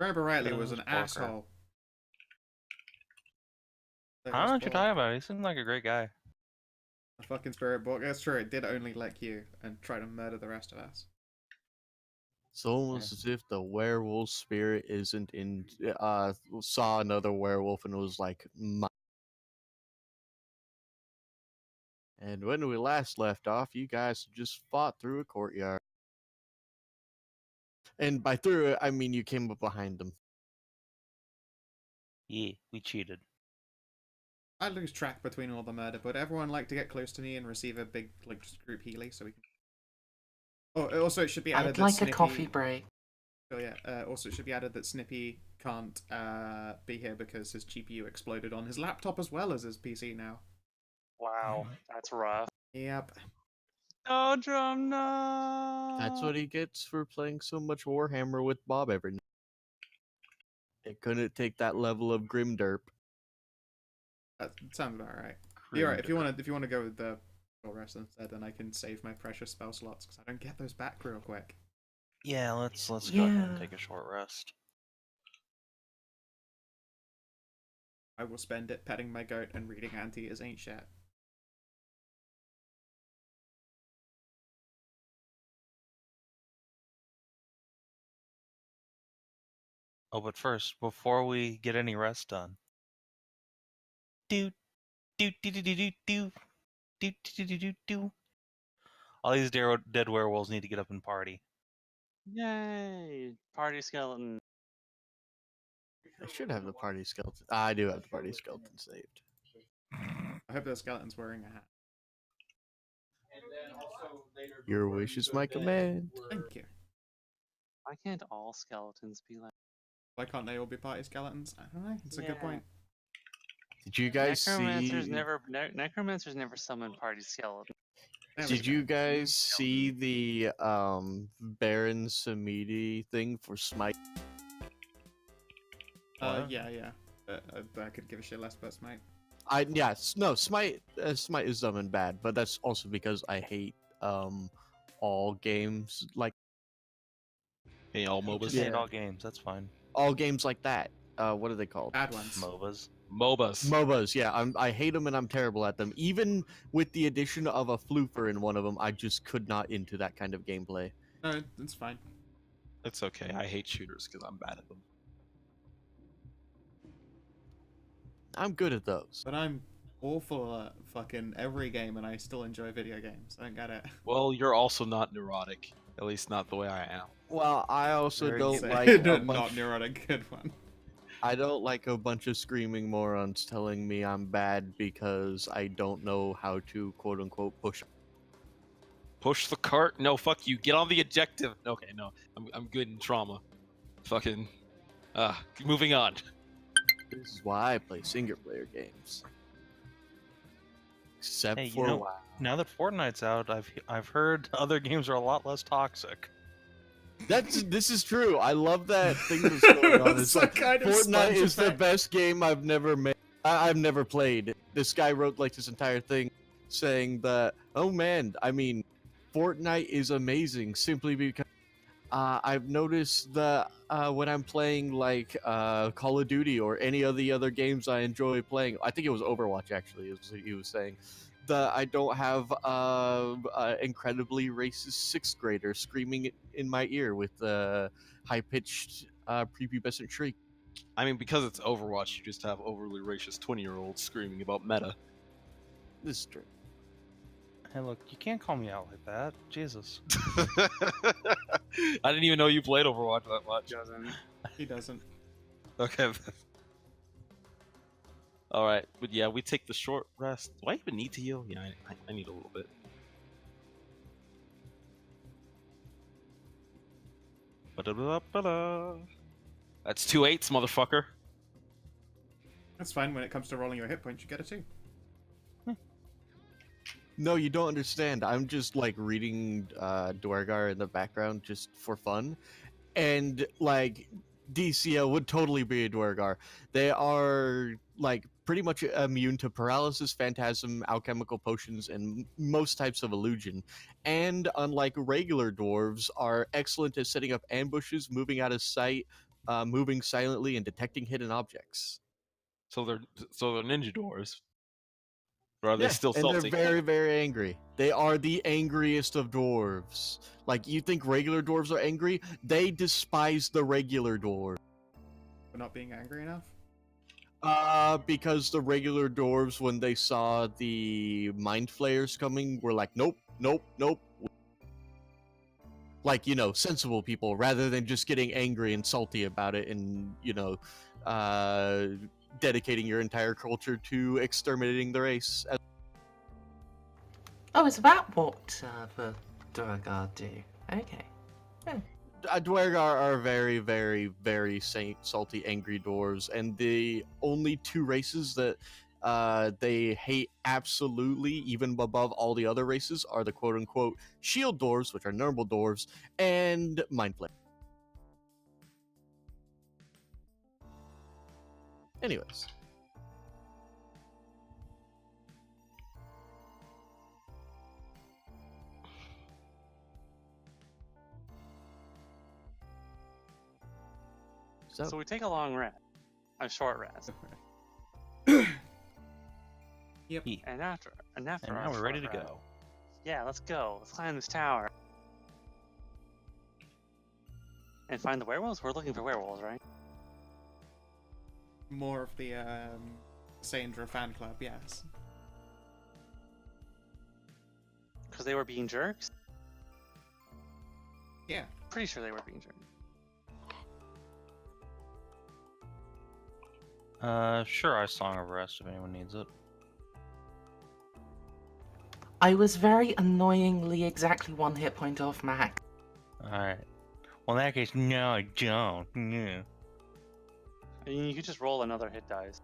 Remember rightly, was an asshole. I don't know what you're talking about. He seemed like a great guy. A fucking spirit book. That's true. It did only like you and try to murder the rest of us. It's almost as if the werewolf spirit isn't in. Saw another werewolf and was like, "My." And when we last left off, you guys just fought through a courtyard. And by through it, I mean you came up behind them. Yeah, we cheated. I lose track between all the murder, but everyone like to get close to me and receive a big like just group healy so we can. Oh, also it should be added I'd that like Snippy... a coffee break. Oh yeah. Also it should be added that Snippy can't be here because his GPU exploded on his laptop as well as his PC now. Wow, that's rough. Yep. Oh, Drum, no. That's what he gets for playing so much Warhammer with Bob every night. It couldn't take that level of grimderp. That sounds about right. You're right. If you want to go with the short rest instead, then I can save my precious spell slots because I don't get those back real quick. Yeah, let's go ahead and take a short rest. I will spend it petting my goat and reading Anteater's Ain't Shit. Oh, but first, before we get any rest done, all these dead werewolves need to get up and party. Yay! Party skeleton. I should have the party skeleton. I do have the party skeleton saved. I hope the skeleton's wearing a hat. Your wish is my command. Thank you. Why can't all skeletons be like? Why can't they all be party skeletons? I don't know. It's a good point. Did you guys Necromancers see? Necromancers never summon party skeleton. Did you guys see the Baron Samedi thing for Smite? Yeah. I could give a shit less about Smite. Smite is dumb and bad, but that's also because I hate all games like. Hey, all MOBAs. Just hate all games. That's fine. All games like that. What are they called? Bad ones. MOBAs. Yeah, I hate them and I'm terrible at them. Even with the addition of a floofer in one of them, I just could not into that kind of gameplay. No, it's fine. It's okay. I hate shooters because I'm bad at them. I'm good at those. But I'm awful at fucking every game and I still enjoy video games. I don't get it. Well, you're also not neurotic. At least not the way I am. Well, I also don't like not neurotic. Good one. I don't like a bunch of screaming morons telling me I'm bad because I don't know how to quote unquote push. Push the cart? No, fuck you. Get on the objective. Okay, no, I'm good in trauma. Fucking, moving on. This is why I play single player games. Except Hey, for a while. Now that Fortnite's out, I've heard other games are a lot less toxic. This is true. I love that thing that's going on. It's like Fortnite is the best game I've never made. I've never played. This guy wrote like this entire thing saying that, oh man, I mean, Fortnite is amazing simply because I've noticed that when I'm playing like Call of Duty or any of the other games I enjoy playing, I think it was Overwatch actually, he was saying, that I don't have incredibly racist 6th grader screaming in my ear with high-pitched prepubescent shriek. I mean, because it's Overwatch, you just have overly racist 20-year-olds screaming about meta. This is true. Hey, look, you can't call me out like that. Jesus. I didn't even know you played Overwatch that much. He doesn't. Okay. Alright, but yeah, we take the short rest. Do I even need to heal? Yeah, I need a little bit. That's 2 8s, motherfucker. That's fine. When it comes to rolling your hit points, you get a 2. No, you don't understand. I'm just like reading Dwargar in the background just for fun. And like DCL would totally be a Dwargar. They are like pretty much immune to paralysis, phantasm, alchemical potions, and most types of illusion. And unlike regular dwarves, are excellent at setting up ambushes, moving out of sight, moving silently and detecting hidden objects. So they're ninja dwarves. Or are they Yeah, still and salty? they're very, very angry. They are the angriest of dwarves. Like, you think regular dwarves are angry? They despise the regular dwarves. For not being angry enough? Because the regular dwarves, when they saw the mind flayers coming, were like, nope, nope, nope. Like, you know, sensible people, rather than just getting angry and salty about it and, you know, dedicating your entire culture to exterminating the race. Oh, is that what the Duergar do? Okay. Duergar are very, very, very salty, angry dwarves, and the only two races that they hate absolutely, even above all the other races, are the quote-unquote shield dwarves, which are normal dwarves, and mind flayer. Anyways. So we take a long rest, a short rest, Yep. and after And our now we're ready to short rest- go. Yeah, let's go. Let's climb this tower and find the werewolves. We're looking for werewolves, right? More of the Sandra fan club, yes. Because they were being jerks. Yeah. Pretty sure they were being jerks. Sure, I Song of Rest if anyone needs it. I was very annoyingly exactly 1 hit point off max. Alright. Well, in that case, no, I don't. No. I mean, you could just roll another hit dice.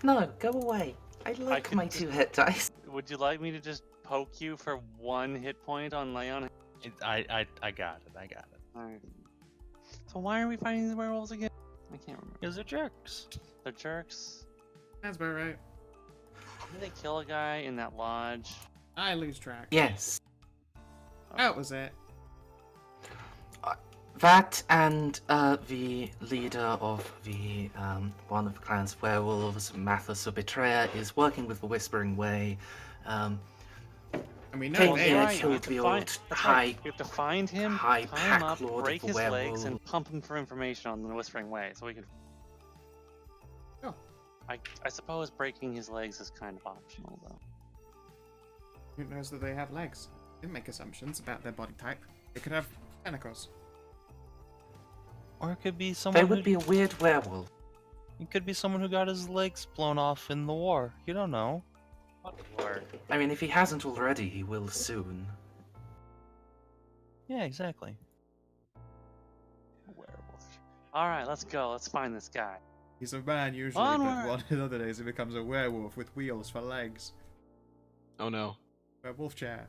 No, go away. I like could my just- 2 hit dice. Would you like me to just poke you for 1 hit point on Leon? I got it. I got it. Alright. So why are we fighting the werewolves again? I can't remember. Because they're jerks. They're jerks. That's about right. Did they kill a guy in that lodge? I lose track. Yes. That was it. That and the leader of the one of the clan's werewolves, Mathis the Betrayer, is working with the Whispering Way. And we know Came they here are right, to we have to the find- old that's high. right. We have to find him, high tie him pack up, lord of break the his legs, werewolf. and pump him for information on the Whispering Way, so we can. Oh. I suppose breaking his legs is kind of optional, though. Who knows that they have legs? Didn't make assumptions about their body type. They could have tentacles. Or it could be They someone. would be a weird werewolf. It could be someone who got his legs blown off in the war. You don't know. Lord. I mean, if he hasn't already, he will soon. Yeah, exactly. Werewolf. Alright, let's go. Let's find this guy. He's a man usually, Onward! but one of the other days he becomes a werewolf with wheels for legs. Oh no. Werewolf chair.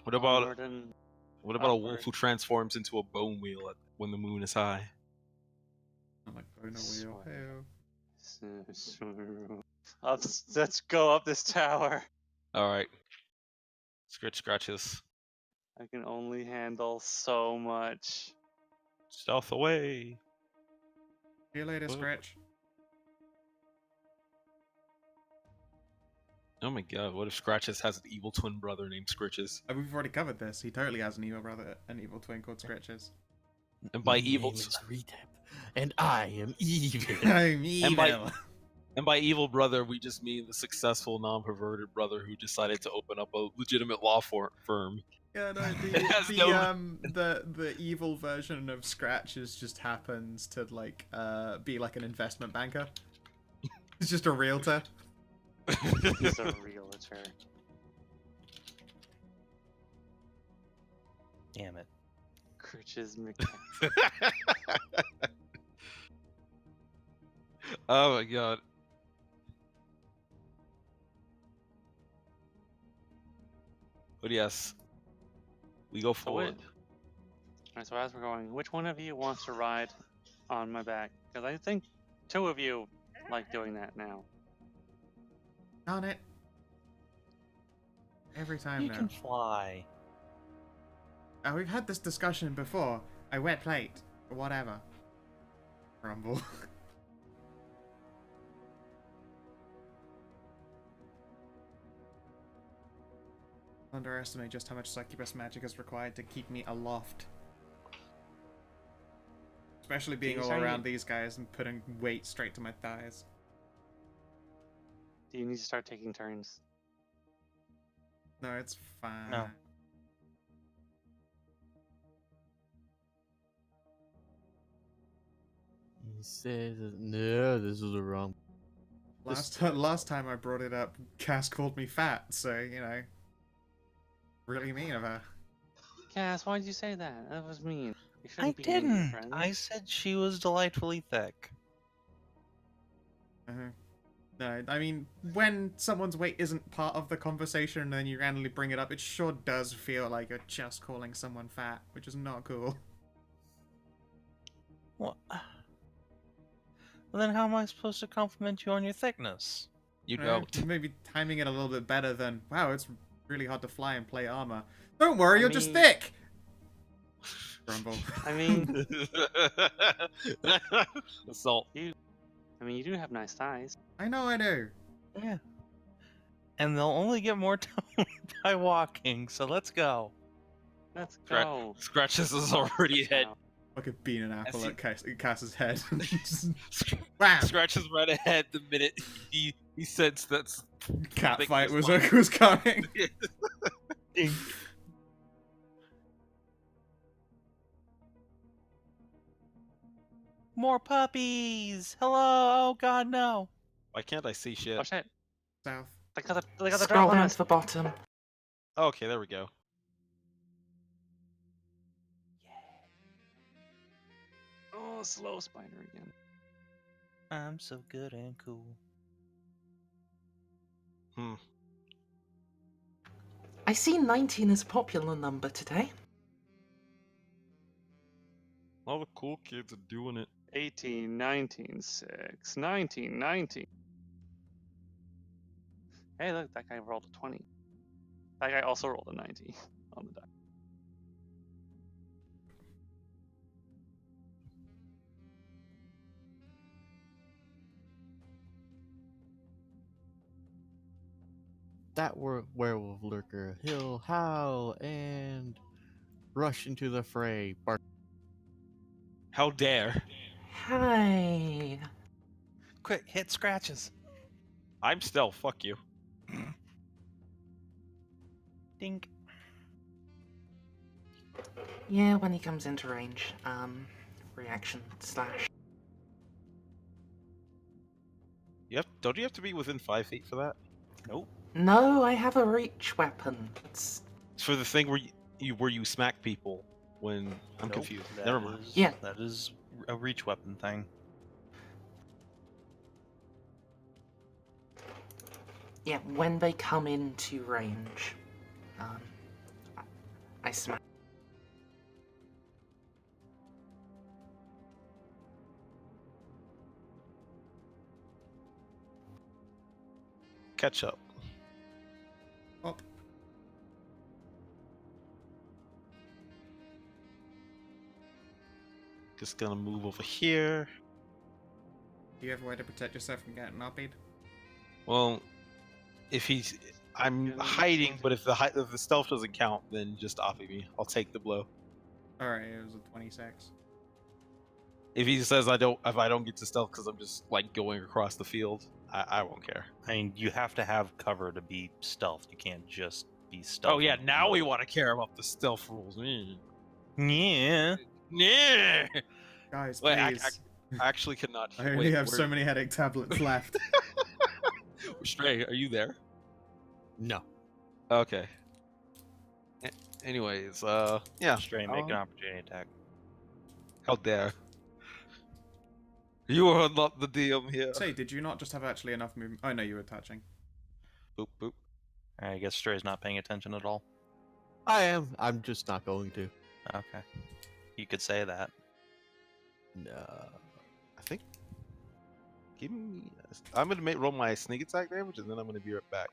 What about Onward and a upward. wolf who transforms into a bone wheel when the moon is high? I'm like, oh no, wheel. Swear. Hey-oh. Let's go up this tower. All right. Scratches. I can only handle so much. Stealth away. See you later, Oh. Scratch. Oh my god, what if Scratches has an evil twin brother named Scritches? We've already covered this. He totally has an evil brother, an evil twin called Scratches. And by My evil name is Retep, and I am evil. I'm evil. and by evil brother, we just mean the successful, non-perverted brother who decided to open up a legitimate law firm. Yeah, no, It has the evil version of Scratches just happens to like be like an investment banker. It's just a realtor. He's a realtor. Damn it. Critches Oh my god. But yes, we go forward. Alright, so as we're going, which one of you wants to ride on my back? Because I think 2 of you like doing that now. Darn it. Every time You now. can fly. we've had this discussion before. I wet plate. Whatever. Grumble. Underestimate just how much succubus magic is required to keep me aloft. Especially being all around these guys and putting weight straight to my thighs. Do you need to start taking turns? No, it's fine. No. He says, no, this is the wrong. Last time I brought it up, Cass called me fat, so, you know. Really mean of her. Cass, why did you say that? That was mean. You I shouldn't be mean to your didn't. friends. I said she was delightfully thick. No, I mean, when someone's weight isn't part of the conversation and then you randomly bring it up, it sure does feel like you're just calling someone fat, which is not cool. What? Well, then how am I supposed to compliment you on your thickness? You don't. Maybe timing it a little bit better than, wow, it's really hard to fly and play armor. Don't worry, you're just mean- thick! Grumble. I mean, Assault. you do have nice thighs. I know I do. Yeah. And they'll only get more toned by walking, so let's go. Let's Scratch- go. Scratches is already ahead. Fucking bean an apple see- at Cass's head. Sc- Wow! Scratches right ahead the minute he sensed that's Cat Big fight was response. coming. More puppies! Hello! Oh god, no! Why can't I see shit? Oh shit. South. They got the Scroll drop on down us. to the bottom. Okay, there we go. Oh, slow spider again. I'm so good and cool. I see 19 is a popular number today. All the cool kids are doing it. 18, 19, 6, 19, 19. Hey, look, that guy rolled a 20. That guy also rolled a 90 on the die. That werewolf lurker, he'll howl and rush into the fray. Bark. How dare! Hi. Quick, hit Scratches. I'm stealth. Fuck you. Dink. Yeah, when he comes into range, reaction slash. Don't you have to be within 5 feet for that? Nope. No, I have a reach weapon. It's It's for the thing where you smack people when I'm Nope. confused. That Never mind. is- Yeah. That is a reach weapon thing. yeah, when they come into range, I smack. Catch up. Up. Just gonna move over here. Do you have a way to protect yourself from getting uppied? Well, I'm hiding, but if the stealth doesn't count, then just offie me. I'll take the blow. Alright, it was a 26. If he says if I don't get to stealth because I'm just like going across the field, I won't care. I mean, you have to have cover to be stealth. You can't just be stealth. Oh yeah, now we want to care about the stealth rules. Yeah. Yeah. Guys, Wait, please. I actually cannot. I only have so many headache tablets left. Stray, are you there? No. Okay. Anyways, yeah. Stray, make an opportunity attack. How dare. You are not the DM here. Say, did you not just have actually enough movement? Oh no, you were touching. Boop boop. I guess Stray's not paying attention at all. I am. I'm just not going to. Okay. You could say that. No. I think. Give me. I'm gonna roll my sneak attack damage, and then I'm gonna be right back.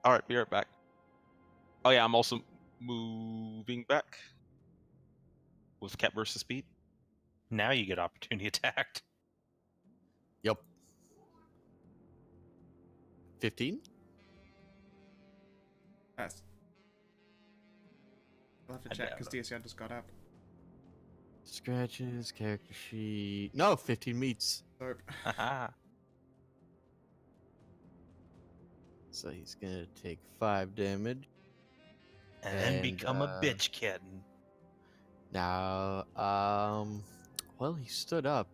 All right, be right back. Oh yeah, I'm also move. moving back with cat versus speed. Now you get opportunity attacked. Yep. 15? Yes. I'll have to I check doubt because DSR just got up. Scratches, character sheet. No, 15 meets. So, Haha. So he's gonna take 5 damage. And then And, become a bitch kitten. Now, well, he stood up.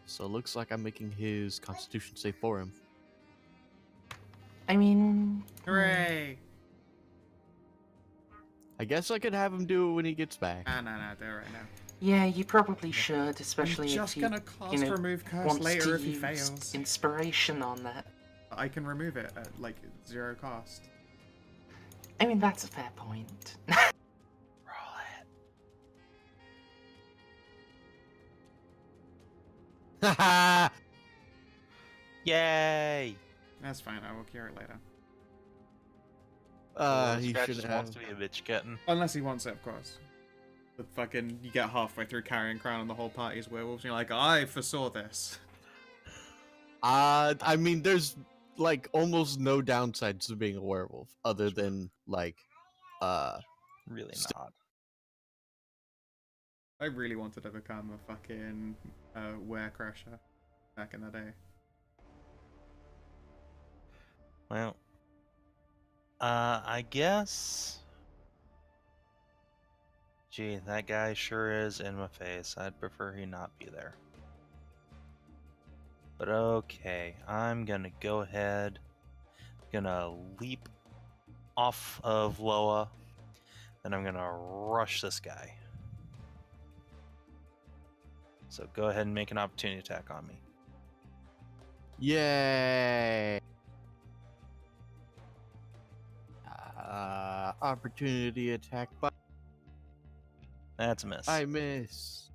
So it looks like I'm making his constitution save for him. I mean, hooray! I guess I could have him do it when he gets back. No, do it right now. yeah, you probably should, especially I'm just if you gonna cast know, remove curse want later to if he use fails. inspiration on that. I can remove it at like 0 cost. I mean, that's a fair point. Roll it. Haha! Yay! That's fine. I will cure it later. He Scratch should wants have. to be a bitch kitten. Unless he wants it, of course. But fucking, you get halfway through carrying crown and the whole party's werewolves, and you're like, I foresaw this. I mean, there's like almost no downsides to being a werewolf, other than like, Really St- not. I really wanted to become a fucking werecrusher back in the day. Well, I guess. Gee, that guy sure is in my face. I'd prefer he not be there. But okay, I'm gonna go ahead. Gonna leap off of Loa. Then I'm gonna rush this guy. So go ahead and make an opportunity attack on me. yay! Opportunity attack, but That's a miss. I miss.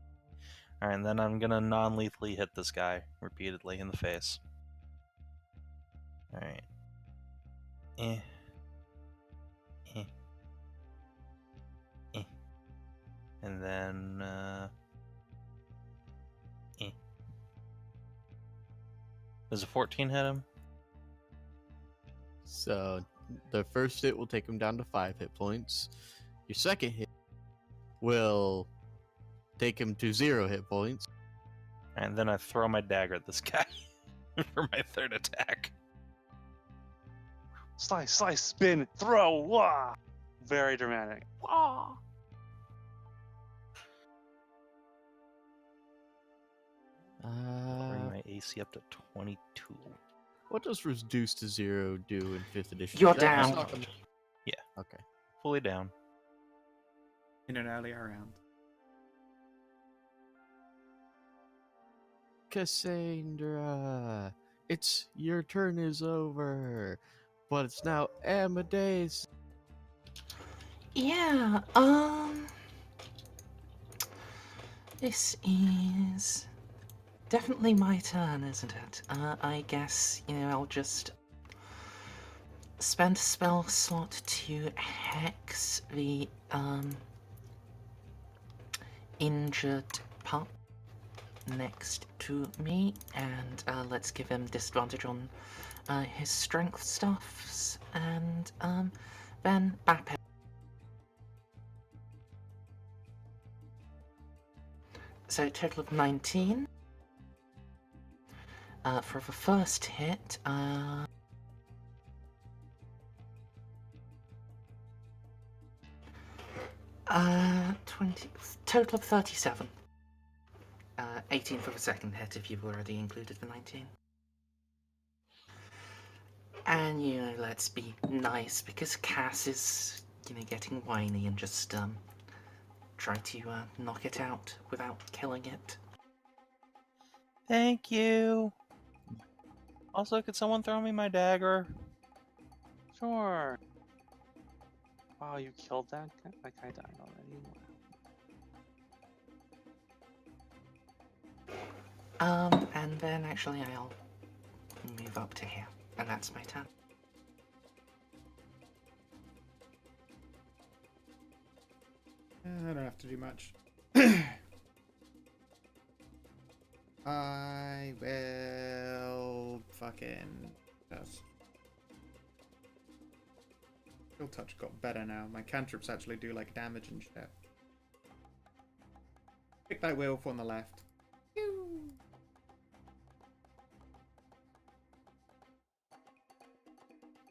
Alright, and then I'm gonna non-lethally hit this guy repeatedly in the face. Alright. Eh. Eh. Eh. And then, eh. Does a 14 hit him? So the first hit will take him down to 5 hit points. Your second hit will take him to 0 hit points. And then I throw my dagger at this guy for my third attack. Slice, slice, spin, throw. Wah! Very dramatic. Wah! Bring my AC up to 22. What does reduce to 0 do in 5th edition? You're Is that down. not- Yeah. Okay. Fully down. In an earlier round. Cassandra, it's your turn is over, but it's now Amadeus. Yeah, this is definitely my turn, isn't it? I guess, I'll just spend a spell slot to hex the, injured pup next to me, and, let's give him disadvantage on, his strength stuffs, and, then bap him. So a total of 19. For the first hit, 20, total of 37. 18 for the second hit if you've already included the 19. And, let's be nice because Cass is, getting whiny and just, try to knock it out without killing it. Thank you. Also, could someone throw me my dagger? Sure. Wow, you killed that guy? That guy died already. Wow. And then actually I'll move up to here, and that's my turn. I don't have to do much. I will fucking just. Chill touch got better now. My cantrips actually do like damage and shit. Pick that wheel on the left. Pew!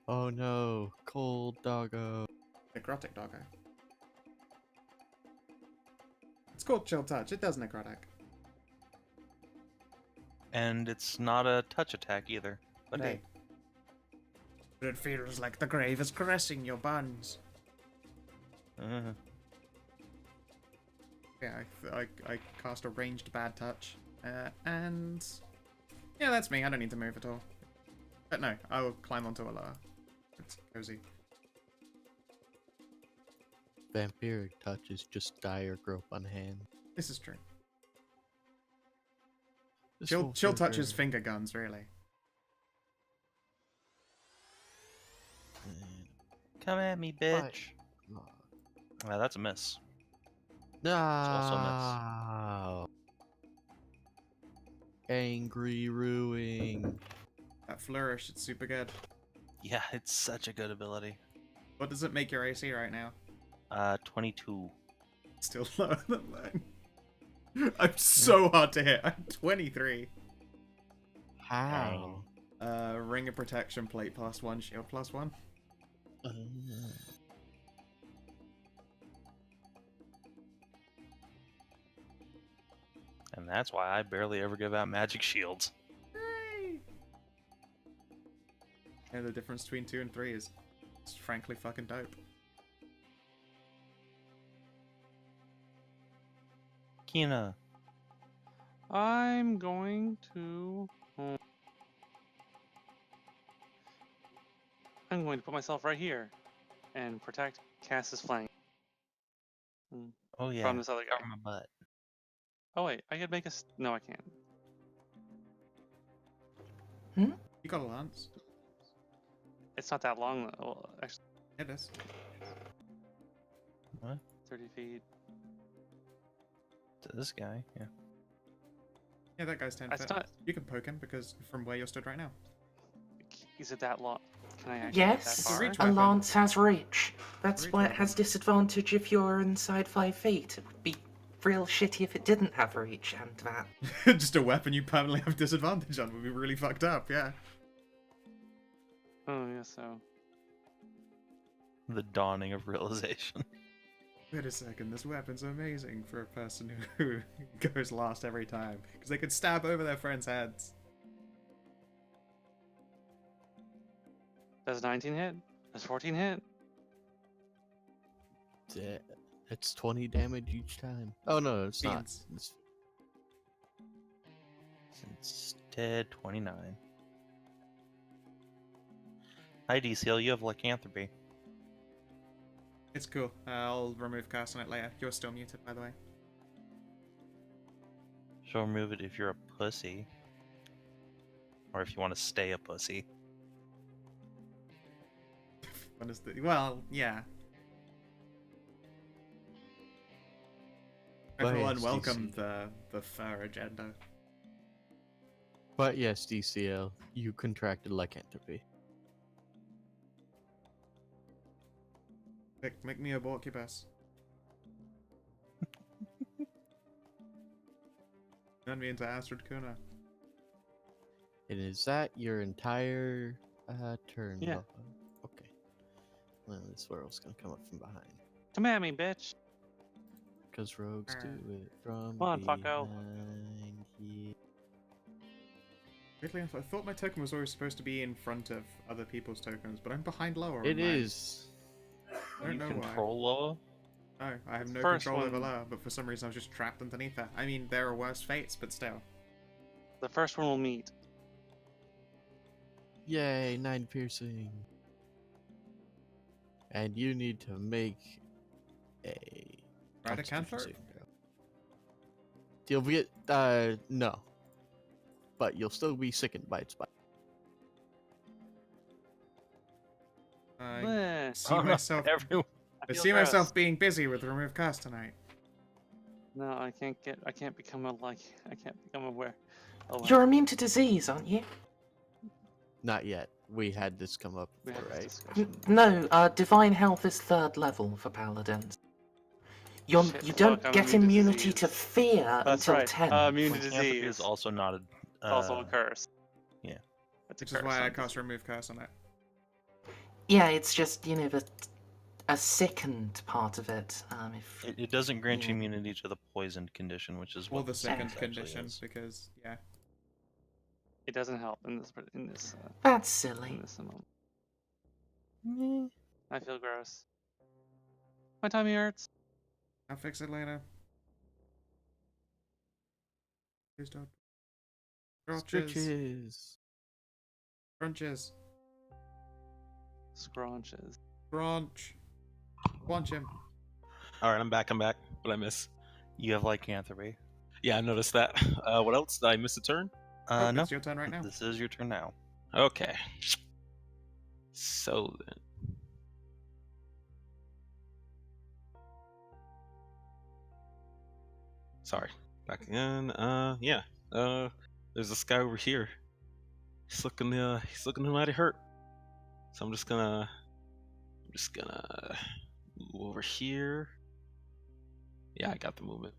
Oh no, cold doggo. Necrotic doggo. It's called Chill Touch. It does necrotic. And it's not a touch attack either. But Indeed. hey, But it feels like the grave is caressing your buns. uh, Yeah, I cast a ranged bad touch. And... Yeah, that's me. I don't need to move at all. But no, I will climb onto a lower. It's cozy. Vampiric touch is just die or grope on hand. This is true. This Chill will touch is figure- finger guns, really. come at me, bitch. That's a miss. also a miss. No. Angry ruin. That flourish, it's super good. Yeah, it's such a good ability. What does it make your AC right now? 22. Still lower than mine. I'm so hard to hit. I'm 23. How? Ring of protection, plate +1, shield +1. And that's why I barely ever give out magic shields. Hey! Yeah, the difference between 2 and 3 is it's frankly fucking dope. Kina. I'm going to. I'm going to put myself right here and protect Cass's flank Oh yeah. from this other guy. From my butt. Oh wait, I could make a. No, I can't. You got a lance. It's not that long. Well, actually, It is. 30 feet. To this guy, yeah. Yeah, that guy's 10 That's feet. not. You can poke him because from where you're stood right now. Is it that long? Can I actually get that Yes, far? reach a weapon. lance has reach. That's Reach why it weapon. has disadvantage if you're inside 5 feet. It would be real shitty if it didn't have reach and that. Just a weapon you permanently have disadvantage on would be really fucked up, yeah. Oh yeah, so. The dawning of realization. Wait a second, this weapon's amazing for a person who goes last every time. Because they could stab over their friends' heads. Does 19 hit? Does 14 hit? It's 20 damage each time. Oh no, it's not. Beans. It's Instead, 29. Hi, DCL, you have lycanthropy. It's cool. I'll remove cast on it later. You're still muted, by the way. She'll remove it if you're a pussy. Or if you want to stay a pussy. What is the... Well, yeah. But Everyone yes, welcome DC. the fur agenda. But yes, DCL, you contracted lycanthropy. Make me a Borkibus. Turn me into Astrid Kuna. And is that your entire turn? Yeah. Lola? Okay. Well, this swirl's gonna come up from behind. Come at me, bitch. Because rogues do it from Come on, fucko. behind. Yeah. Weirdly enough, I thought my token was always supposed to be in front of other people's tokens, but I'm behind lower. It on mine. is. I don't You know control Loa? why. No, I have no First control over one- lower, but for some reason I was just trapped underneath that. I mean, there are worse fates, but still. The first one will meet. Yay, 9 piercing. And you need to make a Right, a Constitution cantrip? saving throw. You'll get no. But you'll still be sickened by its bite. I Bleh. see Oh, no, myself. everyone. I feel see gross. myself being busy with remove curse tonight. No, I can't become aware. You're immune to disease, aren't you? Not yet. We had this come up We had before, this right? discussion. No, divine health is 3rd level for paladins. You Shit, don't look, I'm get immune to immunity to disease. fear That's until right. 10. Immune to Lycanthropy disease. is also not a. It's also a curse. yeah. It's a Which curse. is why I not cast disease. remove curse on it. Yeah, it's just, a second part of it. If It doesn't grant you Yeah. immunity to the poisoned condition, which is Or what the second actually condition, is. because yeah. It doesn't help in this That's silly. moment. Meh. I feel gross. My tummy hurts. I'll fix it later. Please don't. Scratches. Stretches. Crunches. Scraunches. Crunch. Crunch him. All right, I'm back. What did I miss? You have lycanthropy. Yeah, I noticed that. What else? Did I miss a turn? Oh, No. it's your turn right now. This is your turn now. Okay. So then. Sorry. Back again. Yeah. There's this guy over here. He's looking mighty hurt. So I'm just gonna move over here. Yeah, I got the movement.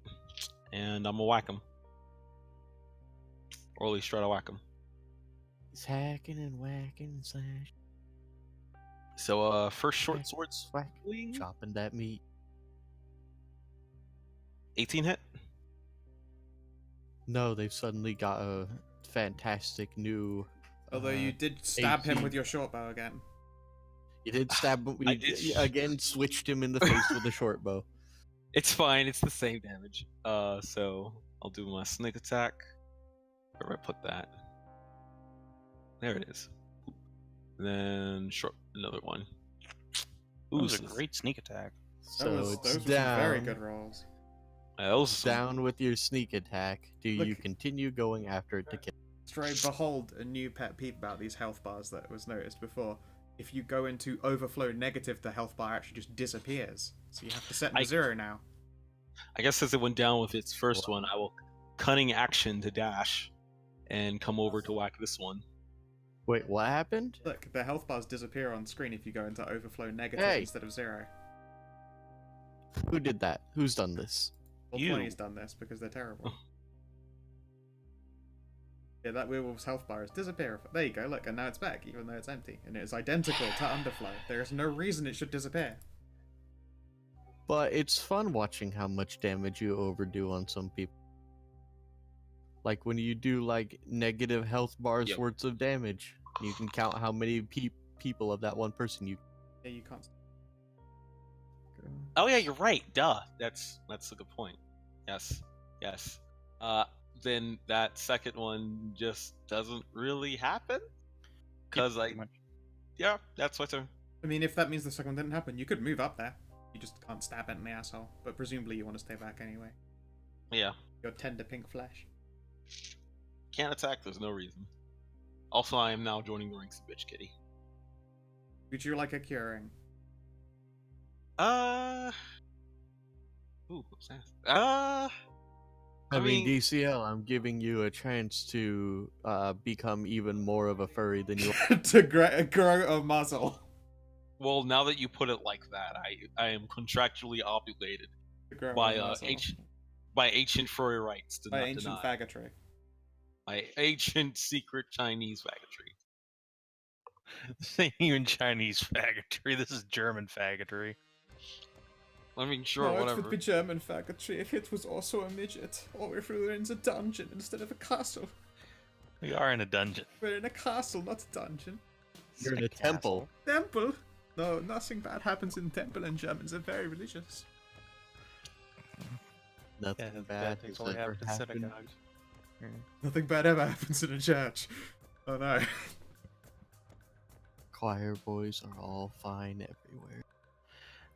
And I'm gonna whack him. Or at least try to whack him. He's hacking and whacking and slashing. So first short swords. Whack. Wing. Chopping that meat. 18 hit. No, they've suddenly got a fantastic new. Although you did stab him 18. with your short bow again. You did stab him. I You did. again switched him in the face with a short bow. It's fine. It's the same damage. So I'll do my sneak attack. Where do I put that? There it is. Then short another one. Ooh, Ooh, a great sneak attack. So it's those were some down. very good rolls. those are Down with your sneak attack. Do you Look- continue going after it to kill? Stray, behold a new pet peeve about these health bars that was noticed before. If you go into overflow negative, the health bar actually just disappears. So you have to set them to 0 now. I guess as it went down with its first one, I will cunning action to dash and come over to whack this one. Wait, what happened? Look, the health bars disappear on screen if you go into overflow negative Hey. instead of 0. Who did that? Who's done this? Well, You. 20's done this because they're terrible. Yeah, that werewolf's health bar is disappear. There you go, look, and now it's back, even though it's empty. And it is identical to underflow. There is no reason it should disappear. But it's fun watching how much damage you overdo on some people. Like when you do like negative health bars Yep. worth of damage, you can count how many people of that one person you. Yeah, you can't. Oh yeah, you're right. Duh. That's a good point. Yes. Then that second one just doesn't really happen. Cause Pretty much. yeah, that's my turn. I mean, if that means the second one didn't happen, you could move up there. You just can't stab it in the asshole. But presumably you want to stay back anyway. Yeah. Your tender pink flesh. Can't attack. There's no reason. Also, I am now joining the ranks of Bitch Kitty. Would you like a curing? Ooh, what's that? I mean, mean- DCL, I'm giving you a chance to become even more of a furry than you are. To grow a muzzle. Well, now that you put it like that, I am contractually obligated To grow by a muzzle. by ancient furry rights to By not ancient deny. faggotry. By ancient secret Chinese faggotry. This ain't even Chinese faggotry. This is German faggotry. I mean, sure, No, it whatever. would be German faggotry if it was also a midget, or if we were in a dungeon instead of a castle. We are in a dungeon. We're in a castle, not a dungeon. You're in a Castle. temple. Temple? No, nothing bad happens in temple, and Germans are very religious. Nothing Yeah, bad things has only ever happen in happened. synagogues. Nothing bad ever happens in a church. Oh no. Choir boys are all fine everywhere.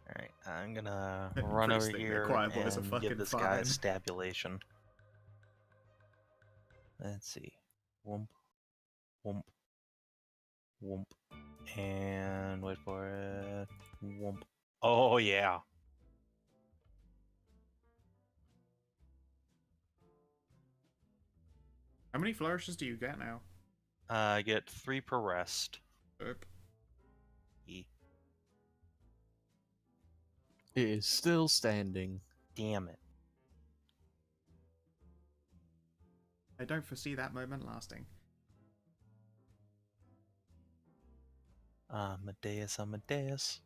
Alright, I'm gonna And run priest over think their here choir boys are and fucking give this guy a fine. stabulation. Let's see. Whoomp. Whoomp. Whoomp. And wait for it. Whoomp. Oh yeah. How many flourishes do you get now? I get 3 per rest. Oop. E. It is still standing. Damn it. I don't foresee that moment lasting. Amadeus, Amadeus.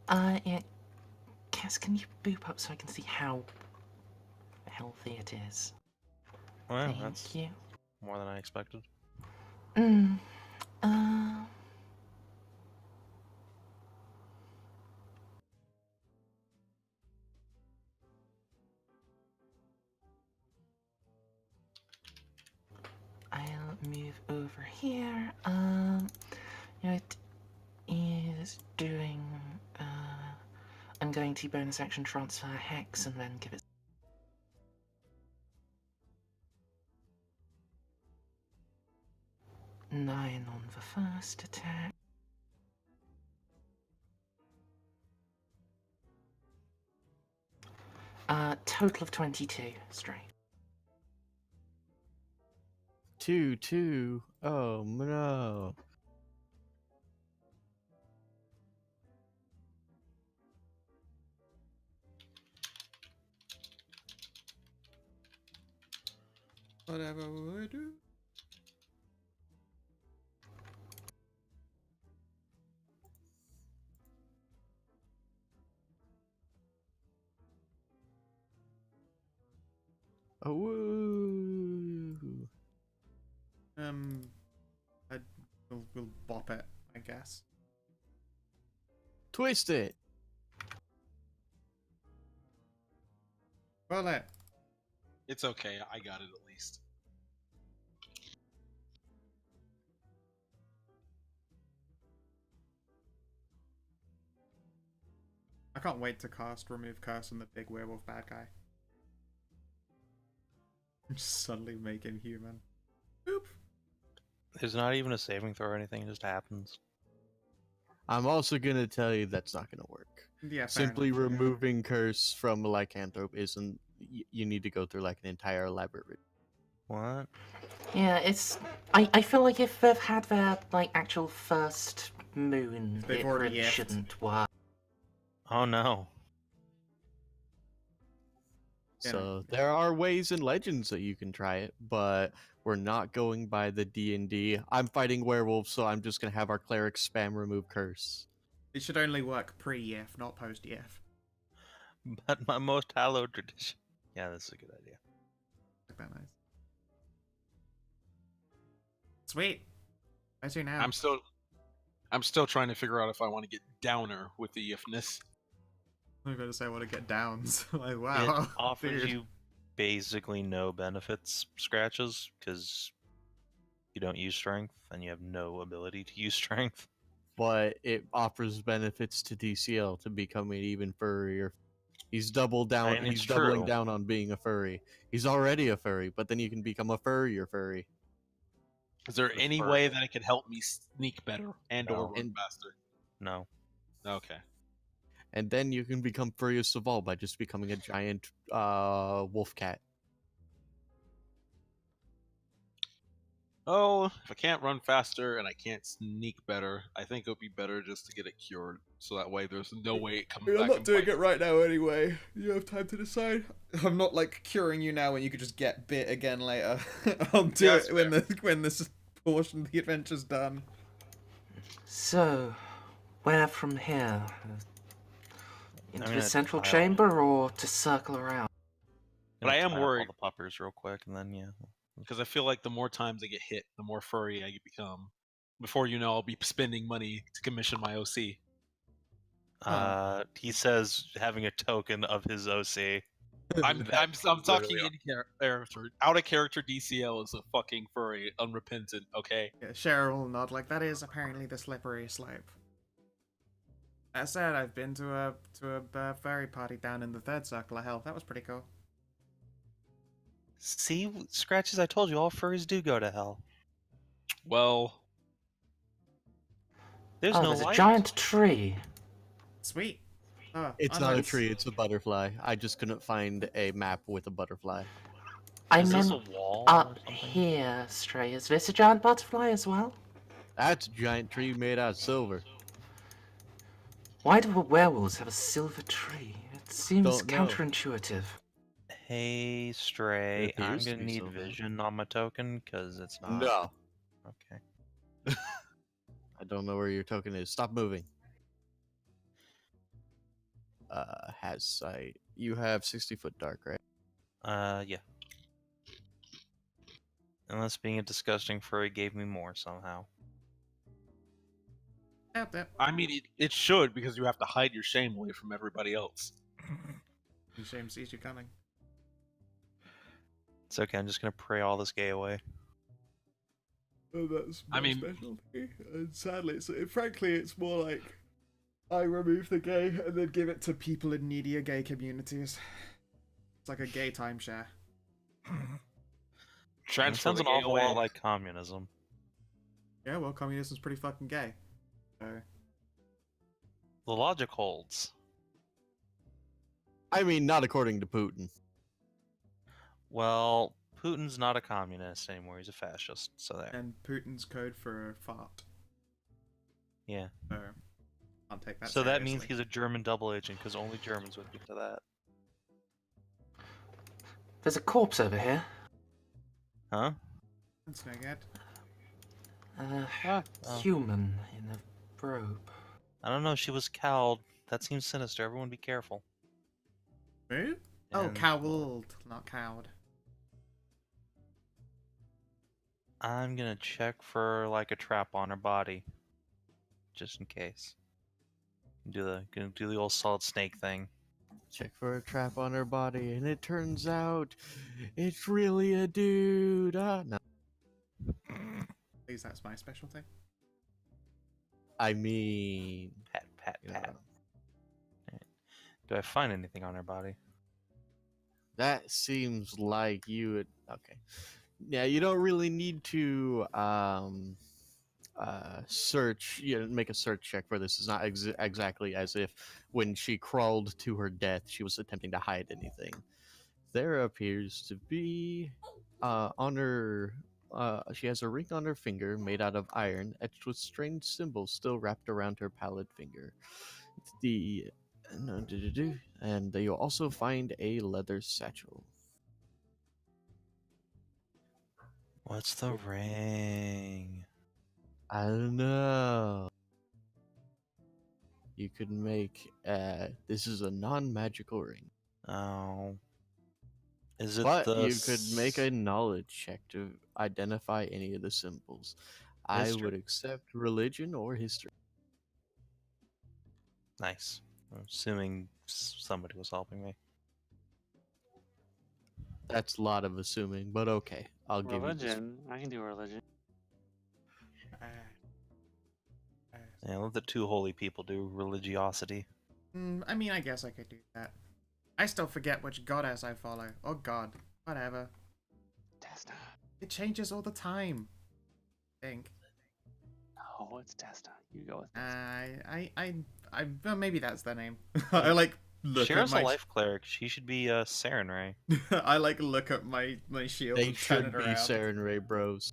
Yeah. Cass, can you boop up so I can see how healthy it is? Well, Thank that's you. more than I expected. Mm. I'll move over here. It is doing. I'm going to bonus action transfer hex and then give it. Nine on the first attack. Total of 22 straight. 2-2. Oh no. Whatever we do. Oh, woo. We'll bop it, I guess. Twist it. Well, it. It's okay. I got it at least. I can't wait to cast Remove Curse on the big werewolf bad guy. Just suddenly make him human. Oop. There's not even a saving throw or anything, it just happens. I'm also gonna tell you that's not gonna work. Yeah, fair Simply enough. removing curse from a lycanthrope isn't. You need to go through like an entire elaborate. What? Yeah, it's. I feel like if they've had their like actual first moon, They've it already really effed. shouldn't work. Oh no. Yeah. So there are ways in Legends that you can try it, but we're not going by the D&D. I'm fighting werewolves, so I'm just gonna have our cleric spam remove curse. It should only work pre-EF, not post-EF. But my most hallowed tradition. Yeah, that's a good idea. Like that nice. Sweet. I do now. I'm still trying to figure out if I want to get downer with the ifness. I'm going to say I want to get downs. Like, wow. It offers Weird. you basically no benefits scratches because you don't use strength and you have no ability to use strength. But it offers benefits to DCL to becoming even furrier. He's doubled down. And it's He's doubling true. down on being a furry. He's already a furry, but then you can become a furrier furry. Is there The any fur. way that it could help me sneak better and No. or run And- faster? No. Okay. And then you can become furriest of all by just becoming a giant wolf cat. Oh, if I can't run faster and I can't sneak better, I think it would be better just to get it cured, so that way there's no way it comes back. I'm not and doing bites it right now anyway. You have time to decide. I'm not like curing you now when you could just get bit again later. I'll do That's it when this portion of the adventure's done. So, where from here? Into I'm the gonna central tile. chamber or to circle around? But I am Gonna tie up worried. all the puppers real quick and then yeah. Because I feel like the more times I get hit, the more furry I become. Before you know, I'll be spending money to commission my OC. He says having a token of his OC. I'm talking in character. Out of character DCL is a fucking furry, unrepentant. Okay. Yeah, Cheryl will nod like that is apparently the slippery slope. That said, I've been to a fairy party down in the third circle of hell. That was pretty cool. See, Scratches, I told you, all furries do go to hell. Well, There's Oh, no there's light. a giant tree. Sweet. Oh, It's oh, not a nice. tree, it's a butterfly. I just couldn't find a map with a butterfly. I Is this meant a wall up or something? here, Stray. Is this a giant butterfly as well? That's a giant tree made out of silver. Why do werewolves have a silver tree? It seems Don't know. counterintuitive. Hey, Stray, It I'm appears to gonna be need silver. vision on my token because it's not. No. Okay. I don't know where your token is. Stop moving. Has sight. You have 60-foot dark, right? Yeah. Unless being a disgusting furry gave me more somehow. Yep. I mean, it should because you have to hide your shame away from everybody else. Shame sees you coming. It's okay, I'm just gonna pray all this gay away. Oh, that's I mean- specialty. And sadly, frankly, it's more like I remove the gay and then give it to people in needier gay communities. It's like a gay timeshare. It Transfer sounds the an gay awful away. lot like communism. Yeah, well, communism's pretty fucking gay. So, The logic holds. I mean, not according to Putin. Well, Putin's not a communist anymore, he's a fascist, so there. and Putin's code for fart. Yeah. So, I'll take that So that means seriously. he's a German double agent, because only Germans would get to that. There's a corpse over here. Huh? That's no good. Ah, Oh. Human in a robe. I don't know, she was cowled. That seems sinister, everyone be careful. Who? Oh, And cowled, not cowed. I'm gonna check for, like, a trap on her body. Just in case. Gonna do the old solid snake thing. Check for a trap on her body, and it turns out it's really a dude. No. Please, that's my specialty. I mean, Pat, pat, you pat. know, Do I find anything on her body? that seems like you would. Okay. Yeah, you don't really need to search. Make a search check for this. It's not exactly as if when she crawled to her death, she was attempting to hide anything. There appears to be on her. She has a ring on her finger made out of iron, etched with strange symbols still wrapped around her pallid finger. And you'll also find a leather satchel. What's the ring? I don't know. You could make this is a non-magical ring, Oh. Is it but the you could make a knowledge check to identify any of the symbols. I History. would accept religion or history. Nice. I'm assuming somebody was helping me. That's a lot of assuming, but okay, I'll give you this. religion. I can do religion. Yeah, let the two holy people do religiosity. I mean, I guess I could do that. I still forget which goddess I follow. Or god. Whatever. Testa. It changes all the time. I think. No, it's Testa. You go with this. Well, maybe that's the name. I like look Shara's at a my. life cleric. She should be Saren Ray. I like look at my shield They and turn should it be around. Saren Ray bros.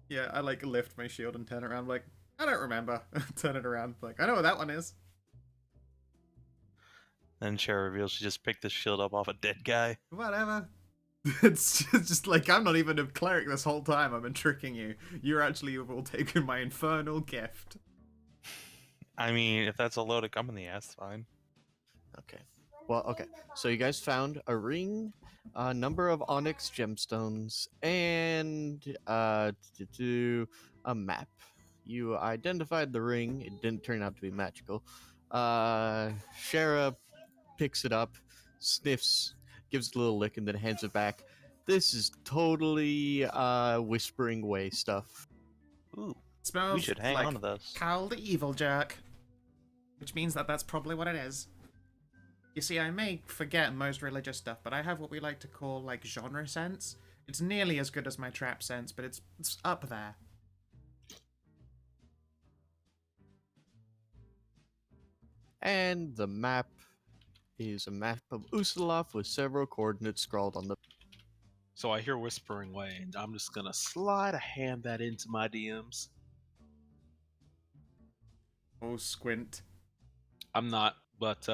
Yeah, I like lift my shield and turn it around. Like I don't remember. Turn it around. Like I know what that one is. Then Shara reveals she just picked the shield up off a dead guy. Whatever. It's just like I'm not even a cleric this whole time. I've been tricking you. You're actually all taken my infernal gift. I mean, if that's a load of company, that's fine. Okay. Well, okay. So you guys found a ring, a number of onyx gemstones, and a map. You identified the ring. It didn't turn out to be magical. Shara picks it up, sniffs, gives it a little lick, and then hands it back. This is totally Whispering Way stuff. Ooh, Smells we should hang like on to this. Cal the Evil Jerk. Which means that that's probably what it is. You see, I may forget most religious stuff, but I have what we like to call, like, genre sense. It's nearly as good as my trap sense, but it's up there. And the map is a map of Usulov with several coordinates scrawled on the. So I hear Whispering Way, and I'm just gonna slide a hand that into my DMs. Oh, squint. I'm not, but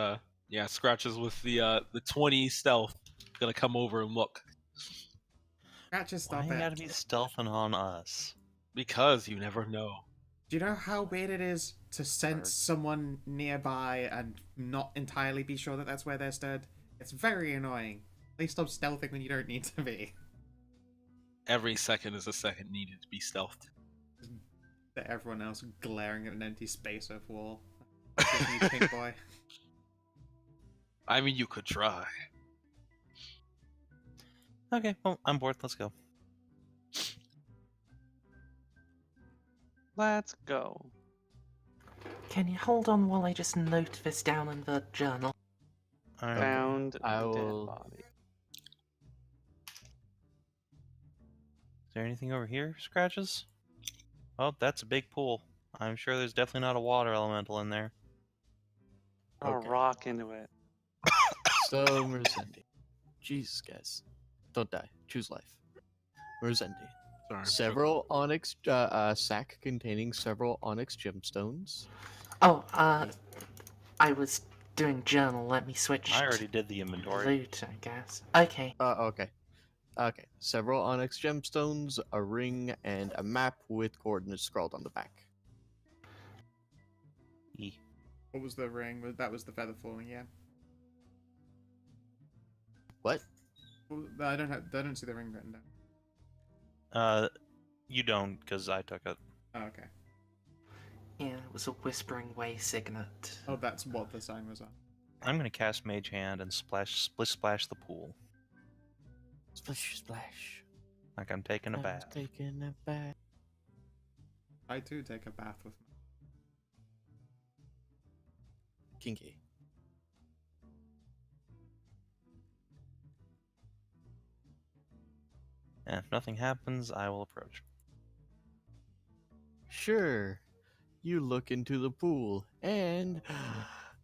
yeah, Scratches with the 20 stealth gonna come over and look Scratches, Why stop you it. gotta be stealthing on us? because you never know. Do you know how weird it is to sense someone nearby and not entirely be sure that that's where they're stood? It's very annoying. Please stop stealthing when you don't need to be. Every second is a second needed to be stealthed. That everyone else glaring at an empty space of wall. Just me, pink boy. I mean, you could try. Okay, well, I'm bored. Let's go. Let's go. Can you hold on while I just note this down in the journal? Alright. Found I dead will- body. Is there anything over here, Scratches? Oh, that's a big pool. I'm sure there's definitely not a water elemental in there. Throw Okay. a rock into it. So, Merzendi. Jesus, guys. Don't die. Choose life. Merzendi. Sorry. Several onyx, sack containing several onyx gemstones. Oh, I was doing journal. Let me switch. I already did the inventory. Loot, I guess. Okay. Okay. Okay. Several onyx gemstones, a ring, and a map with coordinates scrawled on the back. E. What was the ring? That was the feather falling, yeah. What? Well, I don't see the ring written down. You don't, because I took it. Oh, okay. Yeah, it was a Whispering Way signet. Oh, that's what the sign was on. I'm gonna cast Mage Hand and splish splash the pool. Splish, splash. Like I'm taking a I was bath. taking a bath. I too take a bath with me. Kinky. And if nothing happens, I will approach. Sure. You look into the pool, and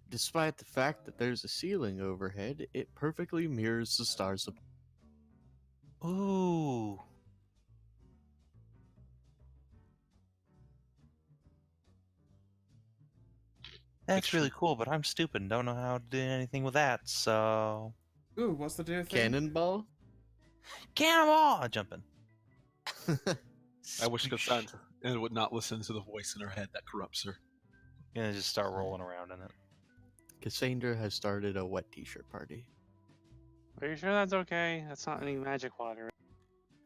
despite the fact that there's a ceiling overhead, it perfectly mirrors the stars above. Ooh. That's really cool, but I'm stupid and don't know how to do anything with that, so... Ooh, what's the deal thing? Cannonball? Cannonball! I jump in. I wish Cassandra would not listen to the voice in her head that corrupts her. Gonna just start rolling around in it. Cassandra has started a wet t-shirt party. Are you sure that's okay? That's not any magic water.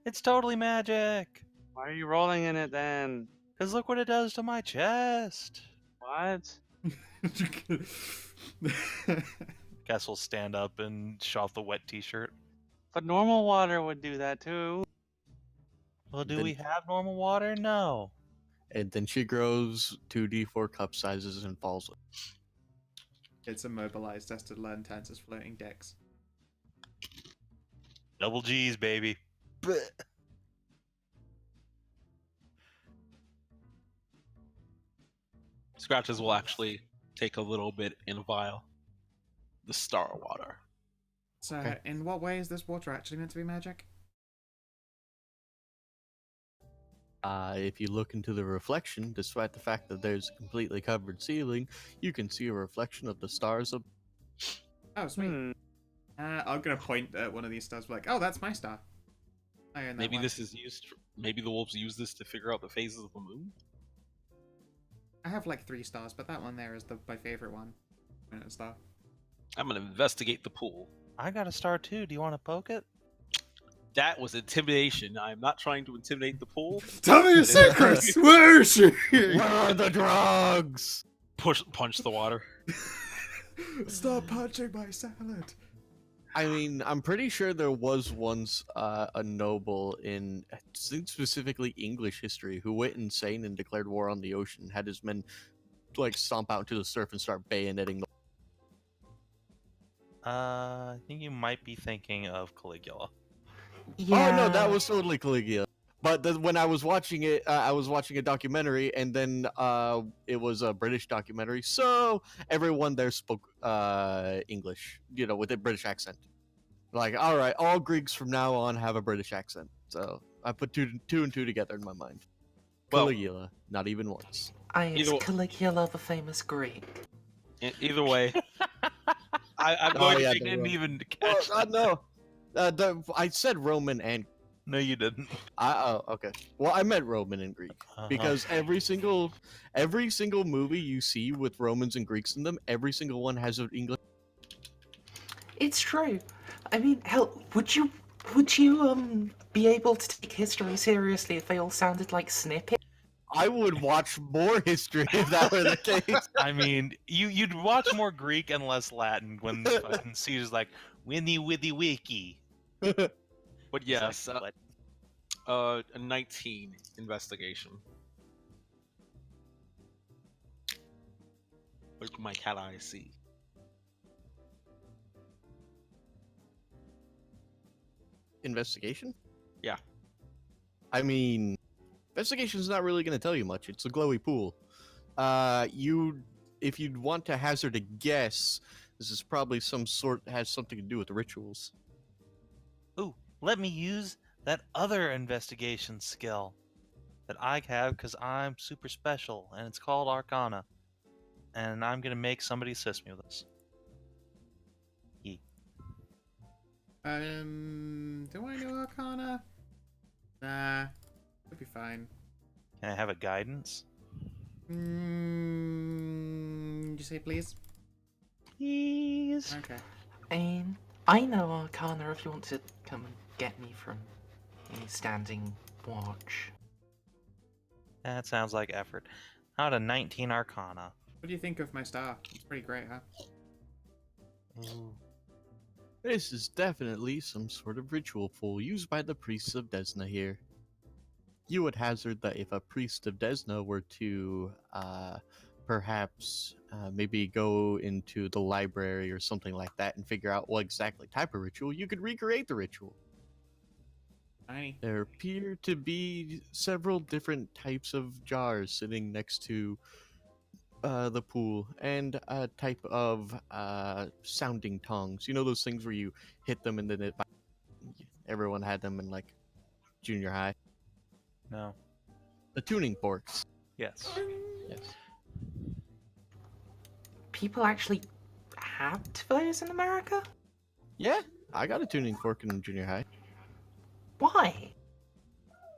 It's totally magic! Why are you rolling in it then? Because look what it does to my chest! What? Guess we'll stand up and shove the wet t-shirt. But normal water would do that too. Well, do Then- we have normal water? No. And then she grows 2d4 cup sizes and falls. It's immobilized, has to learn tense as floating decks. Double G's, baby. Scratches will actually take a little bit in a vial. The star water. So, Okay. in what way is this water actually meant to be magic? If you look into the reflection, despite the fact that there's a completely covered ceiling, you can see a reflection of the stars above. Oh, sweet. Hmm. I'm gonna point at one of these stars, like, oh, that's my star. I own that Maybe one. this is used. Maybe the wolves use this to figure out the phases of the moon. I have like 3 stars, but that one there is my favorite one. Star. I'm gonna investigate the pool. I got a star too. Do you want to poke it? That was intimidation. I'm not trying to intimidate the pool. Tell me your secrets! Where is she? Where are the drugs? Punch the water. Stop punching my salad. I mean, I'm pretty sure there was once a noble in, I think specifically English history, who went insane and declared war on the ocean, had his men like stomp out into the surf and start bayoneting the. I think you might be thinking of Caligula. Yeah. Oh no, that was totally Caligula. But then when I was watching it, I was watching a documentary, and then it was a British documentary, so everyone there spoke English, with a British accent. Like, all right, all Greeks from now on have a British accent. So I put two and two together in my mind. Well- Caligula, not even once. It's Either- Caligula, the famous Greek. Either way, I'm going yeah, to I didn't even Well, catch that. no, I said Roman and. No, you didn't. Oh, okay. Well, I meant Roman and Greek Uh-huh. because every single movie you see with Romans and Greeks in them, every single one has an English. It's true. I mean, hell, would you be able to take history seriously if they all sounded like snippets? I would watch more history if that were the case. I mean, you'd watch more Greek and less Latin when fucking Caesar's like, Winnie Witty Wiki. but yes, It's like, what? a 19 investigation. What my cat eyes see? Investigation? Yeah. I mean, investigation's not really going to tell you much. It's a glowy pool. If you'd want to hazard a guess, this is probably has something to do with rituals. Ooh, let me use that other investigation skill that I have because I'm super special, and it's called Arcana. And I'm gonna make somebody assist me with this. Do I know Arcana? Nah, it'll be fine. Can I have a guidance? You say please? Please. Okay. I know Arcana if you want to come and get me from a standing watch. That sounds like effort. How to 19 Arcana. What do you think of my star? It's pretty great, huh? Ooh. This is definitely some sort of ritual pool used by the priests of Desna here. You would hazard that if a priest of Desna were to perhaps maybe go into the library or something like that and figure out what exactly type of ritual, you could recreate the ritual. Tiny. There appear to be several different types of jars sitting next to the pool, and a type of sounding tongs. You know those things where you hit them and then everyone had them in like junior high. No. The tuning forks. Yes. Yes. People actually have those in America? Yeah, I got a tuning fork in junior high. Why?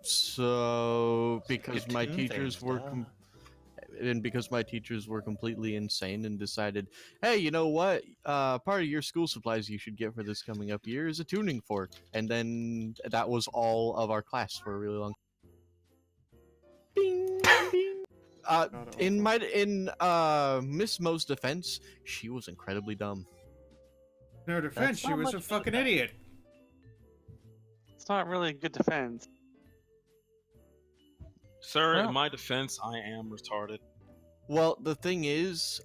So you because could my tune teachers things, were duh. because my teachers were completely insane and decided, hey, you know what? Part of your school supplies you should get for this coming up year is a tuning fork. And then that was all of our class for a really long time. Bing, bing. In Miss Mo's defense, she was incredibly dumb. No defense, she not was much a fucking idiot. It's not really a good defense. Sir, Well- in my defense, I am retarded. Well, the thing is,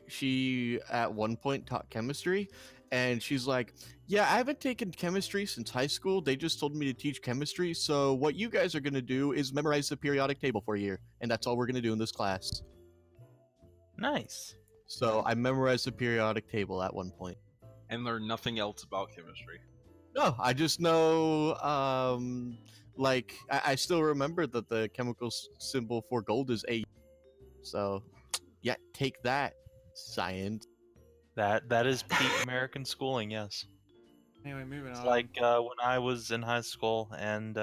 she at one point taught chemistry, and she's like, yeah, I haven't taken chemistry since high school. They just told me to teach chemistry, so what you guys are gonna do is memorize the periodic table for a year, and that's all we're gonna do in this class. Nice. So I memorized the periodic table at one point. And learn nothing else about chemistry. No, I just know, I still remember that the chemical symbol for gold is A. So, yeah, take that, science. That is peak American schooling, yes. Anyway, moving It's on. like when I was in high school and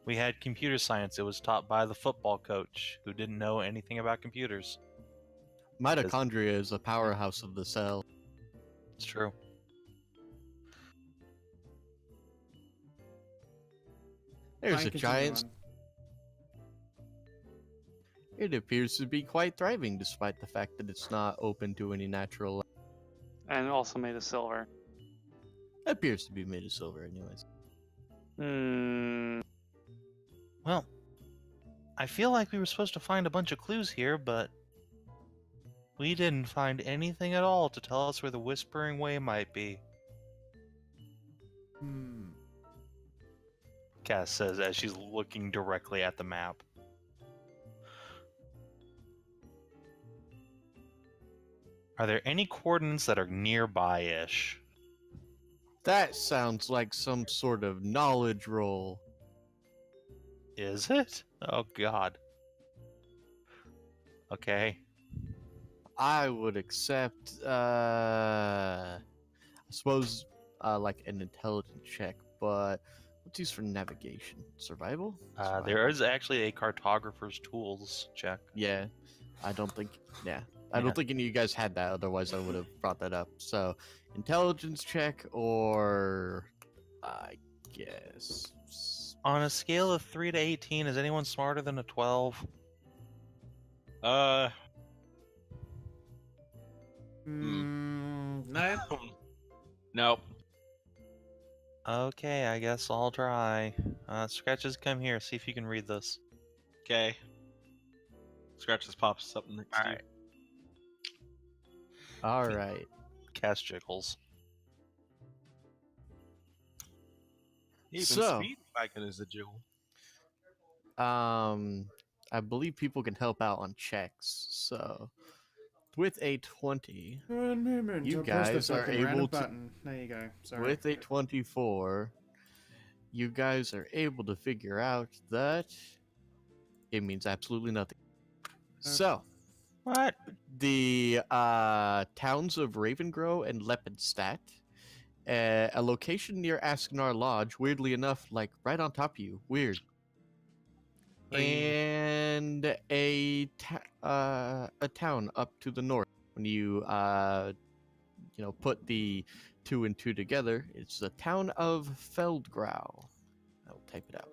we had computer science. It was taught by the football coach who didn't know anything about computers. Mitochondria is a powerhouse of the cell. It's true. There's Fine, a continue giant. on. It appears to be quite thriving despite the fact that it's not open to any natural light. And also made of silver. It appears to be made of silver, anyways. Hmm. Well, I feel like we were supposed to find a bunch of clues here, but we didn't find anything at all to tell us where the Whispering Way might be. Cass says as she's looking directly at the map. Are there any coordinates that are nearby-ish? That sounds like some sort of knowledge roll. Is it? Oh god. Okay. I would accept, I suppose, like an intelligence check, but what's used for navigation? Survival? There is actually a cartographer's tools check. Yeah, I don't think. Yeah, I Yeah. don't think any of you guys had that. Otherwise, I would have brought that up. So, intelligence check, or I guess. On a scale of 3 to 18, is anyone smarter than a 12? Uh, No. nope. Okay, I guess I'll try. Scratches, come here. See if you can read this. Okay. Scratches pops up next to you. Alright. All right. Cass jiggles. Even So- speed icon is a jewel. I believe people can help out on checks. So, with a 20, One moment. You I'll press the guys are fucking random able to- button. There you go. Sorry. with a 24, you guys are able to figure out that it means absolutely nothing. So, What? the towns of Ravengrow and Lepidstadt, a location near Asknar Lodge, weirdly enough, like right on top of you. Weird. And a town up to the north. When you put the 2 and 2 together, it's the town of Feldgrau. I'll type it out.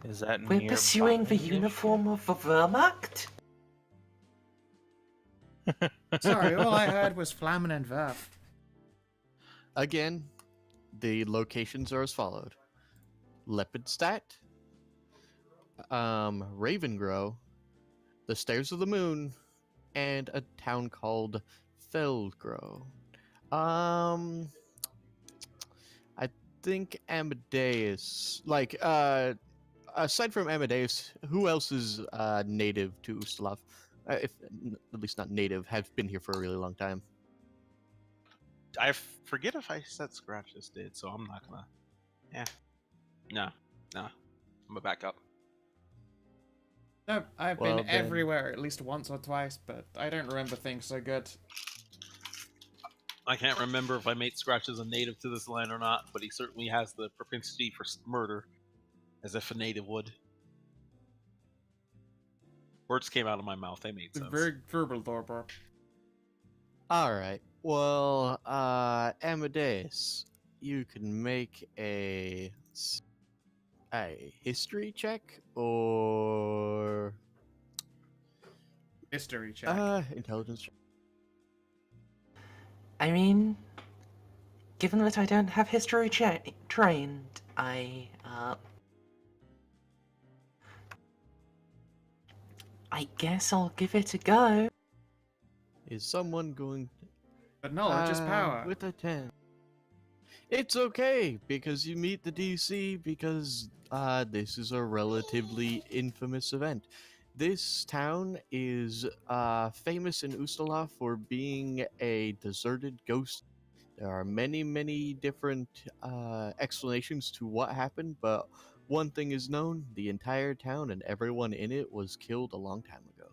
Is that We're nearby? pursuing the uniform of the Wehrmacht? Sorry, all I heard was Flammen and Verf. Again, the locations are as followed: Lepidstadt, Ravengrow, the Stairs of the Moon, and a town called Feldgrow. I think Amadeus, aside from Amadeus, who else is native to Ustalav? If at least not native, have been here for a really long time. I forget if I said Scratches did, so I'm not gonna. Yeah. No. I'm gonna back up. No, I've Well, been then- everywhere at least once or twice, but I don't remember things so good. I can't remember if I made Scratches a native to this land or not, but he certainly has the propensity for murder, as if a native would. Words came out of my mouth; they made sense. Very verbal, Thorber. All right. Well, Amadeus, you can make a history check or History check. intelligence check. I mean, given that I don't have history trained, I guess I'll give it a go. Is someone going? But knowledge is power. With a 10. It's okay because you meet the DC because this is a relatively infamous event. This town is famous in Ustalav for being a deserted ghost. There are many, many different explanations to what happened, but one thing is known: the entire town and everyone in it was killed a long time ago.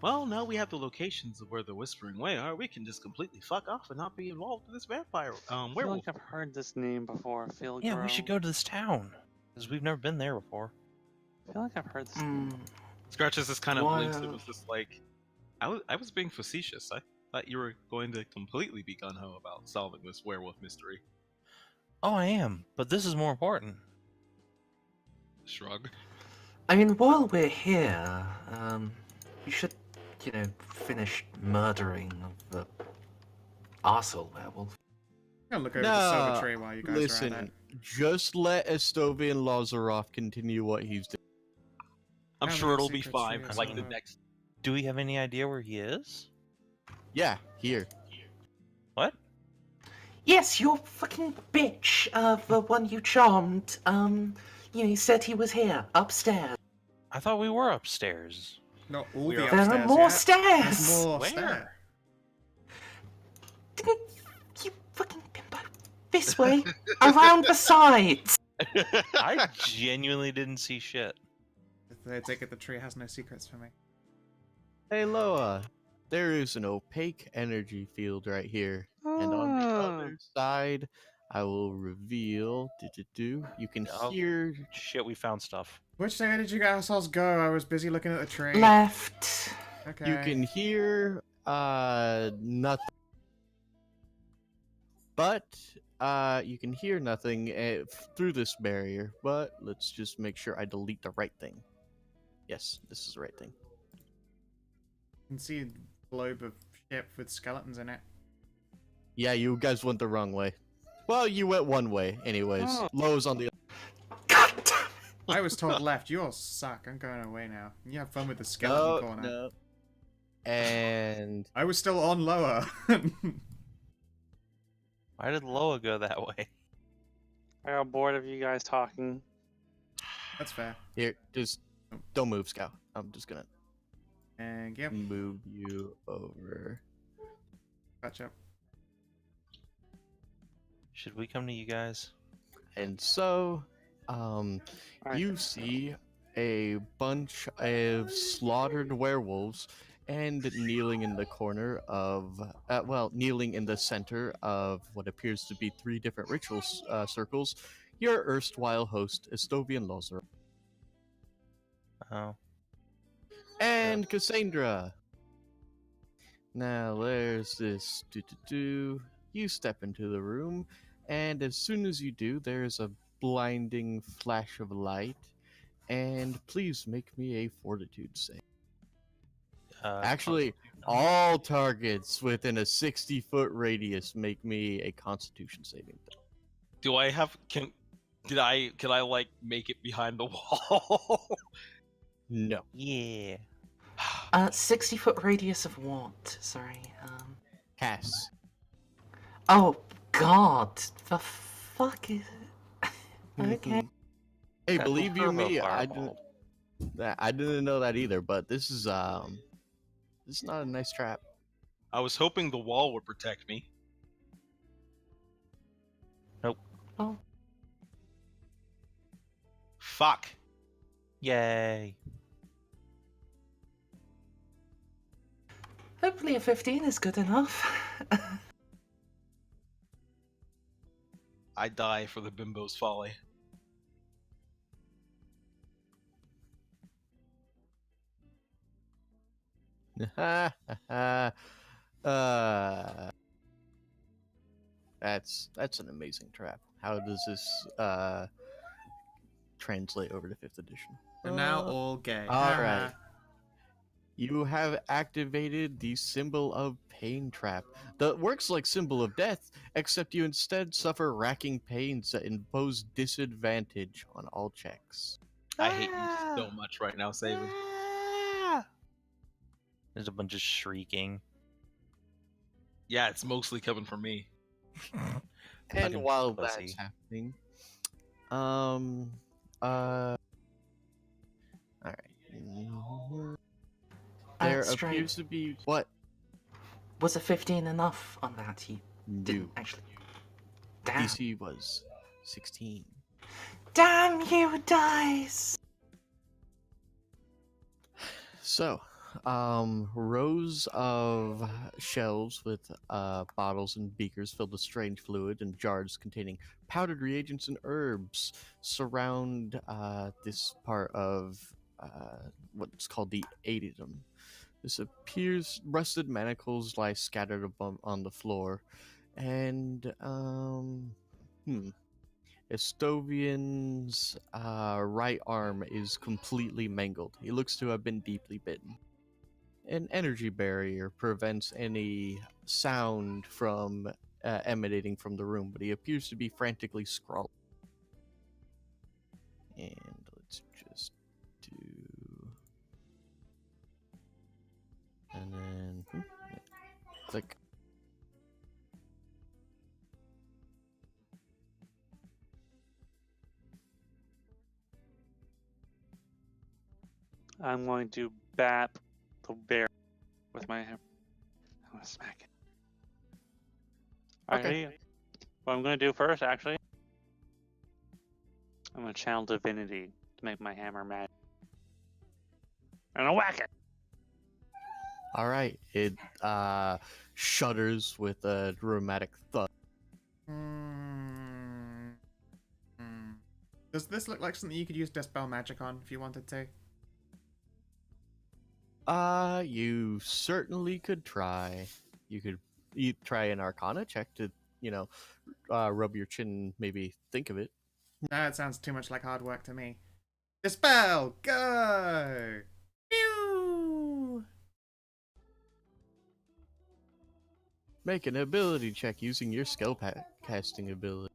Well, now we have the locations of where the Whispering Way are. We can just completely fuck off and not be involved in this vampire I feel werewolf. like I've heard this name before. Field Yeah, we should go to this town. Because we've never been there before. I feel like I've heard this name. Hmm. Scratches this kind of blinks. It Wow. was just like, I was being facetious. I thought you were going to completely be gun ho about solving this werewolf mystery. Oh, I am. But this is more important. Shrug. I mean, while we're here, you should, finish murdering the arsehole werewolf. I'm gonna look over the No, silver tree while you guys are at Listen, it. just let Estovian Lazaroff continue what he's doing. I'm How sure many it'll be secret fine. trees Like the are- next. Do we have any idea where he is? Yeah, here. What? Yes, your fucking bitch, the one you charmed, he said he was here, upstairs. I thought we were upstairs. Not all We the are- There upstairs are more yet. stairs! There's more Where? stair. Didn't you fucking bimbo? This way, around the sides! I genuinely didn't see shit. I take it the tree has no secrets for me. Hey Loa, there is an opaque energy field right here, and on the other side, I will reveal. You can Oh. hear. Shit, we found stuff. Which way did you assholes go? I was busy looking at the tree. Left. Okay. You can hear nothing, but you can hear nothing through this barrier. But let's just make sure I delete the right thing. Yes, this is the right thing. You can see a globe of ship with skeletons in it. Yeah, you guys went the wrong way. Well, you went one way, anyways. Oh. Lowe's on the. God damn it. I was told left. You all suck. I'm going away now. You have fun with the skeleton corner. No. And I was still on lower. Why did Loa go that way? I got bored of you guys talking. That's fair. here, just don't move, Scout. I'm just gonna And yep, move you over. catch up. Should we come to you guys? And so, Alright. you see a bunch of slaughtered werewolves and kneeling in the corner of, kneeling in the center of what appears to be 3 different ritual circles, your erstwhile host, Estovian Lozer. Oh. And Cassandra. Now there's this You step into the room, and as soon as you do, there's a blinding flash of light. And please make me a fortitude save. Actually, all targets within a 60-foot radius make me a Constitution saving throw. Do I have can I like make it behind the wall? No. Yeah. 60-foot radius of what? Sorry, Cass. Oh, God. The fuck is it? Okay. Hey, That believe you turbo me, fireball. I didn't know that either, but this is not a nice trap. I was hoping the wall would protect me. Oh, Fuck. Yay. hopefully a 15 is good enough. I die for the bimbo's folly. That's an amazing trap. How does this translate over to 5th edition? We're now all gay. Alright. You have activated the symbol of pain trap. That works like symbol of death, except you instead suffer racking pains that impose disadvantage on all checks. I hate you so much right now, Saban. There's a bunch of shrieking. Yeah, it's mostly coming from me. And Fucking while pussy. that's happening, alright. There Straight. appears to be what? Was a 15 enough on that? You No. didn't actually. Damn. DC was 16. Damn you, dice! So, rows of shelves with bottles and beakers filled with strange fluid and jars containing powdered reagents and herbs surround this part of what's called the adytum. This appears rusted manacles lie scattered on the floor, and Estovian's right arm is completely mangled. He looks to have been deeply bitten. An energy barrier prevents any sound from emanating from the room, but he appears to be frantically scrawling. And let's just do... And then... click. I'm going to bap the bear with my hammer. I'm gonna smack it. Okay. Actually, what I'm gonna do first, actually, I'm gonna channel divinity to make my hammer mad. And I'll whack it. All right. It shudders with a dramatic thud. Hmm. Does this look like something you could use Dispel Magic on if you wanted to? You certainly could try. You could try an Arcana check to, rub your chin, maybe think of it. That sounds too much like hard work to me. Dispel, go! Pew! Make an ability check using your spell casting ability.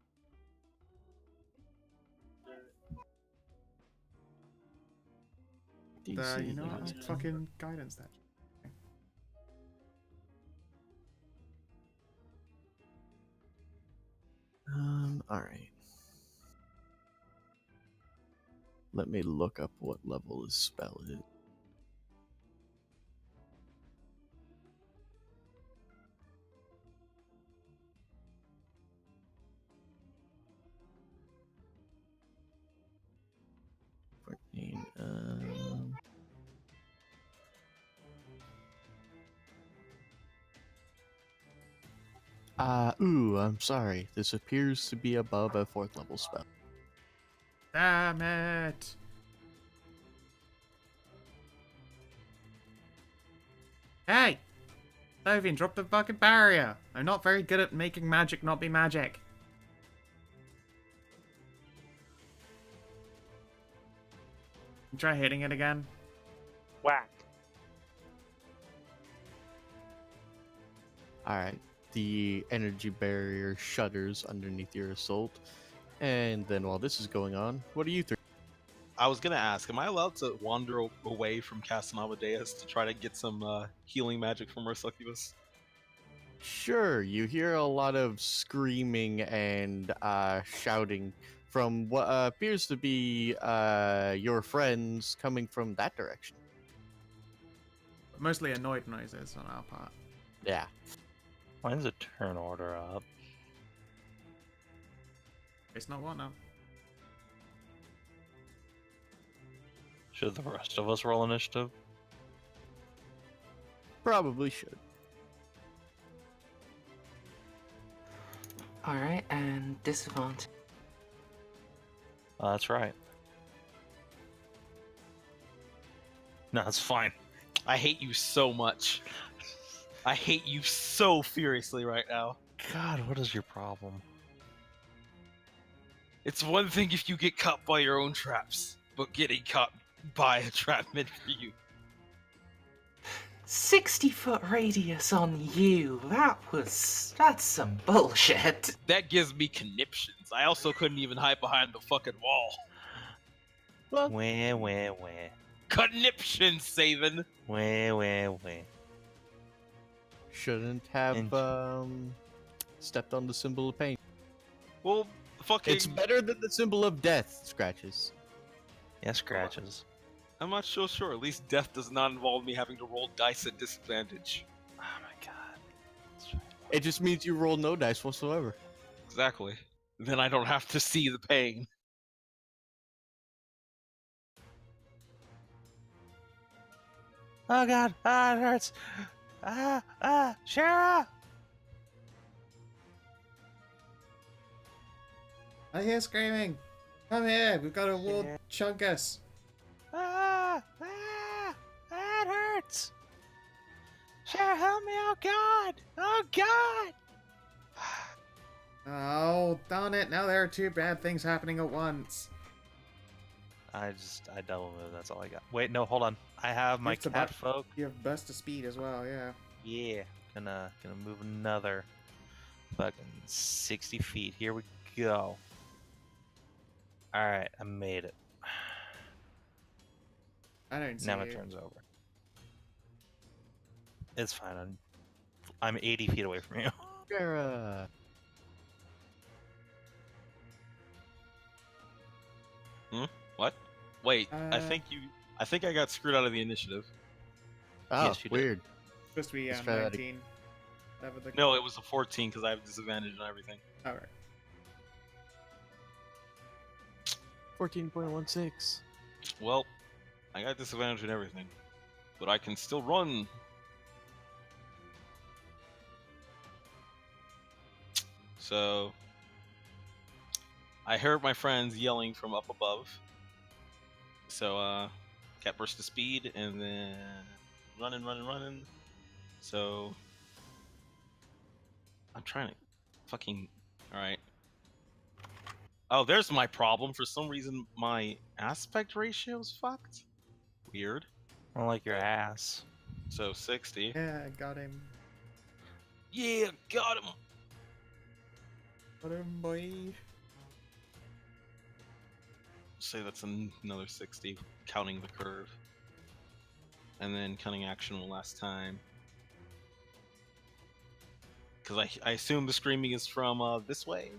You know what? I'll fucking guidance that. Alright. Let me look up what level his spell is. I'm sorry. This appears to be above a 4th level spell. Damn it! Hey! Sovian, drop the fucking barrier! I'm not very good at making magic not be magic. Try hitting it again. Whack. Alright. The energy barrier shudders underneath your assault. And then while this is going on, what are you three? I was gonna ask, am I allowed to wander away from Castle Amadeus to try to get some healing magic from our succubus? Sure, you hear a lot of screaming and shouting from what appears to be your friends coming from that direction. Mostly annoyed noises on our part. Yeah. Mine's a turn order up. It's not what now. Should the rest of us roll initiative? Probably should. Alright, and disadvantage. That's right. No, it's fine. I hate you so much. I hate you so furiously right now. God, what is your problem? It's one thing if you get caught by your own traps, but getting caught by a trap meant for you. 60-foot radius on you. That's some bullshit. That gives me conniptions. I also couldn't even hide behind the fucking wall. Well, Wah. Conniptions, Saven. Wah. shouldn't have stepped on the symbol of pain. Well, fucking. It's better than the symbol of death, Scratches. Yeah, scratches. I'm not so sure. At least death does not involve me having to roll dice at disadvantage. Oh my god. That's right. It just means you roll no dice whatsoever. Exactly. Then I don't have to see the pain. Oh god, it hurts. Shara! I hear screaming. Come here, we've got a wolf chunkus. That hurts. Shara, help me! Oh god! Oh god! Oh, darn it, now there are two bad things happening at once. I double move. That's all I got. Wait, no, hold on. I have my It's cat about- folk. You have burst of speed as well, yeah. Yeah, gonna move another fucking 60 feet. Here we go. All right, I made it. I don't see Now my you. turn's over. It's fine. I'm 80 feet away from you. Sarah. What? Wait, I Uh, think I think I got screwed out of the initiative. Oh, Yes, you did. weird. Supposed to be Let's try that 19. Whatever the... No, it was a 14 because I have disadvantage and everything. Alright. 14.16. Well, I got disadvantage and everything, but I can still run. So, I heard my friends yelling from up above. So, cat burst to speed and then running. So, I'm trying to fucking. Alright. Oh, there's my problem. For some reason, my aspect ratio is fucked. Weird. I like your ass. So 60. Yeah, got him. Yeah, got him. Got him, boy. Say that's another 60, counting the curve. And then cunning action will last time. Because I assume the screaming is from this way?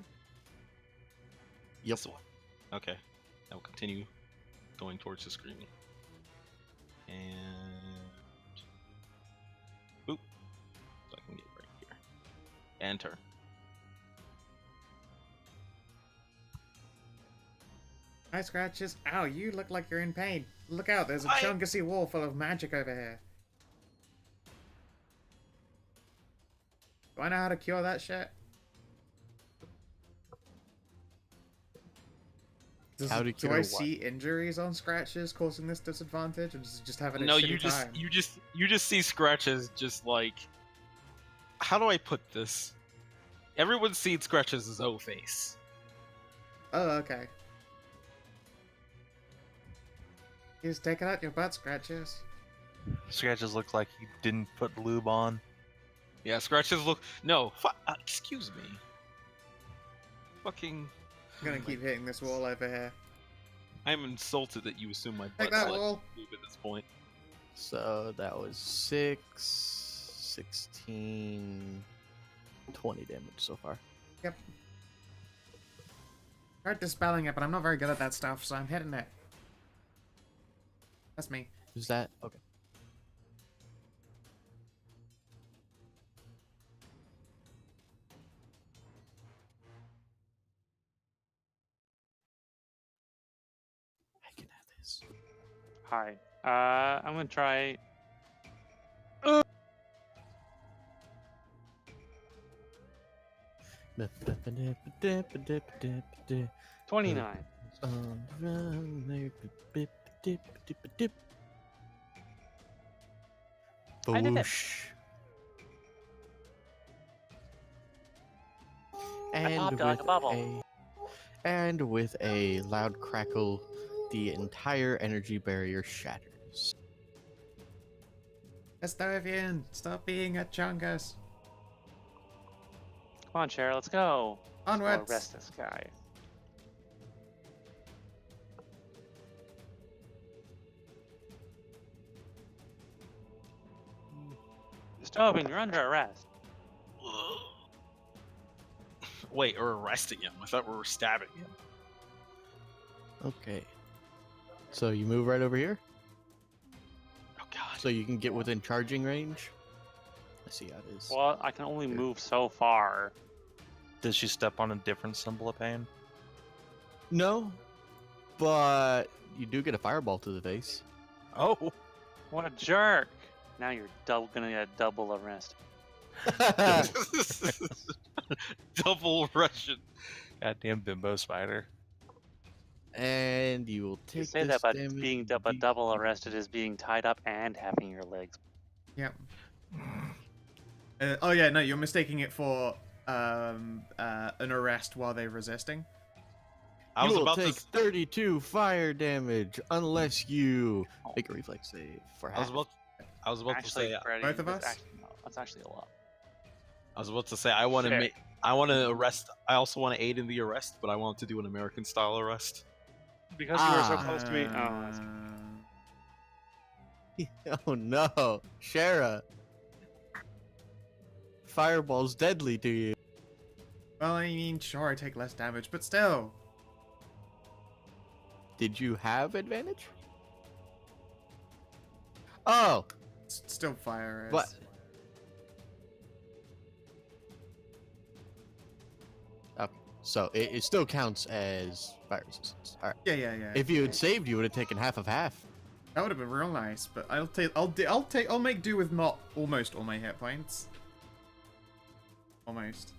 Yep. This way. Okay. I will continue going towards the screaming. And... Boop. So I can get right here. And turn. Hi, Scratches. Ow, you look like you're in pain. Look out, there's a Chungussy wall full of magic over here. Do I know how to cure that shit? How to Do cure I what? see injuries on Scratches causing this disadvantage, or does it just having a No, shitty time? you just see Scratches just like, how do I put this? Everyone sees Scratches' O face. Oh, okay. He's taking out your butt, Scratches. Scratches look like you didn't put lube on. Yeah, Scratches look. No, excuse me. Fucking. I'm gonna keep hitting this wall over here. I'm insulted that you assume my Take butt's that like wall. lube at this point. So that was 6, 16, 20 damage so far. Yep. Tried dispelling it, but I'm not very good at that stuff, so I'm hitting it. That's me. Is that okay? I can have this. Hi. I'm gonna try. 29. I did it. Boosh. I popped it like a bubble. And with a loud crackle, the entire energy barrier shatters. Estovian, stop being a Chungus. Come on, Cheryl, let's go. Let's Onwards. go arrest this guy. Stoven, you're under arrest. Wait, we're arresting him. I thought we were stabbing him. Okay. So you move right over here, Oh god. so you can get within charging range. I see how it is. Well, I can only move so far. Did she step on a different symbol of pain? No, but you do get a fireball to the face. Oh! What a jerk! Now you're gonna get a double arrest. Double Russian. Goddamn bimbo spider. And you will take You say this that, but damage being and be- double arrested is being tied up and having your legs. Yep. Oh yeah, no, you're mistaking it for an arrest while they're resisting. I was you will about take to. 32 fire damage unless you make a reflex save for I was half. about to Actually, say. Freddy, Both of that's us? Actually, no, that's actually a lot. I was about to say I want to Shit. make. I want to arrest. I also want to aid in the arrest, but I want to do an American style arrest. Because you were so Ah. close to me. Oh, that's... Oh no, Shara. Fireball's deadly to you. Well, I mean, sure, I take less damage, but still. Did you have advantage? Oh, It's still fire. What? okay. So it still counts as fire resistance. All right. Yeah. If you had saved, you would have taken half of half. That would have been real nice, but I'll make do with not almost all my hit points. Almost.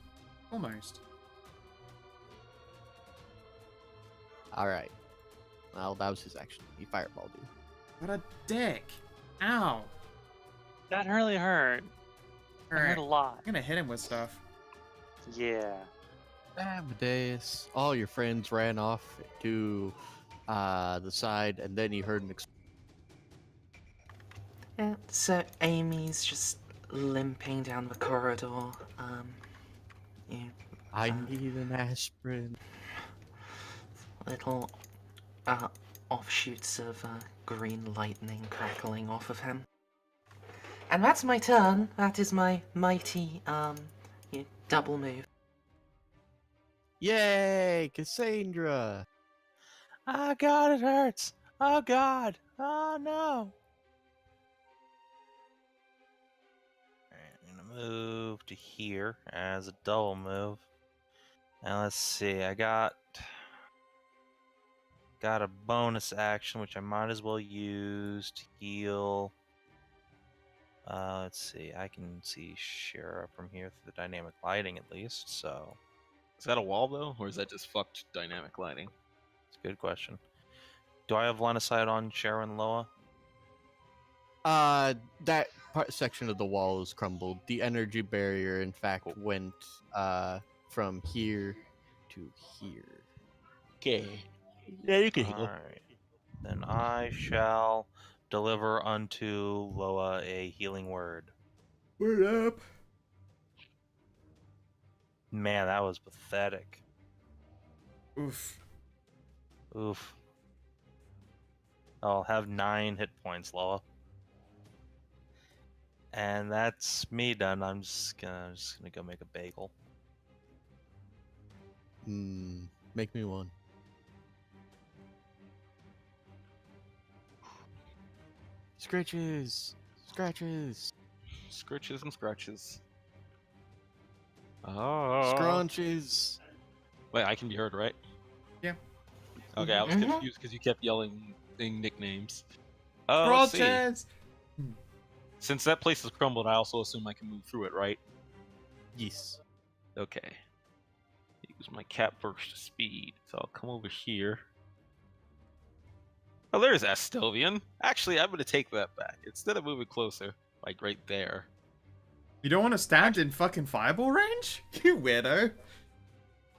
All right. Well, that was his action. He fireballed you. What a dick! Ow! That really hurt. That hurt Alright, a lot. I'm gonna hit him with stuff. Yeah. Amadeus, all your friends ran off to the side, and then you heard an explosion. Yeah, so Amy's just limping down the corridor. You I need an aspirin. little offshoots of green lightning crackling off of him. And that's my turn. That is my mighty double move. Yay, Cassandra! Oh god, it hurts. Oh god. Oh no. Alright, I'm gonna move to here as a double move. And let's see, I got a bonus action which I might as well use to heal. Let's see, I can see Shara from here through the dynamic lighting at least, so Is that a wall though, or is that just fucked dynamic lighting? it's a good question. Do I have line of sight on Shara and Loa? That section of the wall is crumbled. The energy barrier, in fact, went from here to here. Okay. Yeah, you can Alright. Then I shall deliver unto Loa a healing word. Word up! Man, that was pathetic. Oof. Oof. I'll have 9 hit points, Loa. And that's me done. I'm just gonna go make a bagel. Make me one. Scratches! Scratches! Scratches and scratches. Oh. Scrunches! Wait, I can be heard, right? Yeah. Okay, I was Mhm. confused because you kept yelling nicknames. Let's see. Crotches! Since that place is crumbled, I also assume I can move through it, right? Yes. Okay. Use my cat burst speed, so I'll come over here. Oh, there's Astelvian. Actually, I'm gonna take that back. Instead of moving closer, like right there. You don't want to stand in fucking fireball range? You weirdo.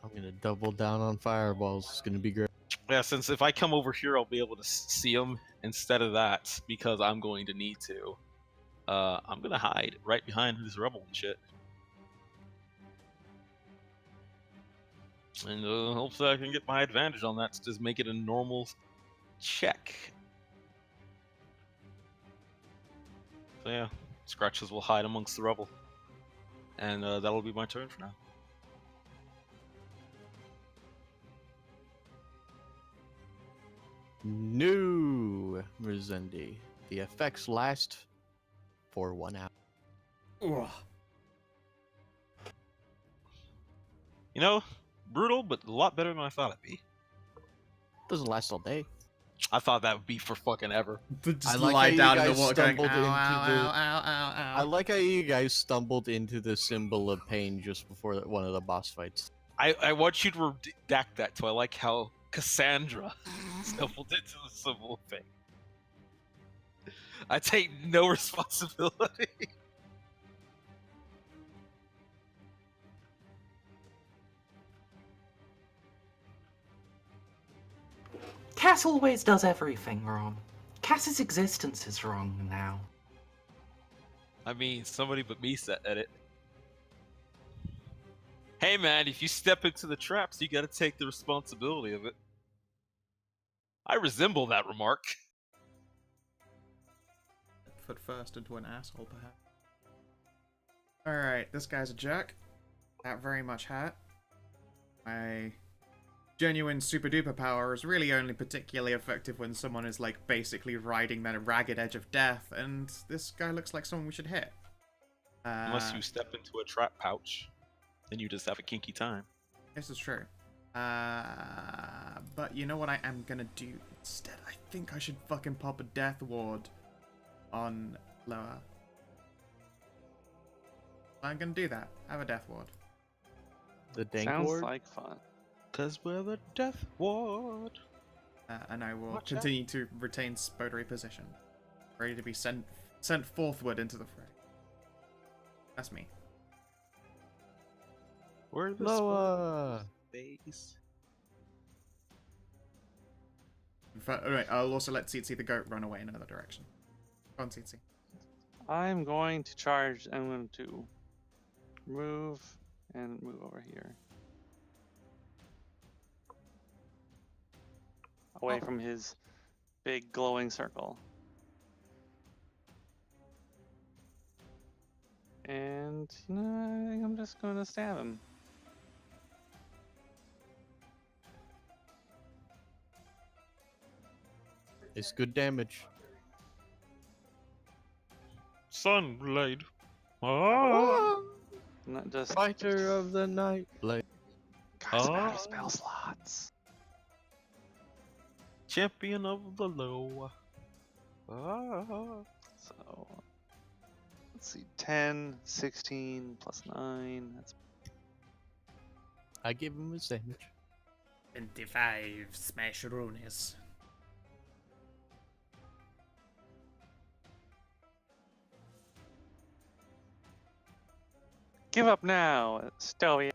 I'm gonna double down on fireballs. It's gonna be great. Yeah, since if I come over here, I'll be able to see him instead of that, because I'm going to need to. I'm gonna hide right behind this rebel and shit. And hopefully I can get my advantage on that to just make it a normal check. So yeah, Scratches will hide amongst the rubble. And that'll be my turn for now. No, Rizendi. The effects last for 1 hour. Ugh. You know, brutal, but a lot better than I thought it'd be. Doesn't last all day. I thought that would be for fucking ever. Just I like lie how you down in the guys water going, ow, stumbled ow, into the- ow, ow, ow, ow. I like how you guys stumbled into the symbol of pain just before one of the boss fights. I want you to redact that, so I like how Cassandra stumbled into the symbol of pain. I take no responsibility. Cass always does everything wrong. Cass's existence is wrong now. I mean, somebody but me set at it. Hey man, if you step into the traps, you gotta take the responsibility of it. I resemble that remark. Foot first into an asshole, perhaps. Alright, this guy's a jerk. That very much hurt. My genuine super duper power is really only particularly effective when someone is like basically riding that ragged edge of death, and this guy looks like someone we should hit. Unless you step into a trap pouch, then you just have a kinky time. This is true. But you know what I am gonna do instead? I think I should fucking pop a death ward on Loa. I'm gonna do that. Have a death ward. The dank Sounds ward? like fun. Cause we're the Death Ward. And I will Watch out. continue to retain spodery position, ready to be sent forthward into the fray. That's me. We're the Loa! space. Alright, I'll also let Tsitsi the goat run away in another direction. Go on, Tsitsi. I'm going to charge. I'm going to move and move over here. Away from his big glowing circle. And, you know, I think I'm just going to stab him. It's good damage. Sunblade. Oh. Not just Fighter of the night blade. guys, I'm out Oh. of spell slots. Champion of the low. Ah. So, let's see, 10, 16, plus 9. That's I give him his damage. 25 smash runes. Give up now, Stowy.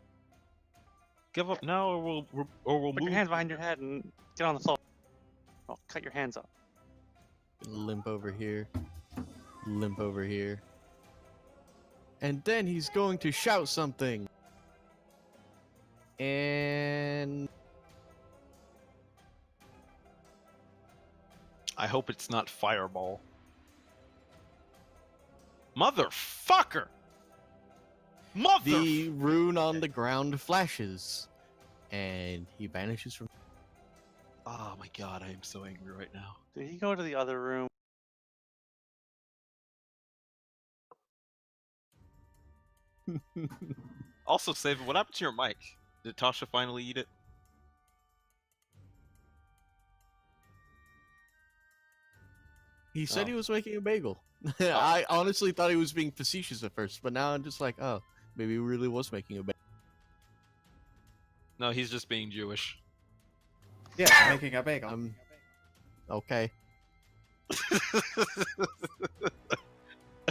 Give up now, or we'll Put move. your hands behind your head and get on the floor. I'll cut your hands up. Limp over here. Limp over here. And then he's going to shout something. And I hope it's not Fireball. Motherfucker! Mother. the rune on the ground flashes. And he vanishes from. Oh my god, I am so angry right now. Did he go to the other room? Also, Save, what happened to your mic? Did Tasha finally eat it? He said Oh. he was making a bagel. I honestly thought he was being facetious at first, but now I'm just like, oh, maybe he really was making a bagel. No, he's just being Jewish. Yeah, making a bagel. Okay.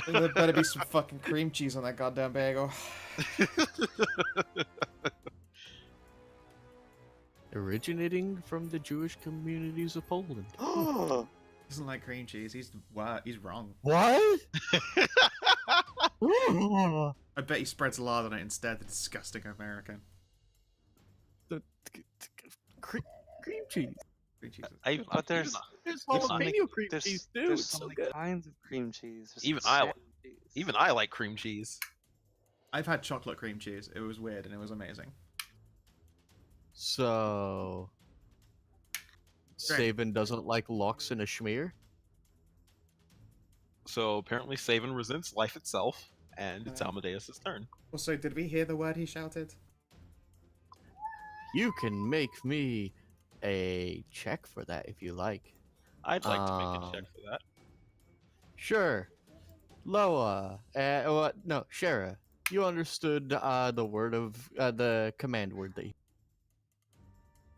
There better be some fucking cream cheese on that goddamn bagel. Originating from the Jewish communities of Poland. He doesn't like cream cheese. He's wrong. What? I bet he spreads lard on it instead. The disgusting American. Cream cheese. Cream cheese. But there's There's There's so many- jalapeno cream there's, cheese too. there's It's so so many good. kinds of cream cheese. There's Even salmon cheese. Even I like cream cheese. I've had chocolate cream cheese. It was weird and it was amazing. So, Great. Saban doesn't like lox and a schmear. So apparently Saban resents life itself, and it's Amadeus' turn. Also, did we hear the word he shouted? You can make me a check for that if you like. I'd like to make a check for that. Sure. Loa, no, Shara, you understood the word of the command word that.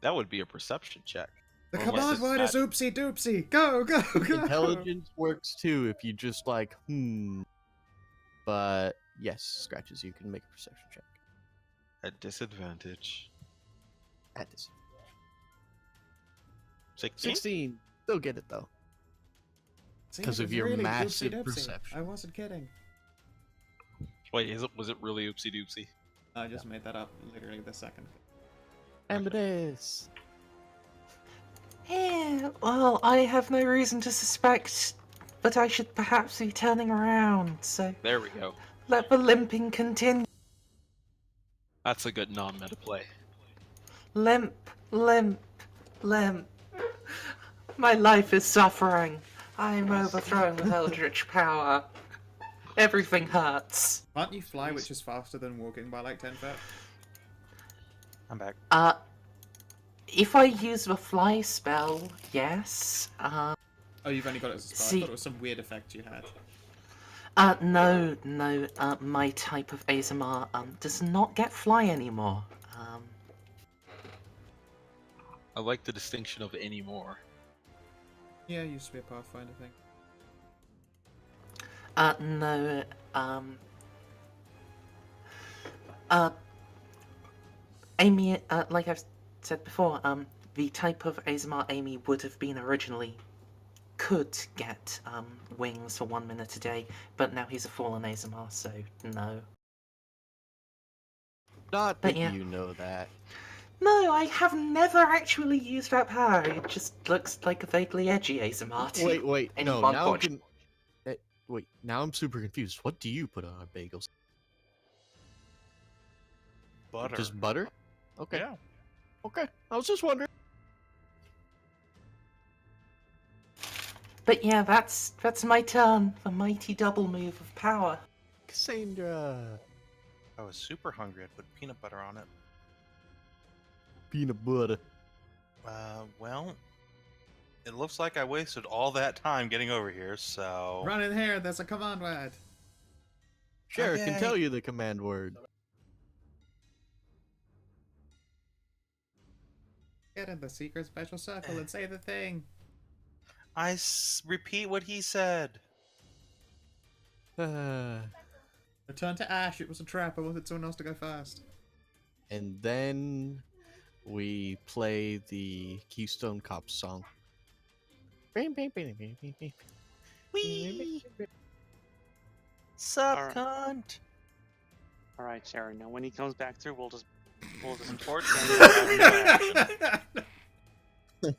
That would be a perception check. The Or command unless word is it's oopsie doopsie. Go, go, go. Intelligence works too if you just like But yes, Scratches, you can make a perception check. at disadvantage. At this 16? 16. Still get it though. See, 'Cause it of was your really massive oopsie-doopsie. perception. I wasn't kidding. Wait, was it really oopsie doopsie? I just made that up literally the second. Amadeus. Yeah, well, I have no reason to suspect, but I should perhaps be turning around, so There we go. let the limping continue. That's a good non-meta play. Limp Limp, limp. My life is suffering. I am overthrown with eldritch power. Everything hurts. Can't you fly, which is faster than walking by like 10 foot? I'm back. If I use the fly spell, yes. Oh, you've only got it as a spell. I See- thought it was some weird effect you had. No. My type of ASMR does not get fly anymore. I like the distinction of anymore. Yeah, it used to be a Pathfinder thing. No. Amy, like I've said before, the type of ASMR Amy would have been originally could get wings for 1 minute a day, but now he's a fallen ASMR, so no. Not But that yeah. you know that. No, I have never actually used that power. It just looks like a vaguely edgy ASMR to Wait, no, anyone now I'm watching. wait, now I'm super confused. What do you put on our bagels? Butter. Just butter? Okay. Yeah. Okay. I was just wondering. But yeah, that's my turn. The mighty double move of power. Cassandra. I was super hungry. I'd put peanut butter on it. Peanut butter. Well, it looks like I wasted all that time getting over here, so... Run in here, there's a command word. Sheriff can Okay. tell you the command word. Get in the secret special circle and say the thing. Repeat what he said. Return to Ash, it was a trap. I wanted someone else to go first. And then we play the Keystone Cops song. Whee! Sup, Alright. cunt? All right, Sharon. Now, when he comes back through, we'll just Unfortunately, I have no action.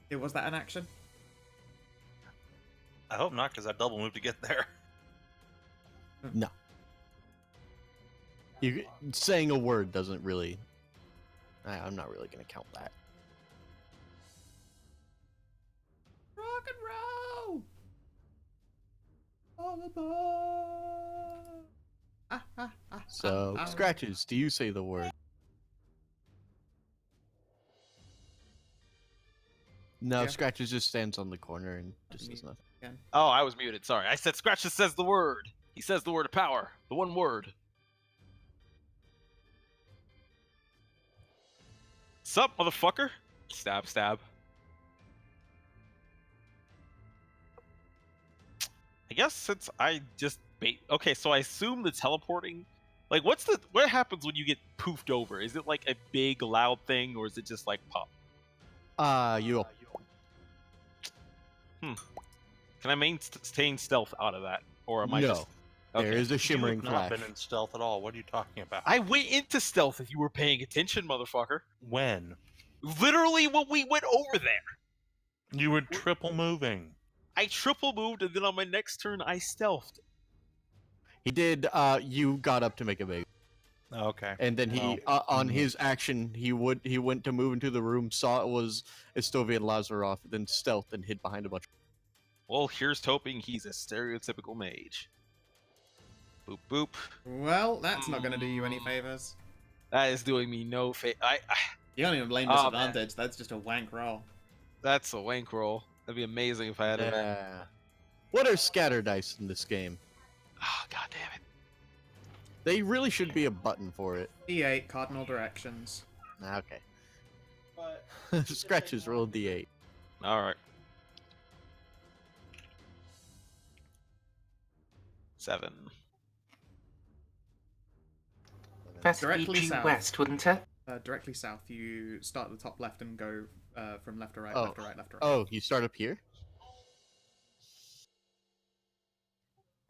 Yeah, was that an action? I hope not, because I double moved to get there. No. You saying a word doesn't really. I'm not really gonna count that. Rock and roll! All aboard! So, Scratches, do you say the word? No, Yeah. Scratches just stands on the corner and just says nothing. Oh, I was muted. Sorry. I said Scratches says the word. He says the word of power. The one word. Sup, motherfucker? Stab, stab. I guess since I just bait. Okay, so I assume the teleporting. Like, what happens when you get poofed over? Is it like a big loud thing, or is it just like pop? You. Can I maintain stealth out of that, or am I No. just? There Okay. is a shimmering You have not flash. been in stealth at all. What are you talking about? I went into stealth if you were paying attention, motherfucker. When? Literally when we went over there. You were triple moving. I triple moved and then on my next turn I stealthed. He did. You got up to make a big, Okay. and then he, on his action, he went to move into the room, saw it was Estovia and Lazaroff, then stealthed and hid behind a bunch. Well, here's hoping he's a stereotypical mage. Boop boop. Well, that's not going to do you any favors. That is doing me no favor. You don't even blame Oh, man. disadvantage. That's just a wank roll. That's a wank roll. That'd be amazing if I had it. Yeah. What are scatter dice in this game? Oh, god damn it. They really should be a button for it. D8 cardinal directions. Okay. Scratches roll D8. Alright. 7. Best Directly be due south. west, wouldn't it? Directly south, you start at the top left and go from left to right, Oh. left to right, left to right. Oh, you start up here?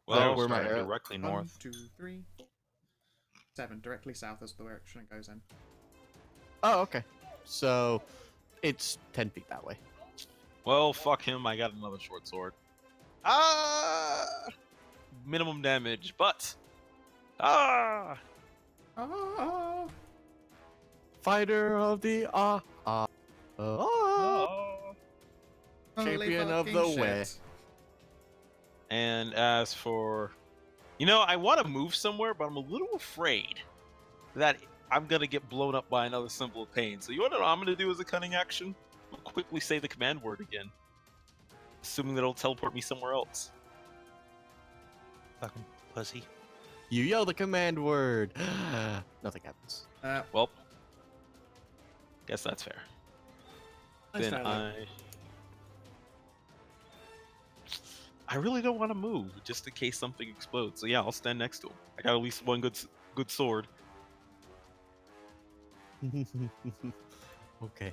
Well, where am I starting at? directly 1, north. 2, 3, 7. Directly south is the direction it goes in. Oh, okay. So, it's 10 feet that way. Well, fuck him. I got another short sword. Ah! Minimum damage, but. Ah! Oh, Fighter of the Holy Champion of fucking the shit. way. And as for, you know, I want to move somewhere, but I'm a little afraid that I'm gonna get blown up by another symbol of pain. So you know what I'm gonna do as a cunning action? I'll quickly say the command word again, assuming that it'll teleport me somewhere else. Fucking pussy. You yell the command word. Nothing happens. Well, guess that's fair. Nice Then try, I really don't want to move, just in case something explodes. So yeah, I'll stand next to him. I got at least one good sword. Okay.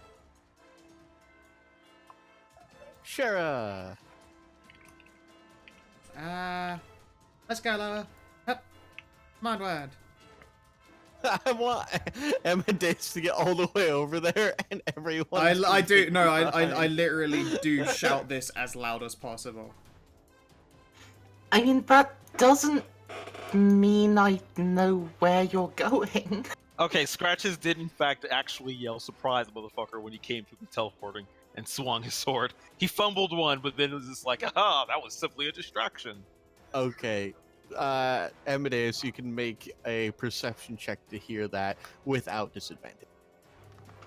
Shara. Let's go, Loa. Hup. Command word. I want Amadeus to get all the way over there, and everyone. I do. No, I behind. literally do shout this as loud as possible. I mean, that doesn't mean I know where you're going. Okay, Scratches did in fact actually yell "surprise, motherfucker" when he came through the teleporting and swung his sword. He fumbled one, but then it was just like, aha, that was simply a distraction. Okay. Amadeus, you can make a perception check to hear that without disadvantage.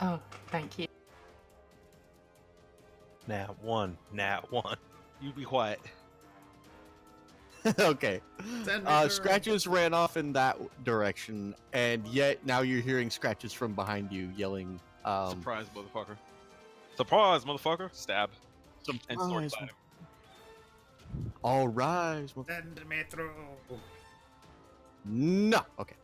Oh, thank you. Nat 1. You be quiet. Okay. Send me through. Scratches ran off in that direction, and yet now you're hearing Scratches from behind you yelling, Surprise, motherfucker. Surprise, motherfucker. Stab. And sword Surprise. side him. All rise. Send me through. No. Okay.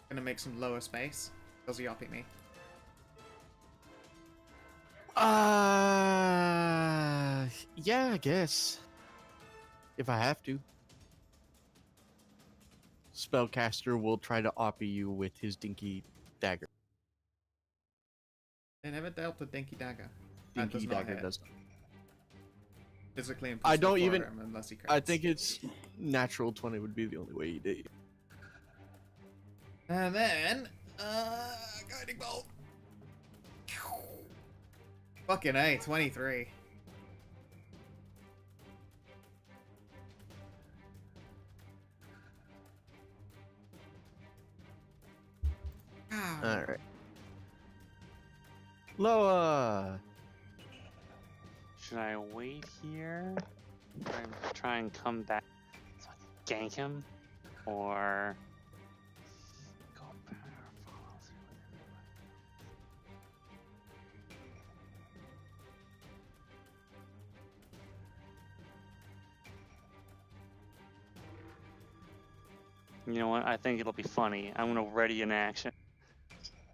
Gonna make some lower space. Does he up at me? Yeah, I guess. If I have to. Spellcaster will try to op you with his dinky dagger. They never dealt a dinky dagger. That Dinky does not dagger hit. does. Physically I impossible don't for even- him unless he crits. I think it's natural 20 would be the only way you did. And then, guiding bolt. Fucking A, 23. All right. Loa. Should I wait here? Try and come back so I can gank him? Or go back or follow through with everyone? You know what? I think it'll be funny. I'm gonna ready an action.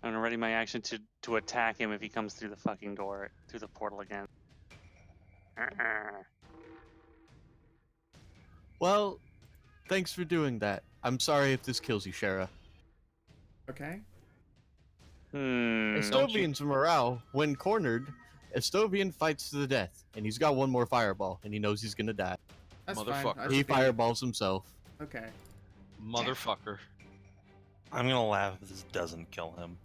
I'm gonna ready my action to attack him if he comes through the fucking door, through the portal again. Well, thanks for doing that. I'm sorry if this kills you, Shara. Okay. Estovian's morale, when cornered, Estovian fights to the death, and he's got one more fireball, and he knows he's gonna die. That's Motherfucker. fine. I He should be- fireballs himself. Okay. Motherfucker. I'm gonna laugh if this doesn't kill him.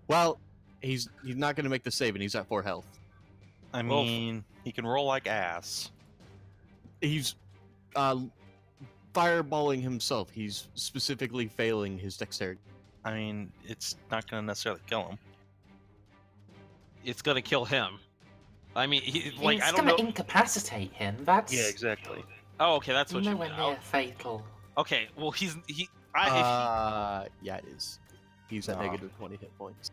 Well, he's not gonna make the save, and he's at 4 health. I Well, mean, he can roll like ass. He's fireballing himself. He's specifically failing his dexterity. I mean, it's not gonna necessarily kill him. It's gonna kill him. I mean, It's I don't gonna know. incapacitate him. That's exactly. Oh, okay, that's what you nowhere meant. near fatal. Okay, well, Yeah, it is. He's at No. negative 20 hit points.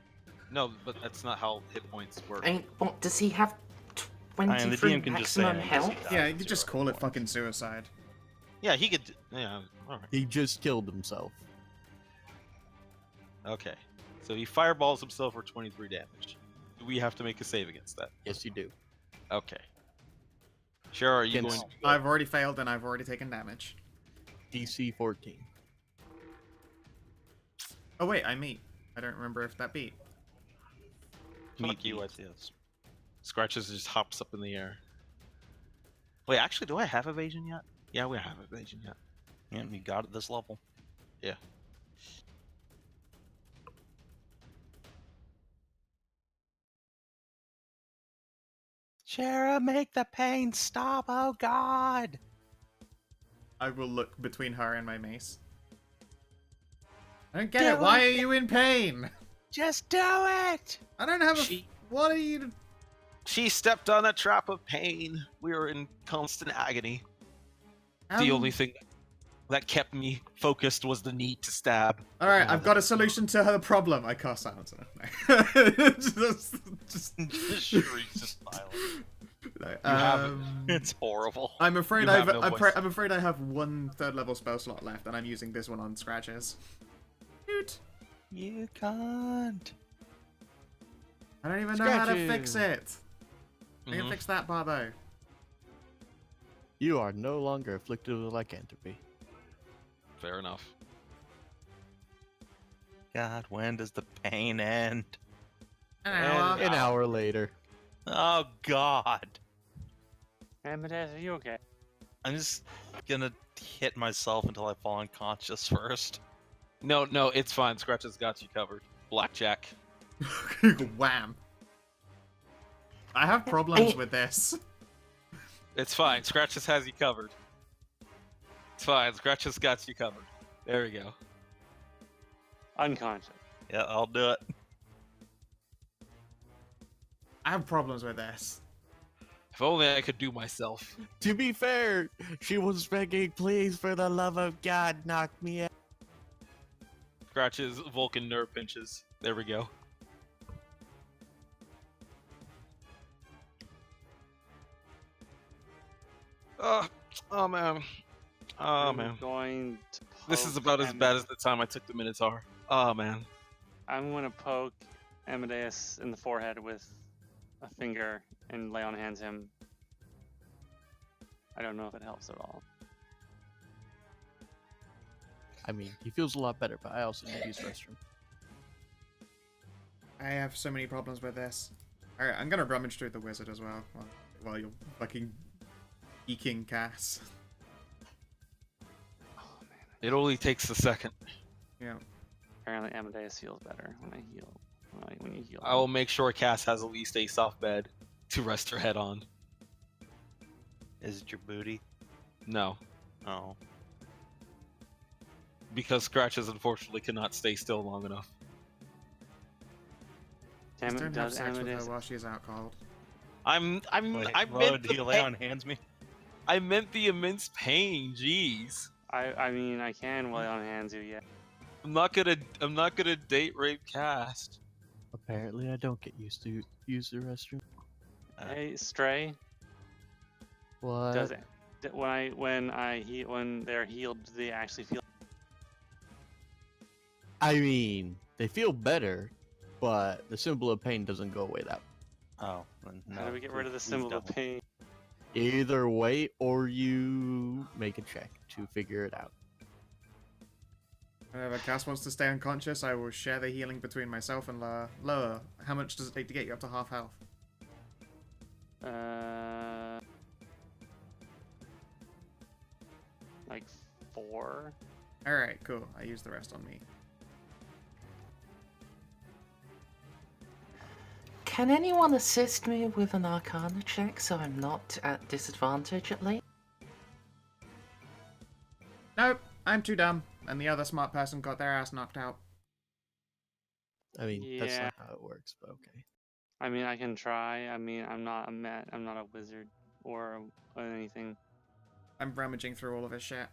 no, but that's not how hit points work. I mean, what does he have? I mean, the 23 DM can just say maximum it, health? doesn't Yeah, die you could just 0 call it points. fucking suicide. Yeah, he could. Yeah, all right. He just killed himself. Okay, so he fireballs himself for 23 damage. Do we have to make a save against that? Yes, you do. Okay. Sure, are you Against- going? I've already failed and I've already taken damage. DC 14. Oh wait, I meet. I don't remember if that beat. Fuck you, I beats. yes. Scratches just hops up in the air. Wait, actually, do I have evasion yet? Yeah, we have evasion yet. Yeah, you got it this level. Yeah. Shara, make the pain stop, oh god! I will look between her and my mace. I don't get Do it. Why it. are you in pain? Just do it! I don't have a. She- What are you? She stepped on a trap of pain. We were in constant agony. The only thing that kept me focused was the need to stab. All right, I've got a solution to her problem. I cast silence. just Shrieks just silent. no, have- It's horrible. I'm afraid You have I've. no I'm, voice. I'm afraid I have one third level spell slot left, and I'm using this one on scratches. Dude, You can't. I don't even know how to Scratches. fix it. I can Mhm. fix that, Barbo. You are no longer afflicted with lycanthropy. Fair enough. God, when does the pain end? An And- hour. An hour later. Oh god. Amadeus, are you okay? I'm just gonna hit myself until I fall unconscious first. No, it's fine. Scratches got you covered. Blackjack. Wham. I have problems with this. It's fine. Scratches has you covered. It's fine. Scratches got you covered. There we go. Unconscious. Yeah, I'll do it. I have problems with this. If only I could do myself. To be fair, she was begging, please, for the love of God, knock me out. Scratches, Vulcan nerve pinches. There we go. Oh man. Oh I'm man. going to This is poke about as bad Ama- as the time I took the Minotaur. Oh man. I'm going to poke Amadeus in the forehead with a finger and lay on hands him. I don't know if it helps at all. I mean, he feels a lot better, but I also need to use the restroom. I have so many problems with this. Alright, I'm gonna rummage through the wizard as well while you're fucking eking Cass. It only takes a second. Yeah. Apparently Amadeus feels better when I heal. When you heal. I will make sure Cass has at least a soft bed to rest her head on. Is it your booty? No, Oh. because Scratches unfortunately cannot stay still long enough. Just don't have Does sex with Amadeus her while she's out cold. I Wait, meant Rod, the do you lay pain- on hands me? I meant the immense pain. Jeez. I mean I can lay on hands you, yeah. I'm not gonna date rape Cast. Apparently, I don't get used to use the restroom. Hey, Stray, What? does it when they're healed, do they actually feel I mean, they feel better, but the symbol of pain doesn't go away that. Oh, then no. how do we get rid of the please symbol of don't. pain? Either way, or you make a check to figure it out. Whenever Cass wants to stay unconscious, I will share the healing between myself and Loa. Loa, how much does it take to get you up to half health? Like 4. Alright, cool. I use the rest on me. Can anyone assist me with an Arcana check so I'm not at disadvantage at least? Nope, I'm too dumb. And the other smart person got their ass knocked out. I mean, that's Yeah. not how it works, but okay. I mean, I can try. I mean, I'm not a wizard or anything. I'm rummaging through all of his shit.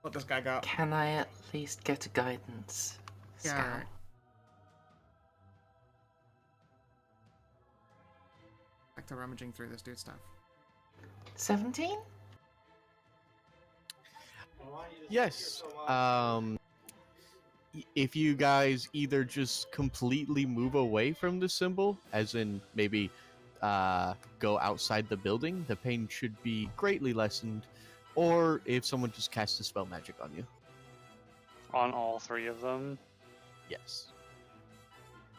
What this guy got? Can I at least get a guidance? Yeah, Scout? alright. Back to rummaging through this dude's stuff. 17? Yes. If you guys either just completely move away from the symbol, as in maybe go outside the building, the pain should be greatly lessened. Or if someone just casts a spell magic on you. On all 3 of them. Yes.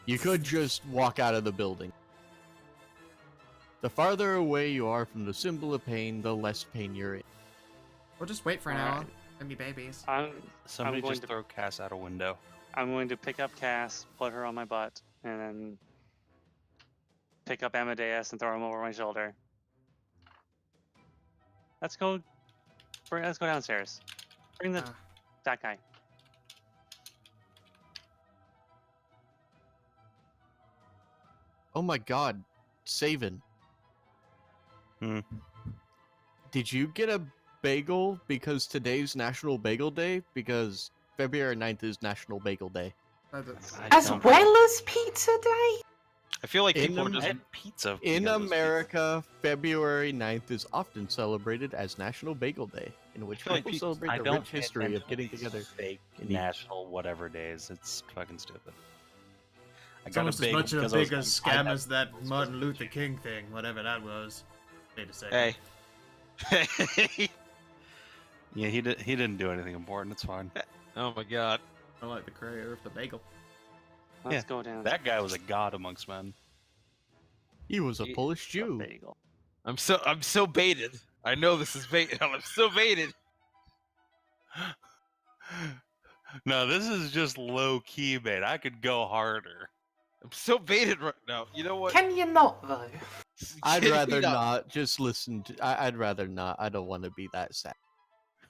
You could just walk out of the building. The farther away you are from the symbol of pain, the less pain you're in. We'll just wait for an Alright. hour and be babies. Somebody going just to- throw Cass out a window. I'm going to pick up Cass, put her on my butt, and then pick up Amadeus and throw him over my shoulder. Let's go downstairs. Bring Ah. that guy. Oh my god, Savin. Hmm. Did you get a bagel because today's National Bagel Day? Because February 9th is National Bagel Day. As don't- well as Pizza Day? I feel like In people are the- I just. had pizza. In because it was pizza. America, February 9th is often celebrated as National Bagel Day, in which feel like people I celebrate the don't rich pay history of attention getting to these together. Fake and eat. national whatever days. It's fucking stupid. I It's got almost a as bagel much of a because I was bigger going, scam I as that Martin Luther King thing, whatever that was. Wait a second. Hey. Yeah, he didn't do anything important. It's fine. Oh my god. I like the creator of the bagel. Let's go down. That guy was a god amongst men. He was a He- Polish the Jew. bagel. I'm so baited. I know this is bait. I'm so baited. No, this is just low key bait. I could go harder. I'm so baited right now. You know what? Can you not, though? I'd Get rather me up. not. Just listen to. I'd rather not. I don't want to be that sad.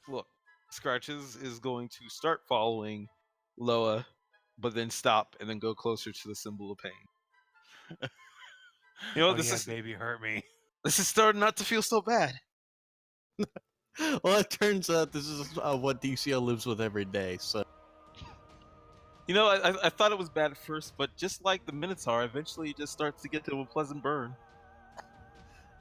Look, Scratches is going to start following Loa, but then stop and then go closer to the symbol of pain. You know, Oh, this yeah, is baby hurt me. this is starting not to feel so bad. Well, it turns out this is what DCL lives with every day. So You know, I thought it was bad at first, but just like the Minotaur, eventually it just starts to get to a pleasant burn.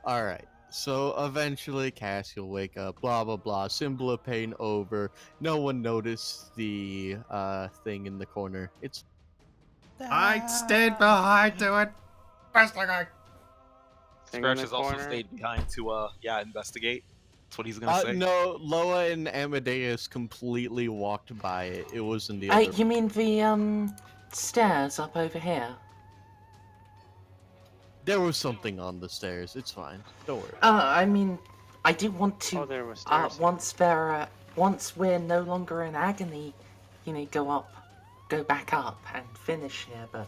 all right. So eventually, Cass, you'll wake up. Blah blah blah. Symbol of pain over. No one noticed the thing in the corner. It's I stayed behind to it. Best I could. Thing in the Scratches also corner. stayed behind to investigate. That's what he's gonna say. no. Loa and Amadeus completely walked by it. It was in the other. You mean the stairs up over here? There was something on the stairs. It's fine. Don't worry. I mean, I do want to. Oh, there was stairs. Once we're no longer in agony, go back up and finish here. But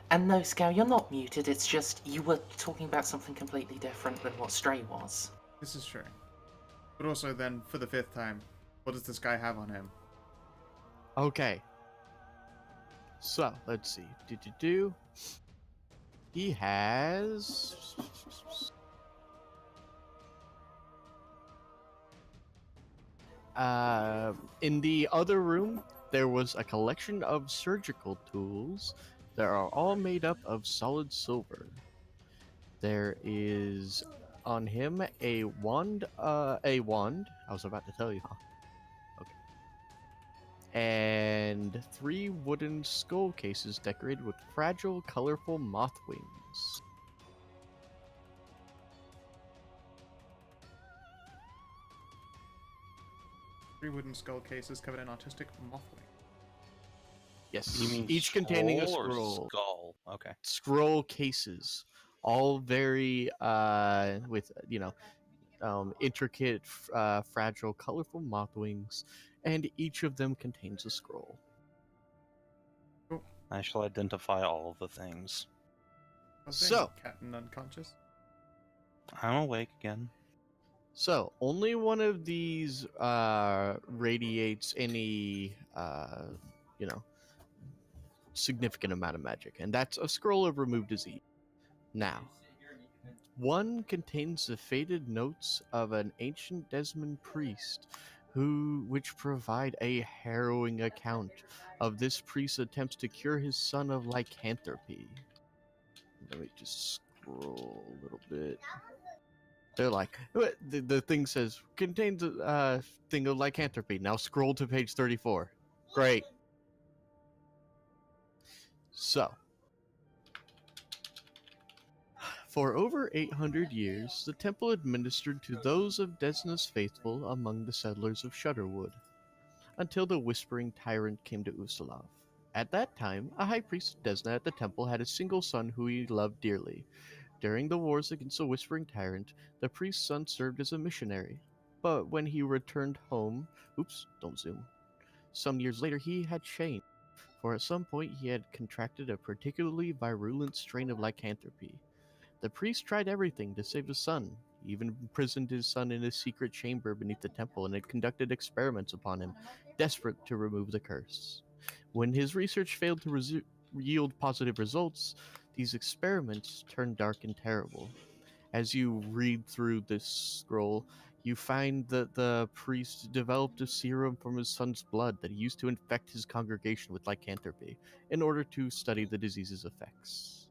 and no, Scow, you're not muted. It's just you were talking about something completely different than what Stray was. This is true. But also then, for the 5th time, what does this guy have on him? Okay. So let's see. Do. He has. In the other room, there was a collection of surgical tools that are all made up of solid silver. There is on him a wand. I was about to tell you, huh? And 3 wooden skull cases decorated with fragile, colorful moth wings. Three wooden skull cases covered in artistic mothwing. Yes, You mean each containing a skull or scroll. Skull. Okay. Scroll cases, all very with intricate, fragile, colorful moth wings, and each of them contains a scroll. I shall identify all of the things. How's it So- going, Captain Unconscious? I'm awake again. So, only one of these radiates any, significant amount of magic, and that's a scroll of remove disease. Now, one contains the faded notes of an ancient Desmond priest, which provide a harrowing account of this priest's attempts to cure his son of lycanthropy. Let me just scroll a little bit. They're like, the thing says, contains a thing of lycanthropy. Now scroll to page 34. Great. So, for over 800 years, the temple administered to those of Desna's faithful among the settlers of Shudderwood, until the Whispering Tyrant came to Ustalav. At that time, a high priest of Desna at the temple had a single son who he loved dearly. During the wars against the Whispering Tyrant, the priest's son served as a missionary. But when he returned home, oops, don't zoom. Some years later, he had changed, for at some point he had contracted a particularly virulent strain of lycanthropy. The priest tried everything to save his son. He even imprisoned his son in a secret chamber beneath the temple and had conducted experiments upon him, desperate to remove the curse. When his research failed to yield positive results, these experiments turned dark and terrible. As you read through this scroll, you find that the priest developed a serum from his son's blood that he used to infect his congregation with lycanthropy in order to study the disease's effects.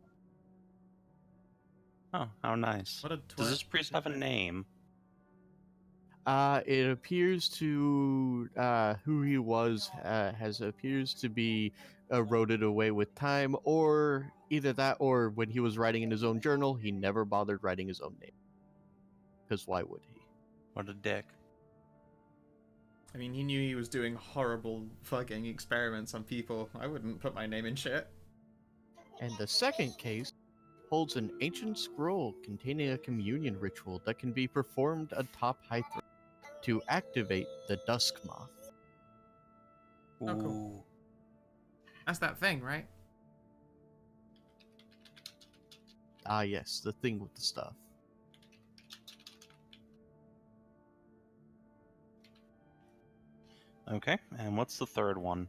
Oh, how nice. What a Does this twist. priest have a name? It appears to who he was appears to be eroded away with time, or either that, or when he was writing in his own journal, he never bothered writing his own name. Because why would he? What a dick. I mean, he knew he was doing horrible fucking experiments on people. I wouldn't put my name in shit. And the second case holds an ancient scroll containing a communion ritual that can be performed atop Hythra to activate the Dusk Moth. Oh, cool. Ooh. That's that thing, right? Ah, yes, the thing with the stuff. Okay, and what's the third one?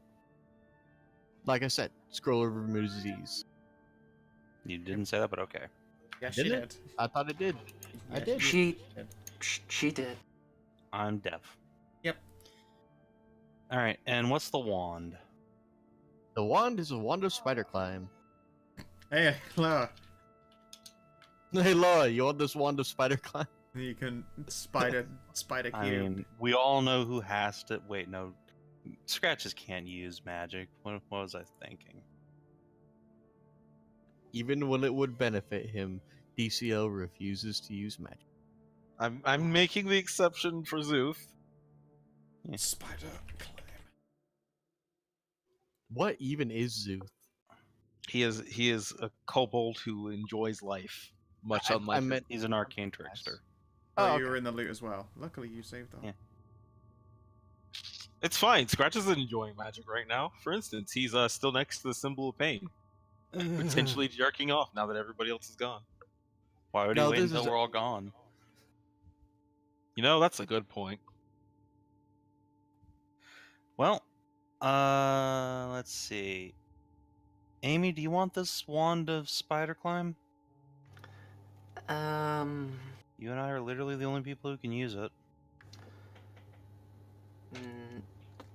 Like I said, Scroll of Remove Disease. You didn't say that, but okay. Yes, she Did did. it? I thought it did. I Yes, did. she She did. I'm deaf. Yep. Alright, and what's the wand? The wand is a wand of spider climb. Hey, Laura. Hey Laura, you want this wand of spider climb? You can spider cube. I mean, we all know who has to. Wait, no. Scratches can't use magic. What was I thinking? Even when it would benefit him, DCL refuses to use magic. I'm making the exception for Zooth. Spider climb. What even is Zooth? He is a kobold who enjoys life, much unlike meant- He's an arcane trickster. Oh, Oh, you okay. were in the loot as well. Luckily, you saved that. Yeah. It's fine. Scratch isn't enjoying magic right now. For instance, he's still next to the symbol of pain, potentially jerking off now that everybody else is gone. Why would No, he wait this until is- we're all gone? You know, that's a good point. Well, let's see. Amy, do you want this wand of spider climb? You and I are literally the only people who can use it.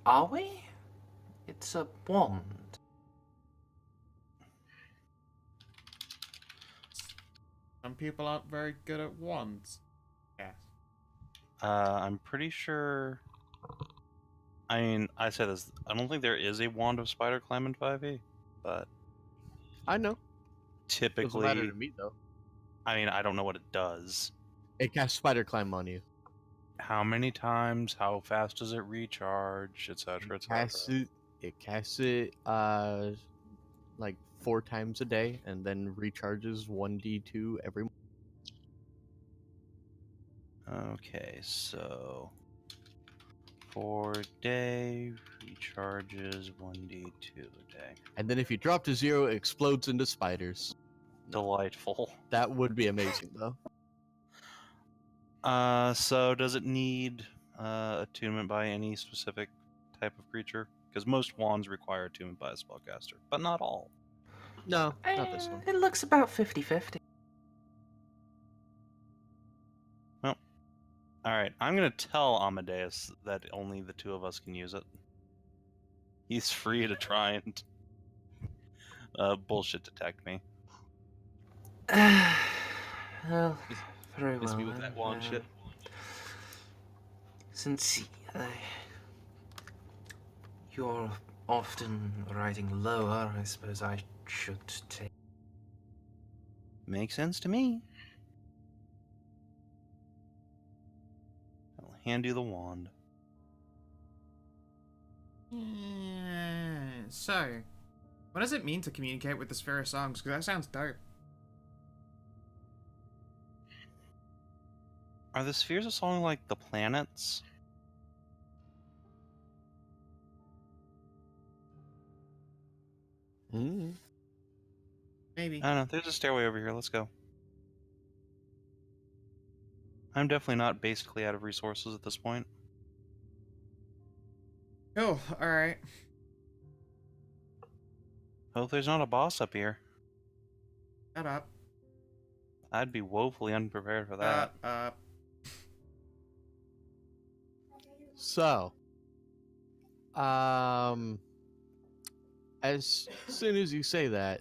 Are we? It's a wand. Some people aren't very good at wands. Yes. I'm pretty sure. I mean, I say this. I don't think there is a wand of spider climb in 5e, but I know. Doesn't typically, matter to me though. I mean, I don't know what it does. It casts spider climb on you. How many times? How fast does it recharge? Etc. It casts it like 4 times a day and then recharges 1d2 every. Okay, so 4 day recharges 1d2 a day. And then if you drop to 0, it explodes into spiders. Delightful. That would be amazing though. So does it need attunement by any specific type of creature? Because most wands require attunement by a spellcaster, but not all. No, not this one. It looks about 50-50. Alright, I'm gonna tell Amadeus that only the two of us can use it. He's free to try and bullshit detect me. Well, very Miss well. me with that wand shit. Since you're often riding lower, I suppose I should take. Makes sense to me. I'll hand you the wand. Yeah, so, What does it mean to communicate with the Sphere of Songs? Because that sounds dope. Are the spheres of song like the planets? Hmm. Maybe. I don't know. There's a stairway over here. Let's go. I'm definitely not basically out of resources at this point. Cool. Alright. Hope there's not a boss up here. Shut up. I'd be woefully unprepared for that. Shut up. So, as soon as you say that,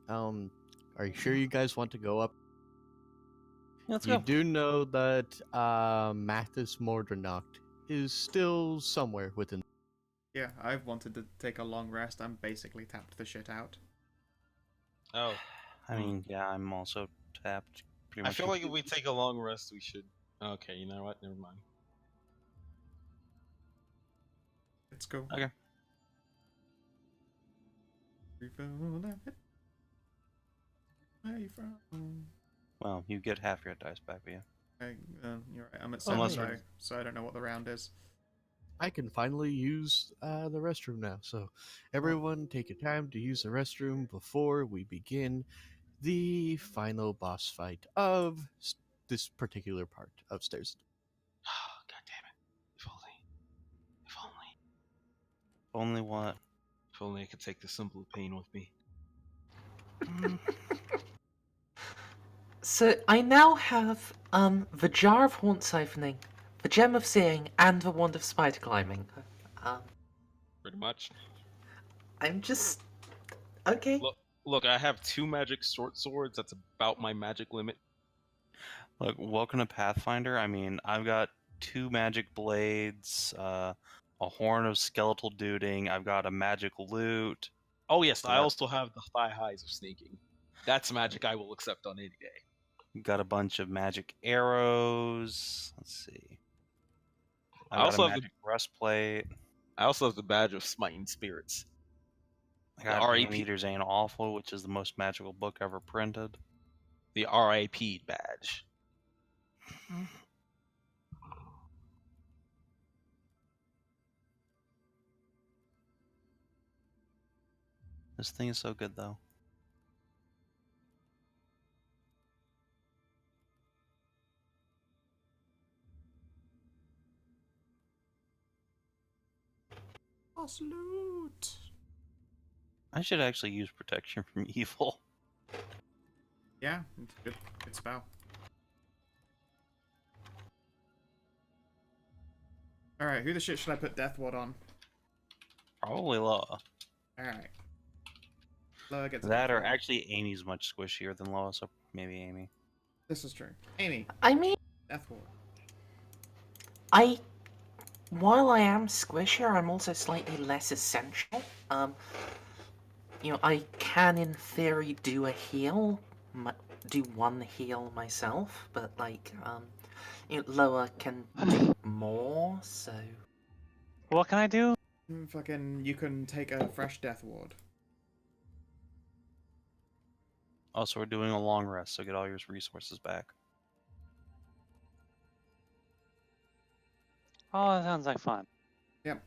are you sure you guys want to go up? Let's You go. do know that Mathis Mordranocht is still somewhere within. Yeah, I've wanted to take a long rest. I'm basically tapped the shit out. Oh, I mean, yeah, I'm also tapped. Pretty I much. feel like if we take a long rest, we should. Okay, you know what? Never mind. Let's go. Okay. Where you from? Well, you get half your dice back, but yeah. You're right. I'm at Unless- 7, so I don't know what the round is. I can finally use the restroom now. So, everyone, take your time to use the restroom before we begin the final boss fight of this particular part of Stairs. God damn it! If only. If only. Only what? If only I could take the simple pain with me. So I now have the jar of haunt siphoning, the gem of seeing, and the wand of spider climbing. Pretty much. I'm just okay. Look, I have 2 magic short swords. That's about my magic limit. Look, welcome to Pathfinder. I mean, I've got 2 magic blades, a horn of skeletal duding. I've got a magic lute. Oh yes, I Yeah. also have the thigh highs of sneaking. That's magic I will accept on any day. Got a bunch of magic arrows. Let's see. I I've got also a have the- magic breastplate. I also have the badge of smiting spirits. I got RAP. Eaters Ain't Awful, which is the most magical book ever printed. The RIP badge. This thing is so good, though. Boss loot. I should actually use protection from evil. Yeah, it's a good spell. Alright, who the shit should I put Death Ward on? Probably Loa. Alright. Loa gets a That Death or Ward. actually Amy's much squishier than Loa, so maybe Amy. This is true. Amy, I mean, Death Ward. while I am squishier, I'm also slightly less essential. I can in theory do a heal, do one heal myself, but Loa can do more, so. What can I do? Fucking, you can take a fresh Death Ward. Also, we're doing a long rest, so get all your resources back. Oh, that sounds like fun. Yep.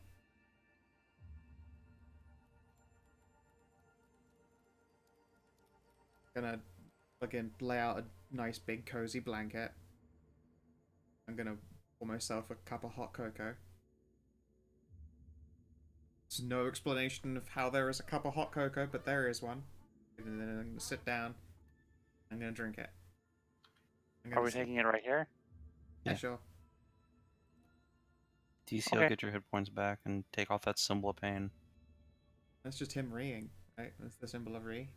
Gonna fucking lay out a nice big cozy blanket. I'm gonna pour myself a cup of hot cocoa. There's no explanation of how there is a cup of hot cocoa, but there is one. And then I'm gonna sit down. I'm gonna drink it. Are we taking it right here? Yeah, Yeah. sure. DC will Okay. get your hit points back and take off that symbol of pain. That's just him reeing, right? That's the symbol of re.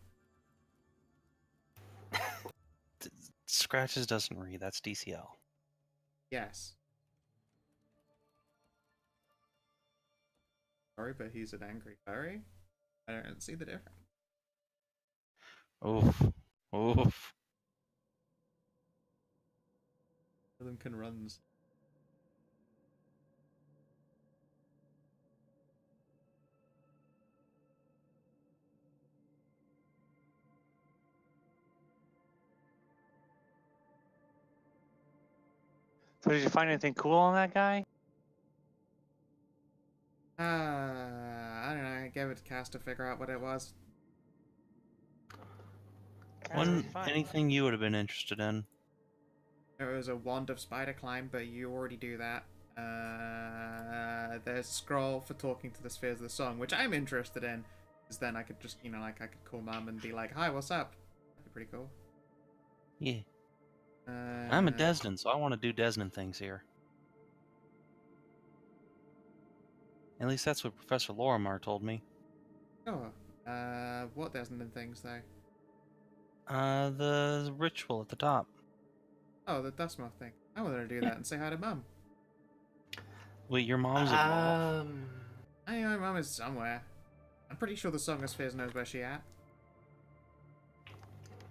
Scratches doesn't read, that's DCL. Yes. Sorry, but he's an angry furry. I don't see the difference. Oof. Oof. One of them can run. So did you find anything cool on that guy? I don't know. I gave it to Cass to figure out what it was. Wasn't anything you would have been interested in? It was a wand of spider climb, but you already do that. There's a scroll for talking to the spheres of the song, which I'm interested in, because then I could just, you know, like I could call Mum and be like, "Hi, what's up?" That'd be pretty cool. Yeah. I'm a Desnan, so I want to do Desnan things here. At least that's what Professor Lorimar told me. Sure. What Desmond things though? The ritual at the top. Oh, the dust moth thing. I wanted to do that and say hi to Mum. Wait, your mom's a moth? I know my Mum is somewhere. I'm pretty sure the Song of Spheres knows where she at.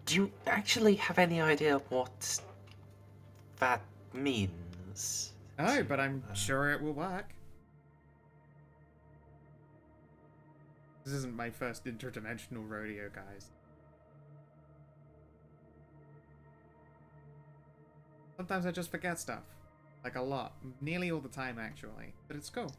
Do you actually have any idea what that means? No, but I'm sure it will work. This isn't my first interdimensional rodeo, guys. Sometimes I just forget stuff. Like a lot. Nearly all the time, actually. But it's cool.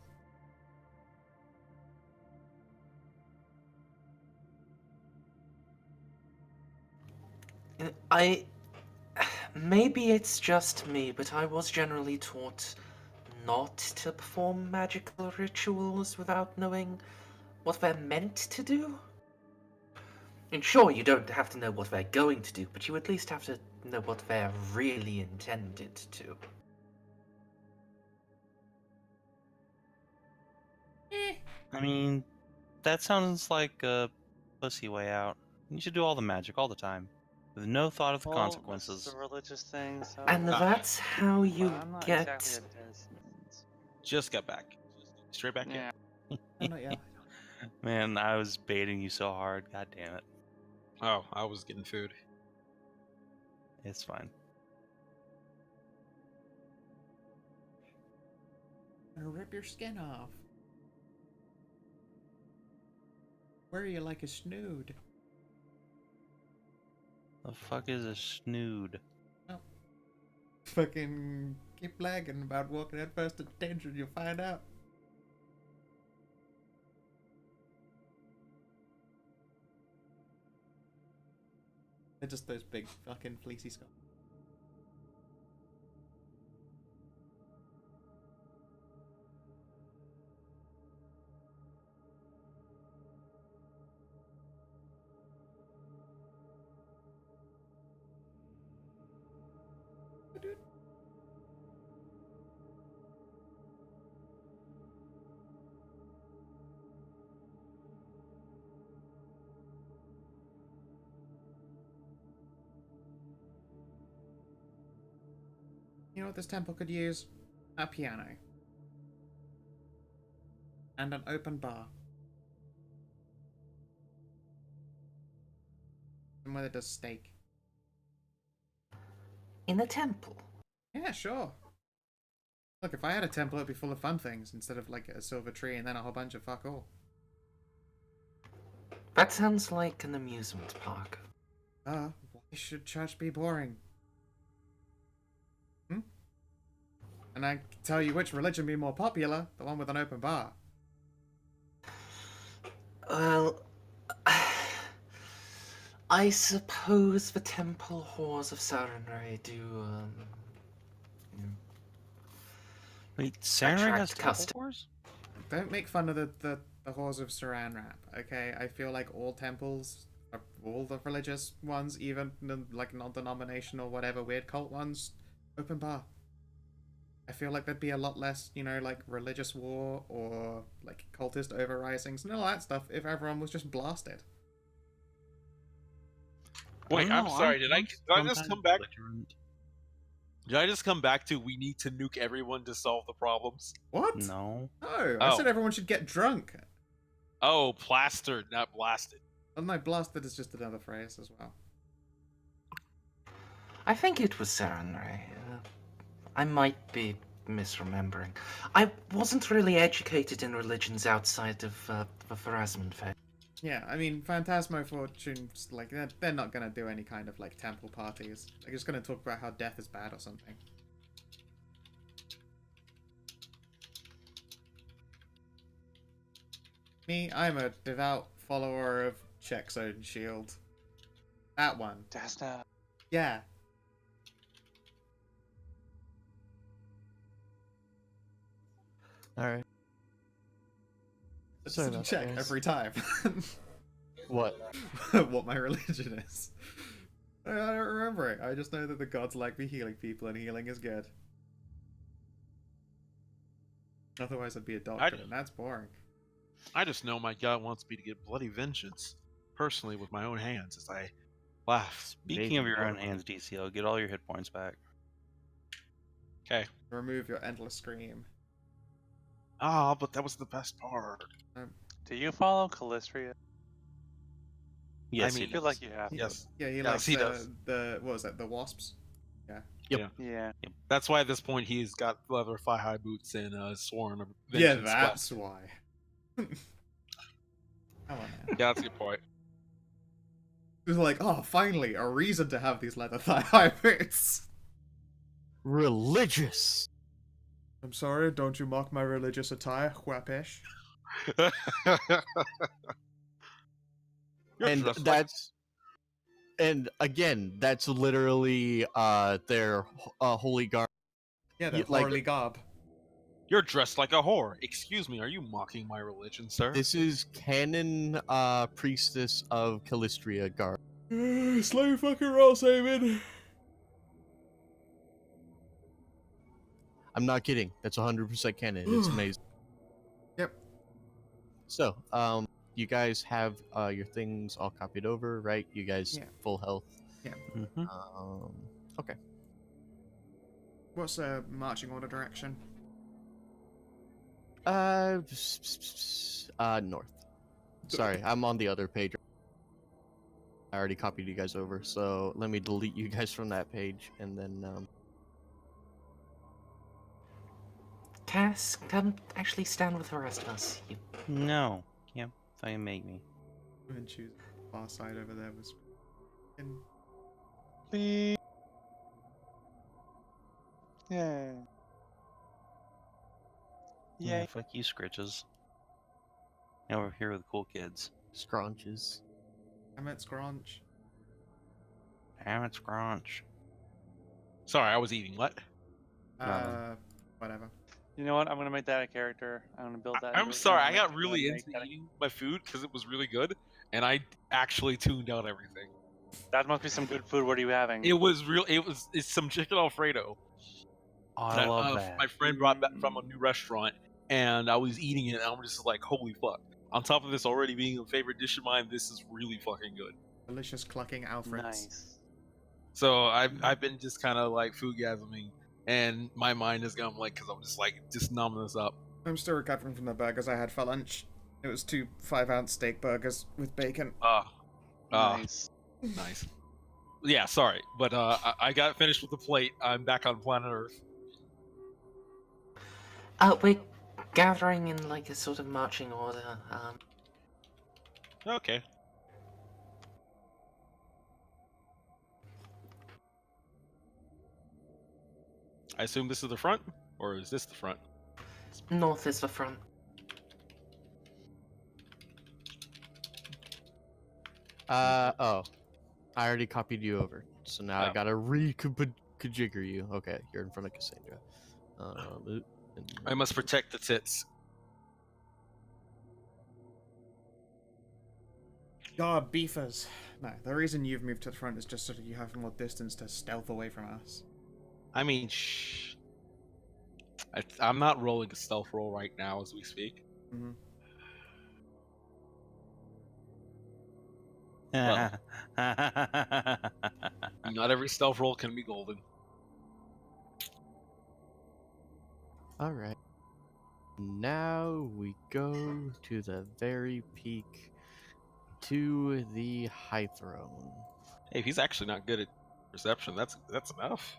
Maybe it's just me, but I was generally taught not to perform magical rituals without knowing what they're meant to do. And sure, you don't have to know what they're going to do, but you at least have to know what they're really intended to. I mean, that sounds like a pussy way out. You should do all the magic all the time, with no thought of the Well, consequences. this is a religious thing, so. And that's how you I'm not get... exactly a Desmond. Just got back. Straight back Yeah. Oh, not yet. Man, I was baiting you so hard. God damn it. in. Oh, I was getting food. It's fine. Gonna rip your skin off. Where are you like a snood? The fuck is a snood? Fucking keep lagging about walking head first into danger and you'll find out. They're just those big fucking fleecy skulls. You know what this temple could use? A piano. And an open bar. Somewhere that does steak. In a temple? Yeah, sure. Look, if I had a temple, it'd be full of fun things instead of like a silver tree and then a whole bunch of fuck all. That sounds like an amusement park. Why should church be boring? And I can tell you which religion would be more popular, the one with an open bar. Well, I suppose the temple whores of Sarenrae do, Wait, Sarenrae has attract temple custom- wars? Don't make fun of the whores of Saran Wrap, okay? I feel like all temples, all the religious ones, even the, like non-denominational, whatever, weird cult ones, open bar. I feel like there'd be a lot less, you know, like religious war or like cultist overrisings and all that stuff if everyone was just blasted. Wait, I'm sorry. Did I just come back? belligerent. Did I just come back to we need to nuke everyone to solve the problems? What? No. No, I Oh. said everyone should get drunk. Oh, plastered, not blasted. Oh no, blasted is just another phrase as well. I think it was Sarenrae. I might be misremembering. I wasn't really educated in religions outside of the Pharasman faith. Yeah, I mean, Phantasmo Fortunes, like, they're not gonna do any kind of, like, temple parties. They're just gonna talk about how death is bad or something. Me, I'm a devout follower of Checkzone Shield. That one. That's not. Yeah. All right. Just Sorry about that, check guys. every time. What? What my religion is. I don't remember it. I just know that the gods like me healing people, and healing is good. Otherwise, I'd be a doctor, and that's boring. I just know my God wants me to get bloody vengeance, personally, with my own hands, as I laugh. Speaking of your own hands, DCL, get all your hit points back. Okay. Remove your endless scream. Ah, but that was the best part. Do you follow Callistria? Yes, mean, I feel like you have. to. Yes. Yeah, he Yes, likes he does. the what was that? The wasps. Yeah. That's why at this point he's got leather thigh-high boots and sworn of Yeah, vengeance. that's why. Come on, man. Yeah, that's a good point. It was like, oh, finally, a reason to have these leather thigh-high boots. Religious. I'm sorry, don't you mock my religious attire, Whapish. You're And dressed like- that's, and again, that's literally their holy guard. Yeah, the like- Harley Garb. You're dressed like a whore. Excuse me, are you mocking my religion, sir? This is canon priestess of Callistria guard. Slow fucking roll, Saban. I'm not kidding. That's 100% canon. It's amazing. Yep. So, you guys have your things all copied over, right? You guys Yeah. full health. Mm-hmm. Okay. What's marching order direction? North. Sorry, I'm on the other page. I already copied you guys over, so let me delete you guys from that page, and then Cass, come actually stand with the rest of us. You... No. Can't fucking make me. And choose far side over there was. Please. Yeah. Yeah, Yay. fuck you, Scritches. Now we're here with the cool kids. scrunches. I'm at Scrunch. Damn it, Scrunch. Sorry, I was eating. What? Whatever. You know what? I'm gonna make that a character. I'm gonna build that. I'm into a sorry, I character. got really I'm gonna into make that a- eating my food because it was really good, and I actually tuned out everything. That must be some good food. What are you having? It was real. It's some chicken Alfredo. Oh, I love that, that. My friend brought back from a new restaurant, and I was eating it, and I'm just like, holy fuck. On top of this already being a favorite dish of mine, this is really fucking good. Delicious clucking Alfreds. Nice. So I've been just kind of like foodgasming, and my mind is going like, because I'm just like, just numbing this up. I'm still recovering from the burgers I had for lunch. It was 2 5-ounce steak burgers with bacon. Nice. Nice. Yeah, sorry, but I got finished with the plate. I'm back on planet Earth. We're gathering in like a sort of marching order. Okay. I assume this is the front, or is this the front? North is the front. Oh. I already copied you over. So now I Oh. gotta re-configure you. Okay, you're in front of Cassandra. I must protect the tits. God, beefers. No, the reason you've moved to the front is just so that you have more distance to stealth away from us. I mean, shh. I'm not rolling a stealth roll right now as we speak. Mm-hmm. Not every stealth roll can be golden. Alright. Now we go to the very peak, to the high throne. Hey, if he's actually not good at perception, that's enough.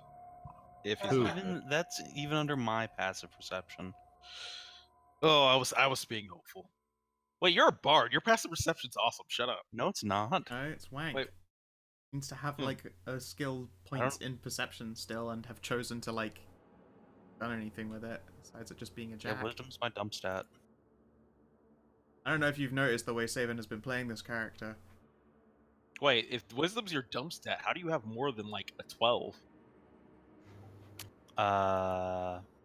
If he's Who? not. That's even under my passive perception. Oh, I was being hopeful. Wait, you're a bard. Your passive perception's awesome. Shut up. No, it's not. No, it's wank. Wait. Needs to have Hmm. like a skill points in perception still, and have chosen to like done anything with it besides it just being a Yeah, jack. wisdom's my dump stat. I don't know if you've noticed the way Saban has been playing this character. Wait, if wisdom's your dump stat, how do you have more than like a 12?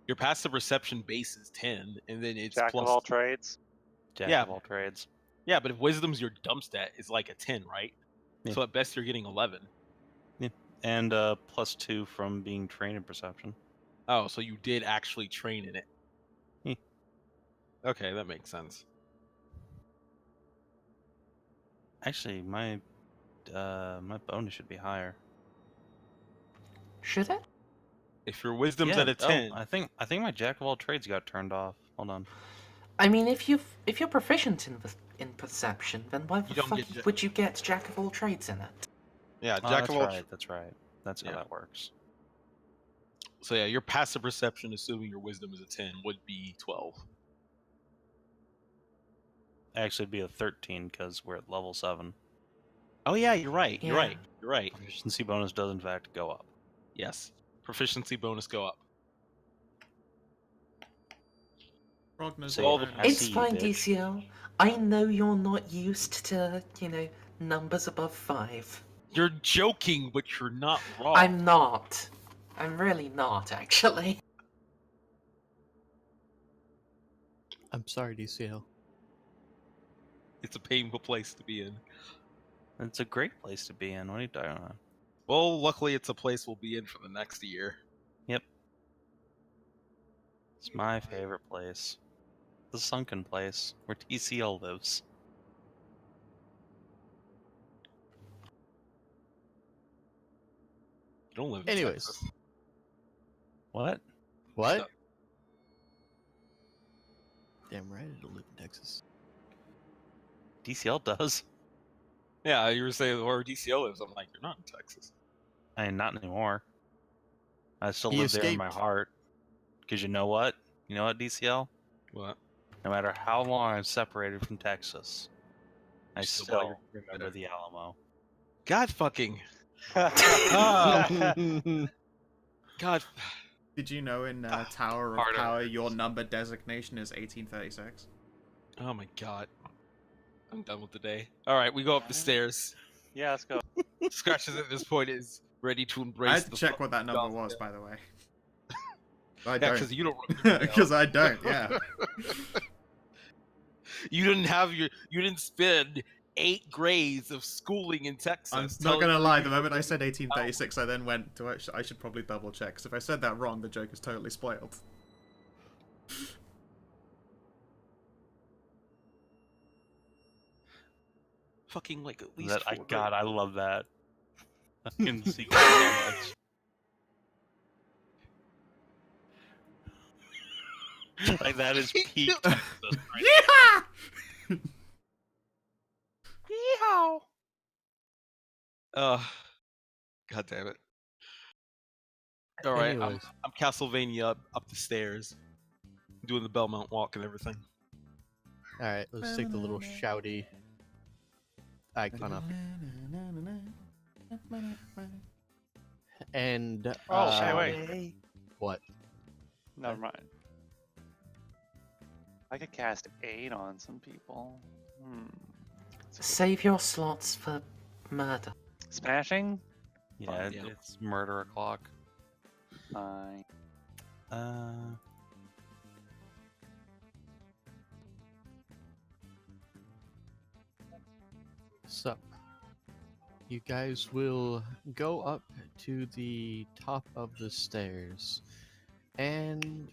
Your passive reception base is 10, and then it's Jack plus. of all trades. Jack Yeah. of all trades. Yeah, but if wisdom's your dump stat, is like a 10, right? Yeah. So at best you're getting 11. And +2 from being trained in perception. Oh, so you did actually train in it. Hmm. Okay, that makes sense. Actually, my bonus should be higher. Should it? If your wisdom's Yeah, at a 10, I think my jack of all trades got turned off. Hold on. I mean, if you're proficient in perception, then why the You don't fuck get would you get jack of all trades in it? yeah, Oh, jack that's of all. right. That's right. That's how Yeah. that works. So yeah, your passive perception, assuming your wisdom is a 10, would be 12. Actually, it'd be a 13 because we're at level 7. Oh yeah, you're right. You're Yeah. right. You're right. Proficiency bonus does in fact go up. Yes, proficiency bonus go up. Rogner's So all the- I It's see you, fine, bitch. DCL. I know you're not used to, numbers above 5. You're joking, but you're not wrong. I'm not. I'm really not, actually. I'm sorry, DCL. It's a painful place to be in. It's a great place to be in. What are you talking about? Well, luckily it's a place we'll be in for the next year. It's my favorite place. The sunken place where TCL lives. You don't live in Anyways. Texas. What? What? No. Damn right, I don't live in Texas. DCL does. Yeah, you were saying where DCL lives. I'm like, you're not in Texas. I mean, not anymore. I still He live there in my escaped. heart. Because you know what? You know what, DCL? What? No matter how long I'm separated from Texas, I You're still still better. remember the Alamo. God fucking. God. Did you know in Tower of Harder. Power your number designation is 1836? Oh my god. I'm done with the day. Alright, we go up the stairs. Yeah, let's go. Scratches at this point is ready to embrace I had to the check what that number gospel. was, by the way. I Yeah, don't. because you don't remember. Because I don't, yeah. You didn't spend 8 grades of schooling in Texas. I'm not telling gonna me lie, you the moment I knew said how- 1836, I then went to, I should probably double check, because if I said that wrong, the joke is totally spoiled. Fucking like at least That, 4 God, I grades. love that. I can see so much. Like, that is peak Texas right Yeah! Yeehaw! God damn it. Alright, Anyways. I'm Castlevania up the stairs. Doing the Belmont walk and everything. Alright, let's take the little shouty icon up. And Oh, wait. What? Never mind. I could cast 8 on some people. Save your slots for murder. Smashing? Yeah, Yeah. it's murder o'clock. Fine. So, you guys will go up to the top of the stairs, and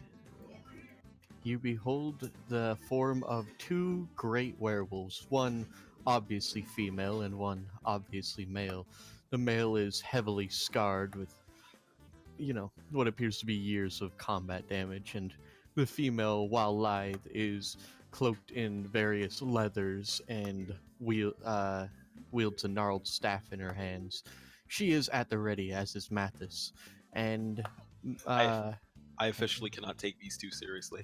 you behold the form of 2 great werewolves, one obviously female and one obviously male. The male is heavily scarred with, what appears to be years of combat damage, and the female, while lithe, is cloaked in various leathers and wields a gnarled staff in her hands. She is at the ready, as is Mathis, and I officially cannot take these 2 seriously.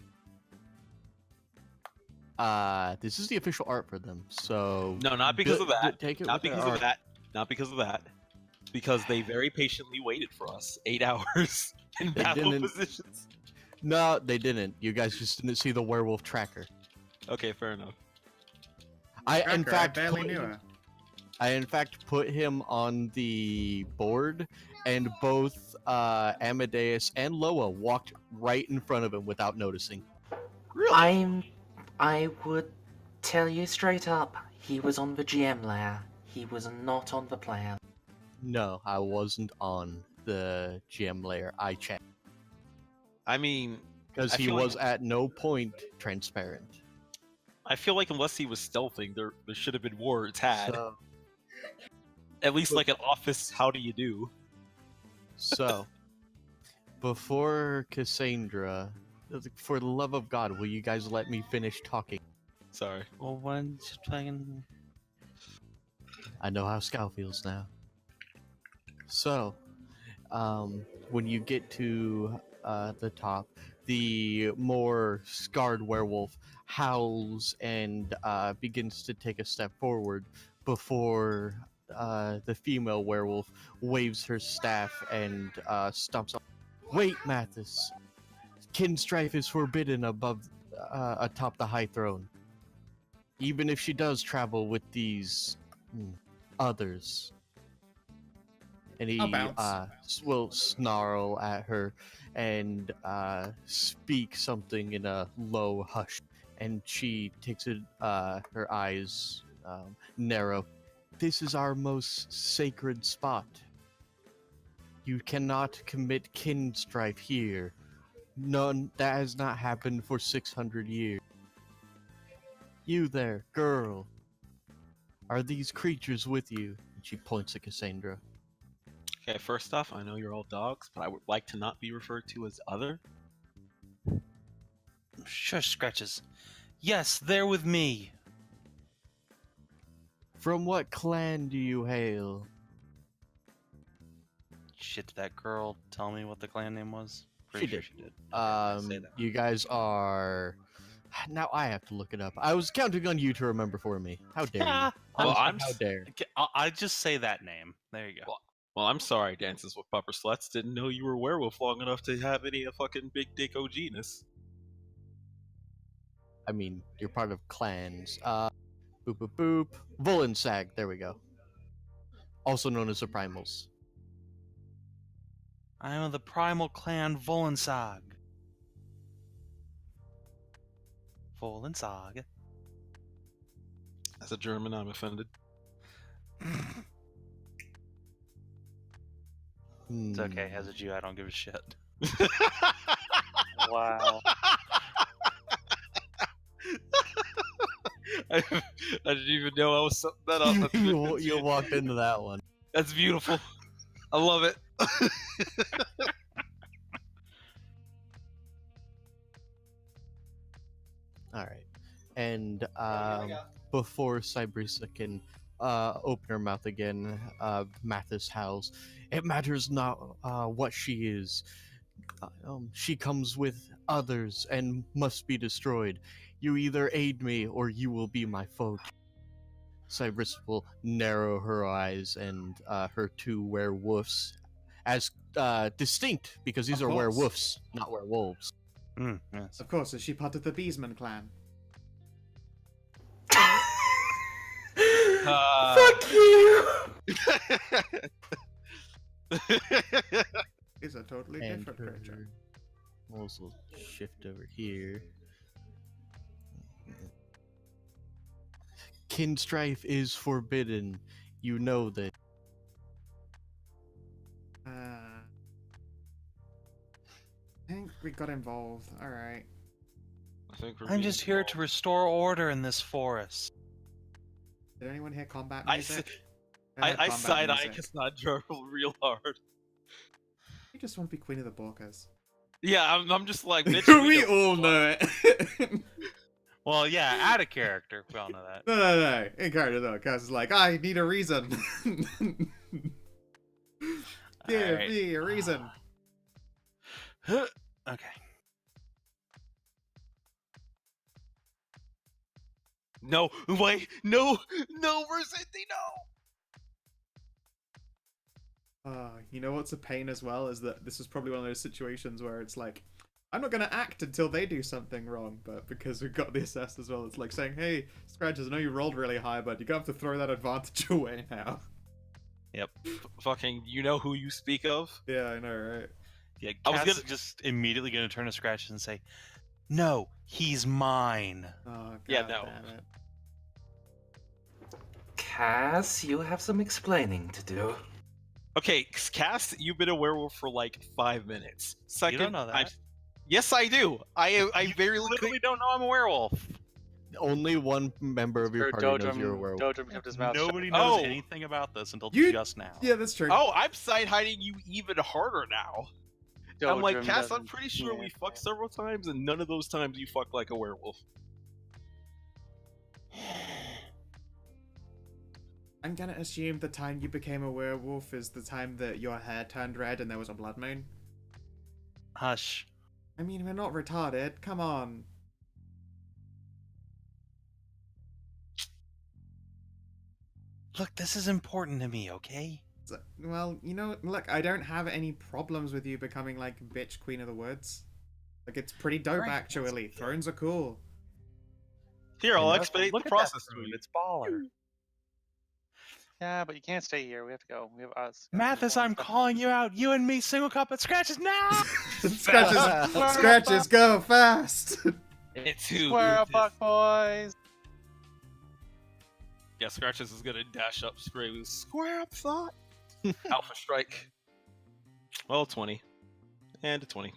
this is the official art for them. So No, not because of that. Take it Not with their because of art. that. Not because of that. Because they very patiently waited for us 8 hours in They battle didn't. positions. No, they didn't. You guys just didn't see the werewolf tracker. Okay, fair enough. I Cracker, in fact I barely put knew him- her. I in fact put him on the board, and both Amadeus and Loa walked right in front of him without noticing. I would tell you straight up, he was on the GM layer. He was not on the plan. No, I wasn't on the GM layer. I checked I mean, because I he feel like- was at no point transparent. I feel like unless he was stealthing, there should have been words had. So, At least like an office, how do you do? so before Cassandra, for the love of God, will you guys let me finish talking? Sorry. Well, when fucking I know how Scout feels now. So, when you get to the top, the more scarred werewolf howls and begins to take a step forward before the female werewolf waves her staff and stomps up. Wait, Mathis! Kinstrife is forbidden atop the high throne. Even if she does travel with these others. And he I'll bounce. will snarl at her and speak something in a low hush. And she takes it, her eyes narrow. This is our most sacred spot. You cannot commit kin strife here. None that has not happened for 600 years. You there, girl. Are these creatures with you? And she points at Cassandra. Okay, first off, I know you're all dogs, but I would like to not be referred to as other. shush scratches. Yes, they're with me. From what clan do you hail? Shit, did that girl tell me what the clan name was? She Sure did. she did. Okay, say that. You guys are. Now I have to look it up. I was counting on you to remember for me. How dare you? Ah, Well, Honestly, I'm how s- dare? Okay, I just say that name. There you go. Well, I'm sorry, Dances with Pupper Sluts. Didn't know you were a werewolf long enough to have any fucking big dick OGness. I mean, you're part of clans. Boop boop boop. Volensag. There we go. Also known as the Primals. I am of the primal clan Volensag. Volensag. As a German, I'm offended. It's okay. As a Jew, I don't give a shit. Wow. I didn't even know I was setting that up. That's good, you, that's you good. walked into that one. That's beautiful. I love it. All right. And before Cybrisa can open her mouth again, Mathis howls. It matters not what she is. She comes with others and must be destroyed. You either aid me or you will be my foe. Cybrisa will narrow her eyes and her two werewolves as distinct because these Of are course. werewolves, not werewolves. Yes. Of course, is she part of the Beesman clan? Fuck you! Is a totally And different creature. her we'll also shift over here. Kin strife is forbidden. You know that. I think we got involved. All right. I think we're I'm being just here to involved. restore order in this forest. Did anyone hear combat I music? I heard combat side-eye music. Cassandra real hard. You just want to be queen of the Borkas. Yeah, I'm just like, bitch, we know all know it. Well, yeah, add a character. We all know that. No. In character though, because it's like, I need a reason. Give Alright. me a reason. Okay. No, wait, no, Versanti, no. You know what's a pain as well is that this is probably one of those situations where it's like, I'm not gonna act until they do something wrong, but because we've got the assess as well, it's like saying, hey, Scratches, I know you rolled really high, but you're gonna have to throw that advantage away now. Fucking, you know who you speak of? Yeah, I know, right? Yeah, I was Cass gonna- just immediately gonna turn to Scratches and say, "No, he's mine." Oh, God Yeah, no. damn it. Cass, you have some explaining to do. Okay, Cass, you've been a werewolf for like 5 minutes. Second, don't know that. Yes, I do. I You very literally don't know I'm a werewolf. Only one member of your Or party knows you're a werewolf. Dodrum kept his mouth Nobody shut. knows Oh. anything about this until You- just now. Yeah, that's true. Oh, I'm side hiding you even harder now. I'm like, Dodrum Cass, I'm doesn't- pretty sure yeah. we fucked several times, and none of those times you fucked like a werewolf. I'm gonna assume the time you became a werewolf is the time that your hair turned red and there was a blood moon. Hush. I mean, we're not retarded. Come on. Look, this is important to me, okay? Well, you know, look, I don't have any problems with you becoming like bitch queen of the woods. Like, it's pretty dope, Right, actually. Thrones are cool. Here, I'll Look- expedite look the at that process to throne, you. It's baller. Yeah, but you can't stay here. We have to go. We have us. Mathis, I'm calling you out. You and me, single cup at Scratches now. Scratches, Scratches, go fast! It's who? Square up, buck boys. Yeah, Scratches is gonna dash up straight with square up thought. Alpha strike. Well, 20. And a 20.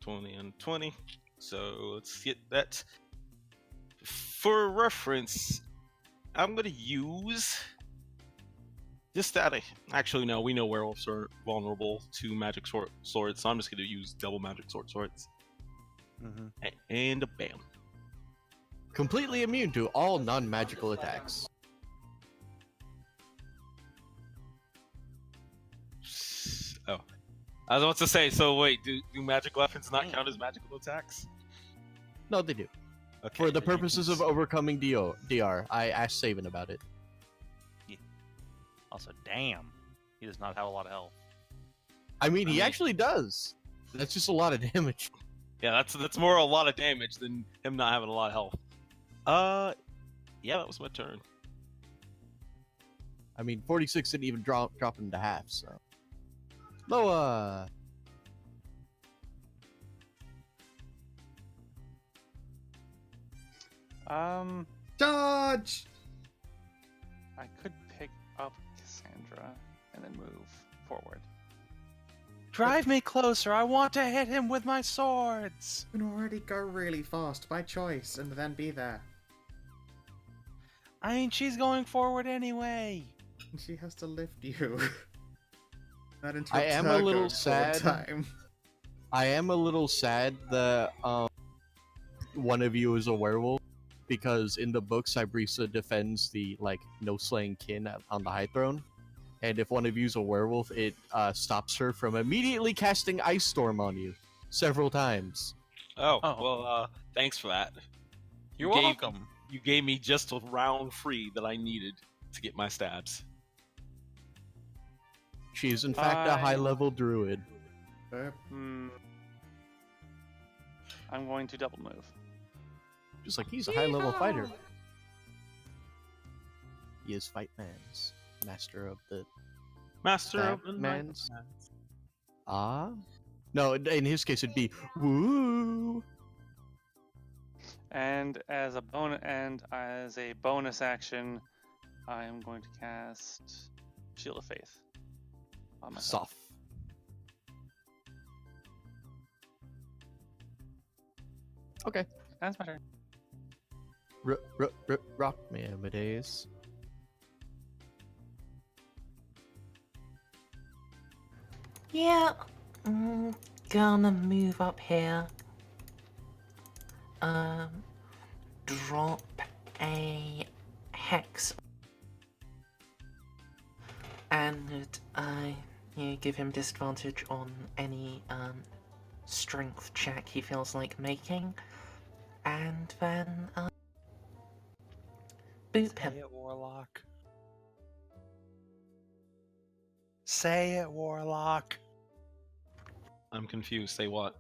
20 and 20. So let's get that. For reference, I'm gonna use just that. Actually, no, we know werewolves are vulnerable to magic swords, so I'm just gonna use double magic swords. And a bam. Completely immune to all non-magical attacks. Oh, I was about to say. So wait, do magic weapons not count as magical attacks? No, they do. Okay, For the then you purposes can of overcoming DR, I asked Saban about it. Also, damn, he does not have a lot of health. I mean, I he mean- actually does. That's just a lot of damage. Yeah, that's more a lot of damage than him not having a lot of health. Yeah, that was my turn. I mean, 46 didn't even drop into half, so. Loa! Charge! I could pick up Cassandra and then move forward. Drive me closer. I want to hit him with my swords. You can already go really fast by choice and then be there. I mean, she's going forward anyway. She has to lift you. Not into I am a little turbo forward sad. time. I am a little sad that one of you is a werewolf, because in the book, Cybrisa defends the no slaying kin on the High Throne, and if one of you's a werewolf, it stops her from immediately casting Ice Storm on you several times. Oh, Oh. well, thanks for that. You're gave- welcome. You gave me just a round free that I needed to get my stabs. She is in fact a Fine. high-level druid. I'm going to double move. Just like he's a high-level fighter. He is Fight Man's master of the Master of the Man's. No, in his case it'd be woo. And as a bonus action, I am going to cast Shield of Faith on myself. Soft. Okay. That's my turn. Rock me, Amadeus. Yeah, I'm gonna move up here. Drop a hex. And give him disadvantage on any strength check he feels like making. And then boop him. Say it, Warlock. say it, Warlock. I'm confused. Say what?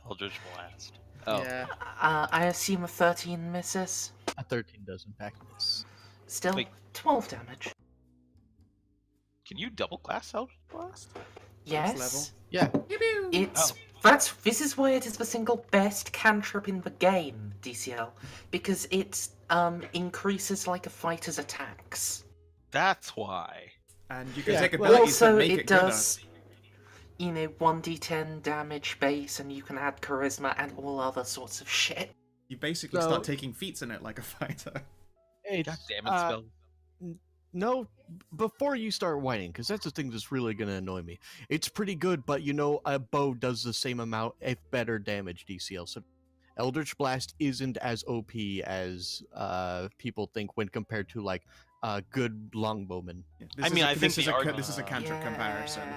Eldritch Blast. Oh. Yeah. I assume a 13 misses. A 13 does impact this. Still, Wait. 12 damage. Can you double class Eldritch Blast? Yes. Yeah. It's Oh. this is why it is the single best cantrip in the game, DCL, because it increases like a fighter's attacks. That's why. And you can Yeah, take well, abilities that Also, make it it gooder. does, 1d10 damage base, and you can add charisma and all other sorts of shit. You basically So- start taking feats in it like a fighter. Hey, God damn it, spell. No, before you start whining, because that's the thing that's really gonna annoy me. It's pretty good, but you know, a bow does the same amount, if better, damage DCL. So, Eldritch Blast isn't as OP as people think when compared to like a good longbowman. I mean, I think this the is a cantrip comparison.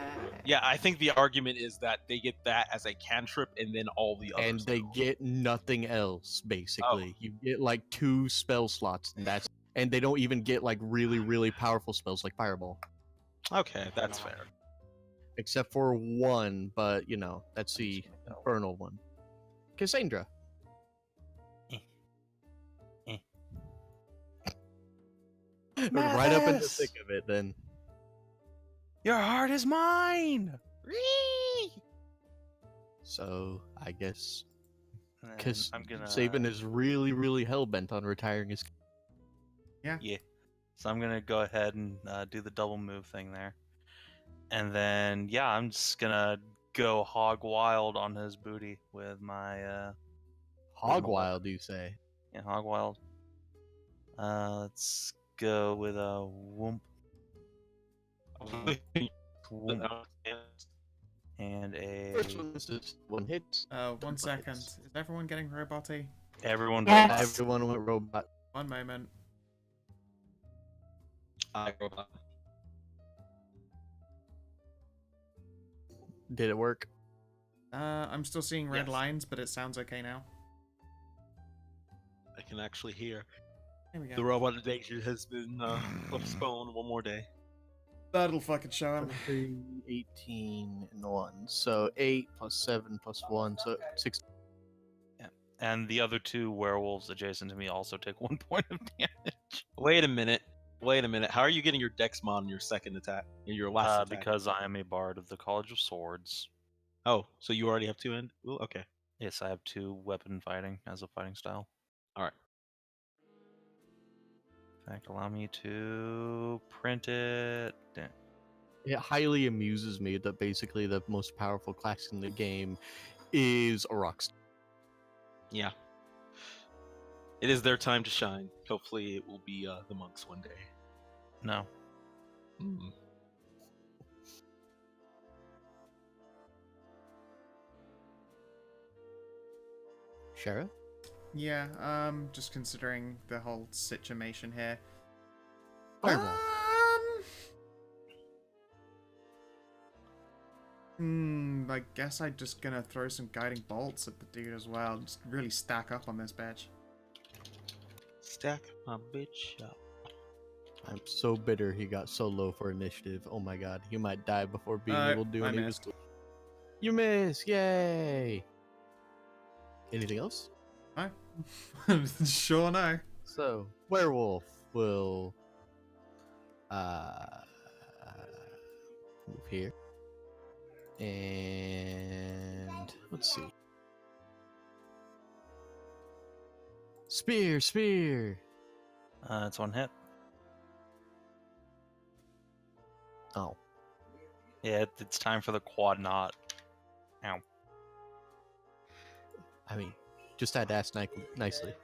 Yeah, I think the argument is that they get that as a cantrip and then all the other And they spells. get nothing else basically. You get like 2 spell slots, and they don't even get like really powerful spells like Fireball, Okay, that's fair. except for one. But you know, that's the infernal one. Cassandra. Right up in the Mathis! thick of it, then. Your heart is mine. So I guess And because I'm gonna Sabin is really hell bent on retiring his. So I'm gonna go ahead and do the double move thing there, and then yeah, I'm just gonna go hog wild on his booty with my Hog wild, you say? hog wild. Let's go with a whoomp. Whoomp. And First a one misses, one hits. 1 second. Is everyone getting roboty? everyone. Yes. Everyone went robot. One moment. Robot. Did it work? I'm still seeing red Yes. lines, but it sounds okay now. I can actually hear. There we go. The robot addiction has been postponed one more day. That'll fucking show him. 23, 18, and 1. So 8 plus 7 plus 1, so 6. And the other 2 werewolves adjacent to me also take 1 point of damage. Wait a minute. How are you getting your dex mod on your second attack? Your last attack? Because I am a bard of the College of Swords. Oh, so you already have 2 in? Ooh, okay. Yes, I have 2 weapon fighting as a fighting style. All right. In fact, allow me to print it. It highly amuses me that basically the most powerful class in the game is a rockstar. Yeah. It is their time to shine. Hopefully, it will be the monks one day. No. Mm. Shara? Yeah, just considering the whole situation here. Fireball. I guess I'm just gonna throw some guiding bolts at the dude as well. Just really stack up on this bitch. Stack my bitch up. I'm so bitter he got so low for initiative. Oh my god, he might die before being able to do I any of missed. his. You miss! Yay! Anything else? No? Sure no. So, werewolf will move here. And let's see. Spear! It's 1 hit. Oh. Yeah, it's time for the quad knot. Ow. I mean, just had to ask nicely.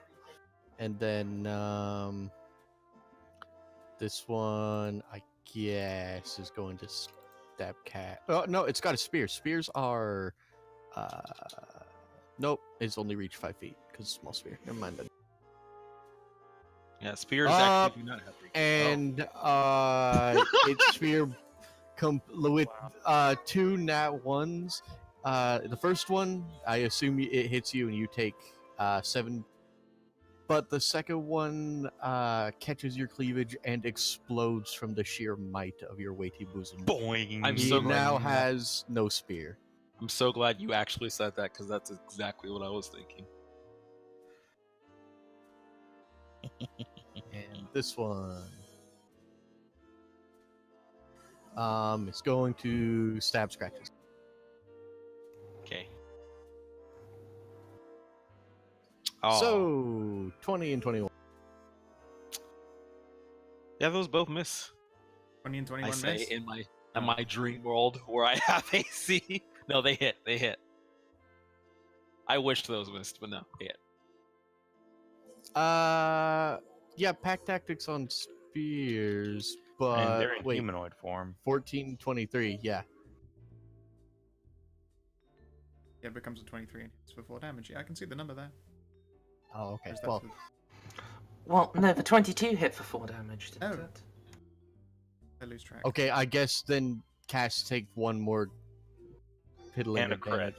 And then, this one, I guess, is going to stab cat. Oh, no, it's got a spear. Spears are, nope, it's only reach 5 feet, because small spear. Never mind that. Yeah, spears actually do not have reach. And, its spear with, 2 nat 1s. The first one, I assume it hits you and you take 7 but the second one catches your cleavage and explodes from the sheer might of your weighty bosom. Boing. I'm He so glad now you- has no spear. I'm so glad you actually said that because that's exactly what I was thinking. And this one, it's going to stab scratches. Okay. So 20 and 21. Yeah, those both miss. 20 and I 21 say miss. in my dream world where I have AC. No, they hit. They hit. I wish those missed, but no, they hit. Yeah, pack tactics on spears, but And they're in wait, humanoid form. 14, 23, yeah. Yeah, it becomes a 23 and hits for 4 damage. Yeah, I can see the number there. Oh, okay. Or is that Well, the- Well, no, the 22 hit for 4 damage, didn't Oh. it? I lose track. okay, I guess then Cass take one more piddling And a of damage.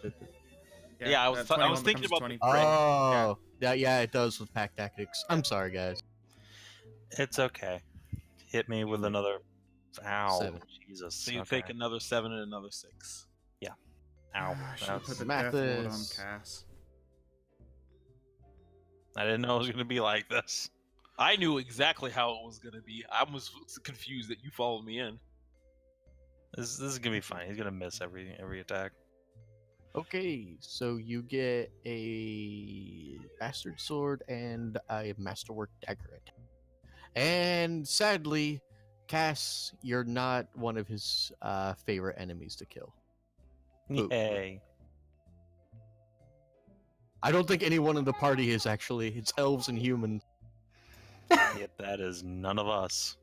Yeah, I was 21 thinking becomes about 20. Oh, yeah, it does with pack tactics. I'm sorry, guys. It's okay. Hit me with another. Ow. 7. Jesus. So you okay. take another 7 and another 6. Ow. I should have put the Mathis. Death Lord on Cass. I didn't know it was going to be like this. I knew exactly how it was gonna be. I was confused that you followed me in. This is going to be fine. He's going to miss every attack. Okay, so you get a bastard sword and a masterwork dagger attack. And sadly, Cass, you're not one of his favorite enemies to kill. Ooh. Yay. I don't think anyone in the party is actually. It's elves and humans. Yet that is none of us.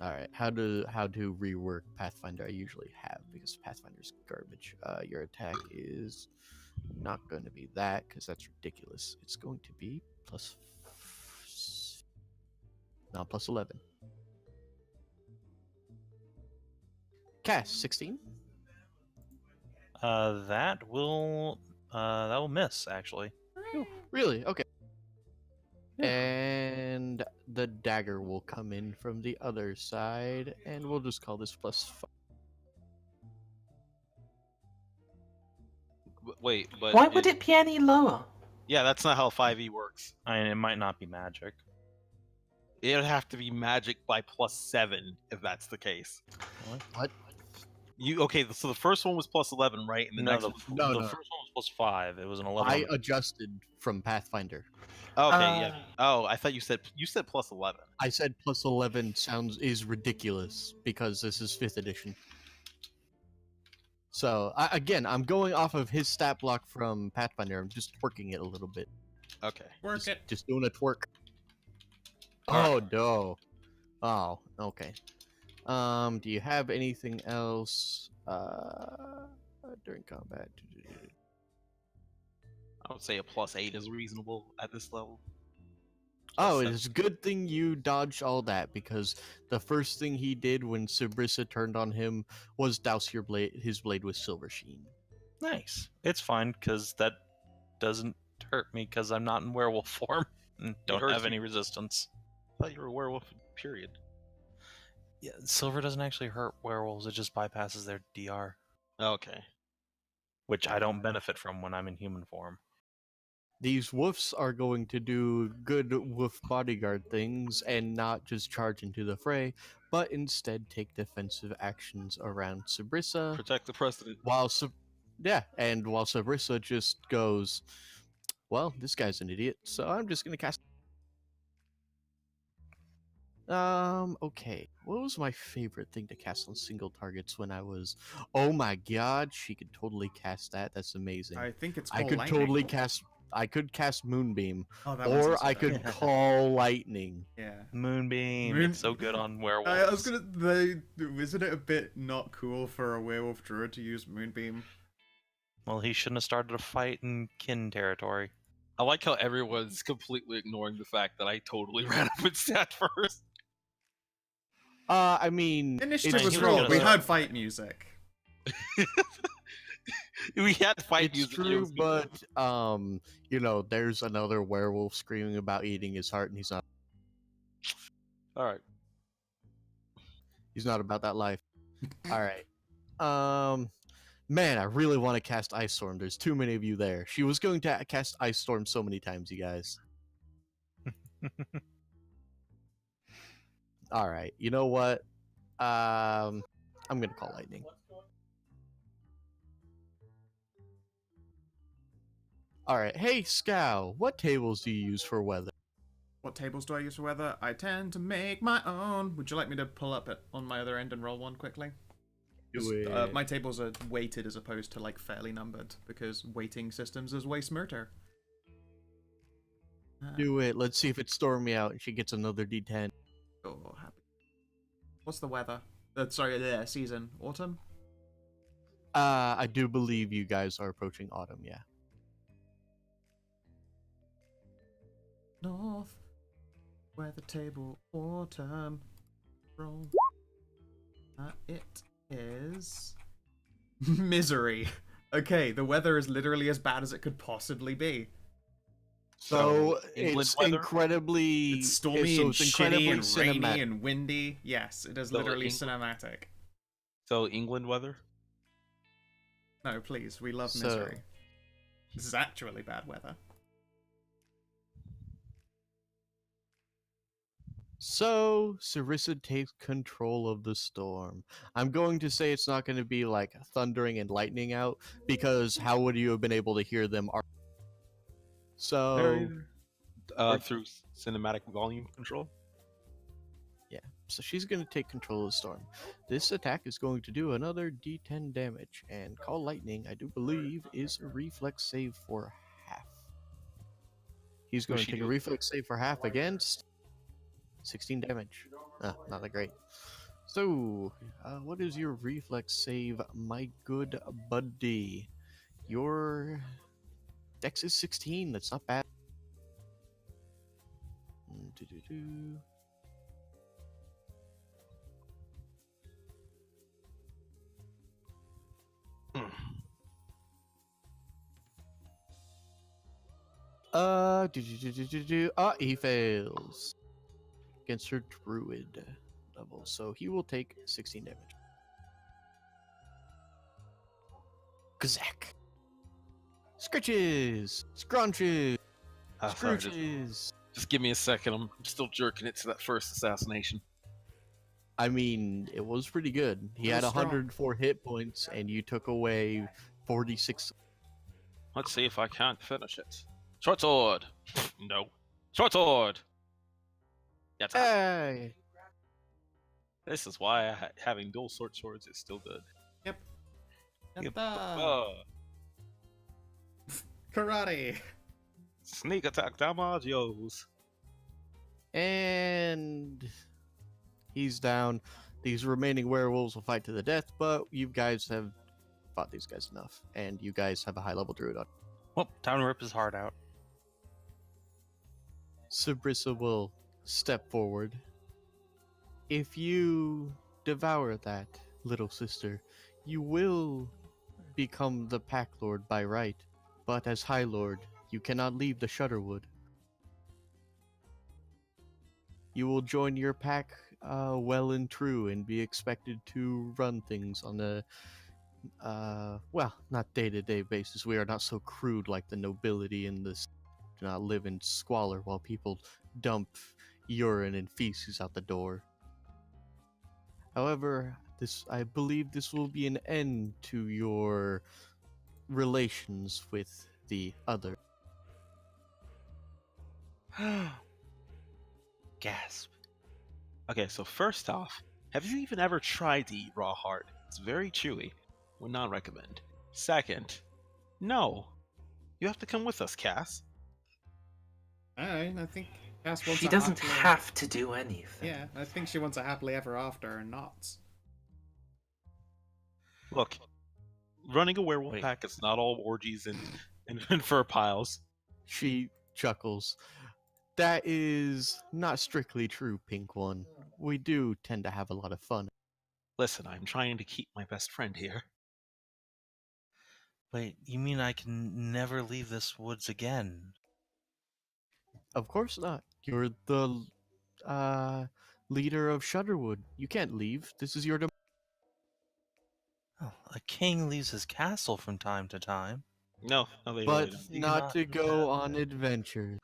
All right, how to rework Pathfinder? I usually have because Pathfinder's garbage. Your attack is not going to be that because that's ridiculous. It's going to be plus 11. Cass 16. That will miss actually. Really? Okay. And the dagger will come in from the other side, and we'll just call this plus 5. Wait, but Why would it be any lower? Yeah, that's not how 5e works. I mean, it might not be magic. It'd have to be magic by plus 7 if that's the case. What? So the first one was plus 11, right? And the No, next the, one. No, the no. first one was plus 5. It was an 11. I adjusted from Pathfinder. Okay, yeah. Oh, I thought you said plus 11. I said plus 11 is ridiculous because this is 5th edition. So I'm going off of his stat block from Pathfinder. I'm just twerking it a little bit. Okay. Work it. Just doing a twerk. Oh no. Oh, okay. Do you have anything else during combat? I would say a plus 8 is reasonable at this level. Oh, Plus it's a good thing you dodged all that because the first thing he did when Sabrissa turned on him was douse his blade with silver sheen. Nice. It's fine because that doesn't hurt me because I'm not in werewolf form and don't hurts have you. any resistance. I thought you were a werewolf, period. Yeah, silver doesn't actually hurt werewolves. It just bypasses their DR, Okay. which I don't benefit from when I'm in human form. These woofs are going to do good woof bodyguard things and not just charge into the fray, but instead take defensive actions around Sabrissa. Protect the precedent. While Sabrissa just goes, well, this guy's an idiot, so I'm just gonna cast. Okay. What was my favorite thing to cast on single targets when I was? Oh my god, she could totally cast that. That's amazing. I think it's I called could lightning. totally cast. I could cast Moonbeam, Oh, that one's or also I good. could call Lightning. Yeah. Moonbeam. Moon- It's so good on werewolves. I was gonna. Isn't it a bit not cool for a werewolf druid to use Moonbeam? Well, he shouldn't have started a fight in kin territory. I like how everyone's completely ignoring the fact that I totally ran up with stat first. I mean, Initiative he was was rolled. gonna We start- heard fight music. We had to fight It's using true, AoE. but you know, there's another werewolf screaming about eating his heart, and he's All right. not about that life. All right. Man, I really want to cast Ice Storm. There's too many of you there. She was going to cast Ice Storm so many times, you guys. All right. You know what? I'm gonna call lightning. All right. Hey, Scow, what tables do you use for weather? What tables do I use for weather? I tend to make my own. Would you like me to pull up it on my other end and roll one quickly? My tables are weighted as opposed to like fairly numbered because weighting systems is way smarter. Do it. Let's see if it's stormy out and she gets another D10. Oh, happy. What's the weather? Sorry, the season. Autumn? I do believe you guys are approaching autumn, yeah. North. Weather table. Autumn. Roll. It is misery. Okay, the weather is literally as bad as it could possibly be. So England it's weather? incredibly It's stormy so and it's shitty and cinematic. rainy and windy. Yes, it is So literally England- cinematic. So England weather. No, please, we love So- misery. This is actually bad weather. So Sarissa takes control of the storm. I'm going to say it's not going to be like thundering and lightning out because how would you have been able to hear them? So Through cinematic volume control. so she's going to take control of the storm. This attack is going to do another D10 damage, and call lightning, I do believe, is a reflex save for half. He's going to she take a do? reflex save for half against 16 damage. Not that great. So, what is your reflex save, my good buddy? Your dex is 16. That's not bad. Do-do-do. He fails against her druid level, so he will take 16 damage. Kazak. Scritches, scrunches, Sorry, just, scrooches. just give me a second. I'm still jerking it to that first assassination. I mean, it was pretty good. He It had was strong. 104 hit points, and you took away 46. Let's see if I can't finish it. Short sword. No. Short sword. That's Hey! This is why having dual short swords is still good. Yep. Karate. Sneak attack damagios. And he's down. These remaining werewolves will fight to the death, but you guys have fought these guys enough, and you guys have a high level druid on. Well, time to rip his heart out. Sabrissa will step forward. If you devour that, little sister, you will become the Pack Lord by right, but as High Lord, you cannot leave the Shudderwood. You will join your pack well and true and be expected to run things on a well, not day-to-day basis. We are not so crude like the nobility in this. Do not live in squalor while people dump urine and feces out the door. However, I believe this will be an end to your relations with the other. Gasp. Okay, so first off, have you even ever tried to eat raw heart? It's very chewy. Would not recommend. Second, no. You have to come with us, Cass. Alright, I think Cass wants She a doesn't happily- have to do anything. Yeah, I think she wants a happily ever after and not. Look, running a werewolf Wait. pack is not all orgies and fur piles. She chuckles. That is not strictly true, Pink One. We do tend to have a lot of fun. Listen, I'm trying to keep my best friend here. Wait, you mean I can never leave this woods again? Of course not. You're the leader of Shudderwood. You can't leave. This is your domain. Oh, a king leaves his castle from time to time. No, no, they But really don't. Do not not to do go that. on adventures.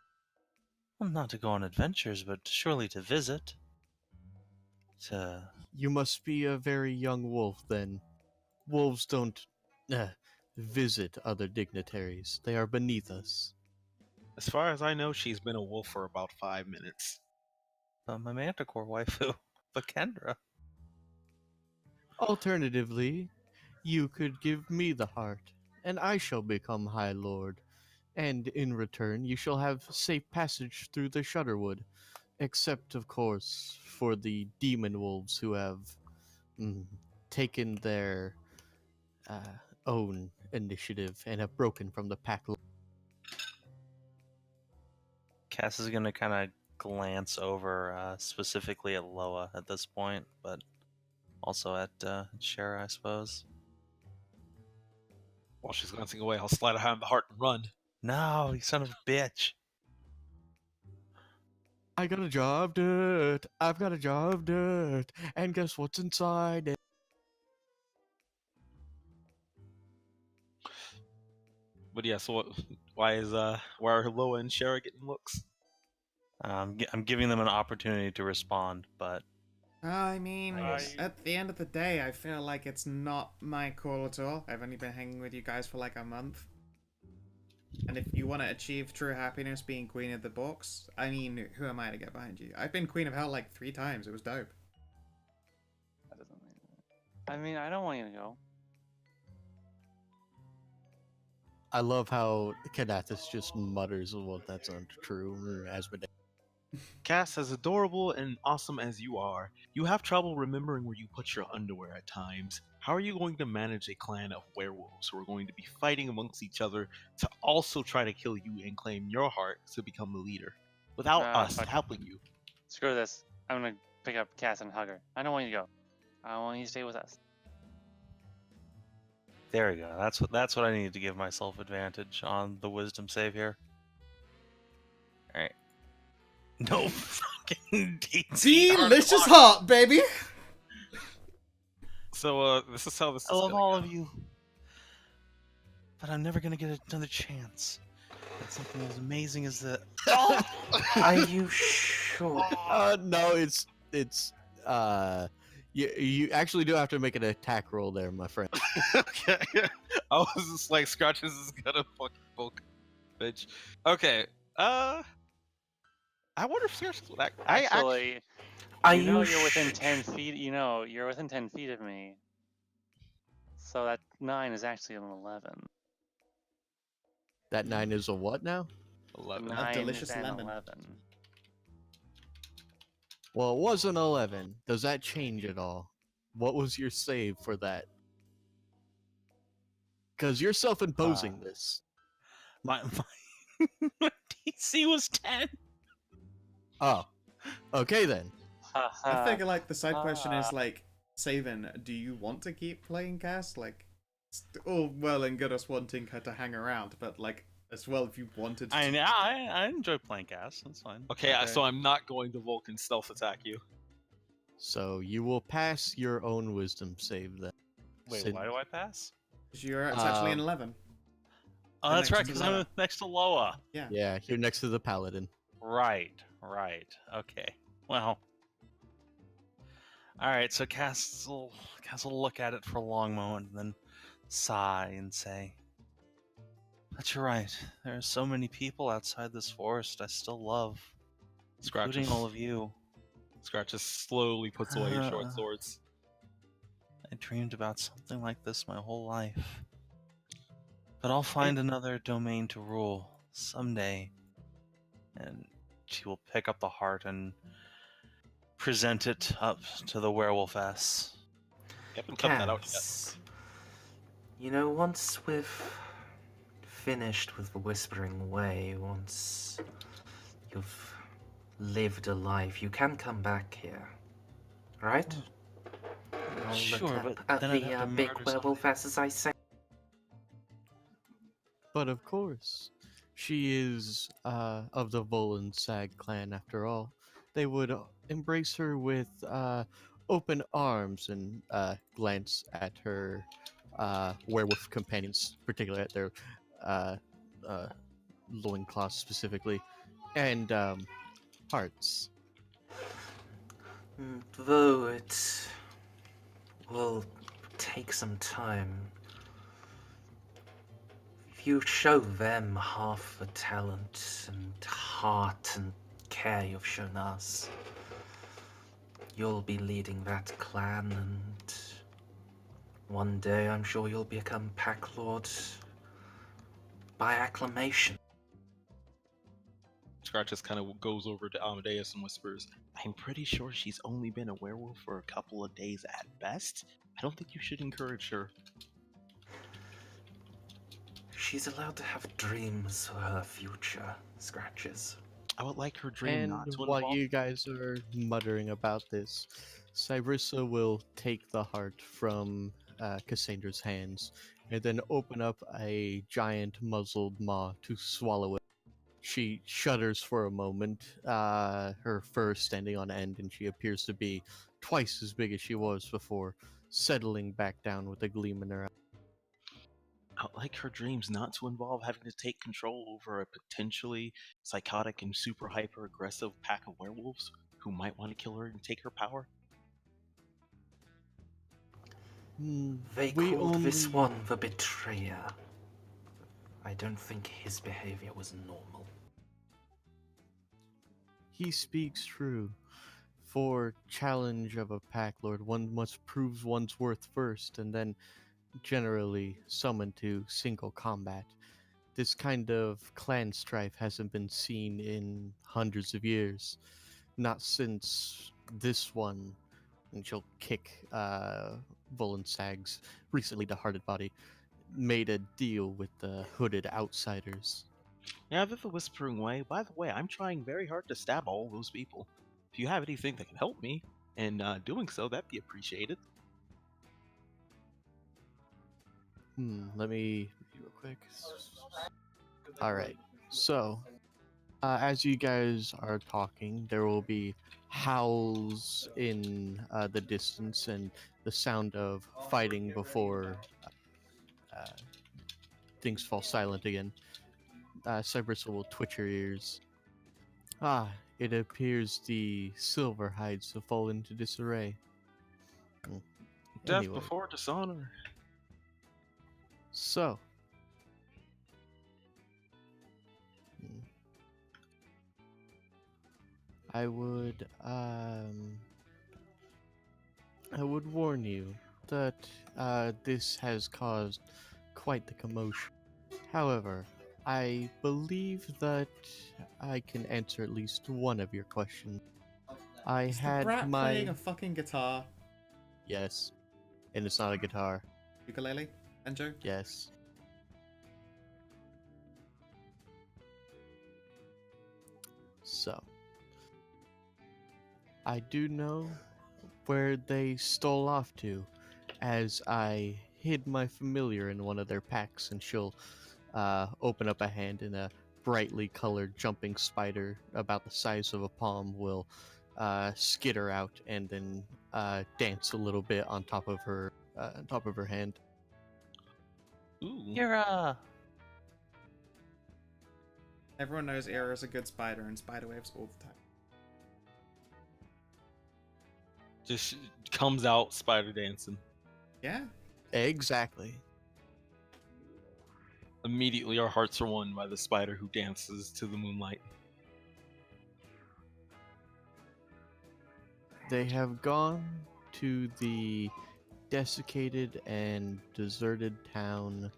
Well, not to go on adventures, but surely to visit. To... You must be a very young wolf then. Wolves don't visit other dignitaries. They are beneath us. As far as I know, she's been a wolf for about 5 minutes. my manticore waifu, Vakendra. Alternatively, you could give me the heart, and I shall become High Lord. And in return, you shall have safe passage through the Shudderwood. Except, of course, for the demon wolves who have taken their own initiative and have broken from the pack. Cass is gonna kind of glance over specifically at Loa at this point, but also at Shara, I suppose. While she's glancing away, I'll slide a hand on the heart and run. No, you son of a bitch. I got a jar of dirt. I've got a jar of dirt. And guess what's inside it? But yeah, so why are Loa and Shara getting looks? I'm giving them an opportunity to respond, but I mean, Nice. at the end of the day, I feel like it's not my call at all. I've only been hanging with you guys for like a month. And if you want to achieve true happiness being queen of the books, I mean, who am I to get behind you? I've been queen of hell like 3 times. It was dope. That doesn't mean that. I mean, I don't want you to go. I love how Kadathis just mutters, well, that's untrue, Asmodee. Cass, as adorable and awesome as you are, you have trouble remembering where you put your underwear at times. How are you going to manage a clan of werewolves who are going to be fighting amongst each other to also try to kill you and claim your heart to become the leader, without us fuck it. helping you? Screw this. I'm gonna pick up Cass and hug her. I don't want you to go. I want you to stay with us. there we go. That's what I need to give myself advantage on the wisdom save here. All right. No fucking Delicious heart, baby! So, this is how this is I love gonna all go. of you, but I'm never gonna get another chance at something as amazing as that. Are you sure? No, it's you actually do have to make an attack roll there, my friend. Okay. I was just like, Scratches is gonna fucking poke, bitch. Okay. I wonder if Scratches would act. Actually, Are you know you you're within 10 feet. You know you're within 10 feet of me. So that 9 is actually an 11. That 9 is a what now? 11. 9 delicious is an lemon. 11. Well, it was an 11. Does that change at all? What was your save for that? Because you're self-imposing this. My DC was 10. Oh, okay then. I figure like the side question is like, Savin, do you want to keep playing Cass? Like, it's all well and good us wanting her to hang around, but like, as well if you wanted to. I enjoy playing Cass. That's fine. Okay, Okay. so I'm not going to Vulcan stealth attack you. So you will pass your own wisdom save then. Wait, Sin- why do I pass? It's actually an 11. Oh, You're that's next right, to because Loa. I'm next to Loa. Yeah, you're next to the paladin. Right. Okay. Well. Alright, so Cass will look at it for a long moment and then sigh and say, but you're right. There are so many people outside this forest I still love, Scratches. including all of you. Scratches slowly puts away your short swords. I dreamed about something like this my whole life. But I'll find another domain to rule someday. And she will pick up the heart and present it up to the werewolf-ess. You haven't cut that out yet. Cass, you know, once we've finished with the Whispering Way, once you've lived a life, you can come back here, right? I'll Sure, look but at then I'd the have to big murder werewolf, as I say. But of course, she is of the Volensag clan after all. They would embrace her with open arms and glance at her werewolf companions, particularly at their uh, uh, loincloths specifically, and hearts. Though it will take some time, if you show them half the talent and heart and care you've shown us, you'll be leading that clan, and one day I'm sure you'll become Pack Lord by acclamation. Scratch just kind of goes over to Amadeus and whispers, I'm pretty sure she's only been a werewolf for a couple of days at best. I don't think you should encourage her. She's allowed to have dreams for her future, Scratches. I would like her dream And not to while involve... you guys are muttering about this, Cyrissa will take the heart from Cassandra's hands and then open up a giant muzzled maw to swallow it. She shudders for a moment, her fur standing on end, and she appears to be twice as big as she was before, settling back down with a gleam in her eye. I'd like her dreams not to involve having to take control over a potentially psychotic and super hyper aggressive pack of werewolves who might want to kill her and take her power. They We called this only- one the Betrayer. I don't think his behavior was normal. He speaks true. For challenge of a pack lord, one must prove one's worth first, and then generally summoned to single combat. This kind of clan strife hasn't been seen in hundreds of years. Not since this one, and she'll kick Volensag's recently departed body, made a deal with the hooded outsiders. Yeah, they're the Whispering Way. By the way, I'm trying very hard to stab all those people. If you have anything that can help me in doing so, that'd be appreciated. Let me real quick. Alright, so as you guys are talking, there will be howls in the distance and the sound of fighting before things fall silent again. Cybrissa will twitch her ears. Ah, it appears the silver hides have fallen into disarray. Death Anyway. before dishonor. So, I would warn you that this has caused quite the commotion. However, I believe that I can answer at least one of your questions. I Is the had brat my playing a fucking guitar? yes, and it's not a guitar. Ukulele? Enjo? Yes. So, I do know where they stole off to, as I hid my familiar in one of their packs, and she'll open up a hand, and a brightly colored jumping spider about the size of a palm will skitter out and then dance a little bit on top of her hand. Ooh. You're Everyone knows Era's a good spider and spider waves all the time. Just comes out spider dancing. Yeah? Exactly. Immediately our hearts are won by the spider who dances to the moonlight. They have gone to the desiccated and deserted town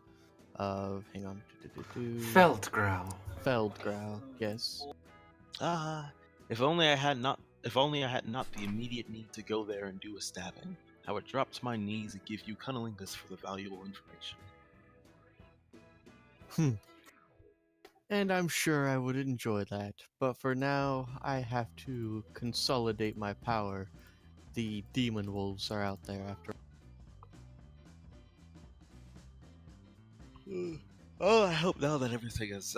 of Feldgrau. Feldgrau, yes. If only I had not the immediate need to go there and do a stabbing, I would drop to my knees and give you cunnilingus for the valuable information. And I'm sure I would enjoy that, but for now, I have to consolidate my power. The demon wolves are out there after. Oh, I hope now that everything is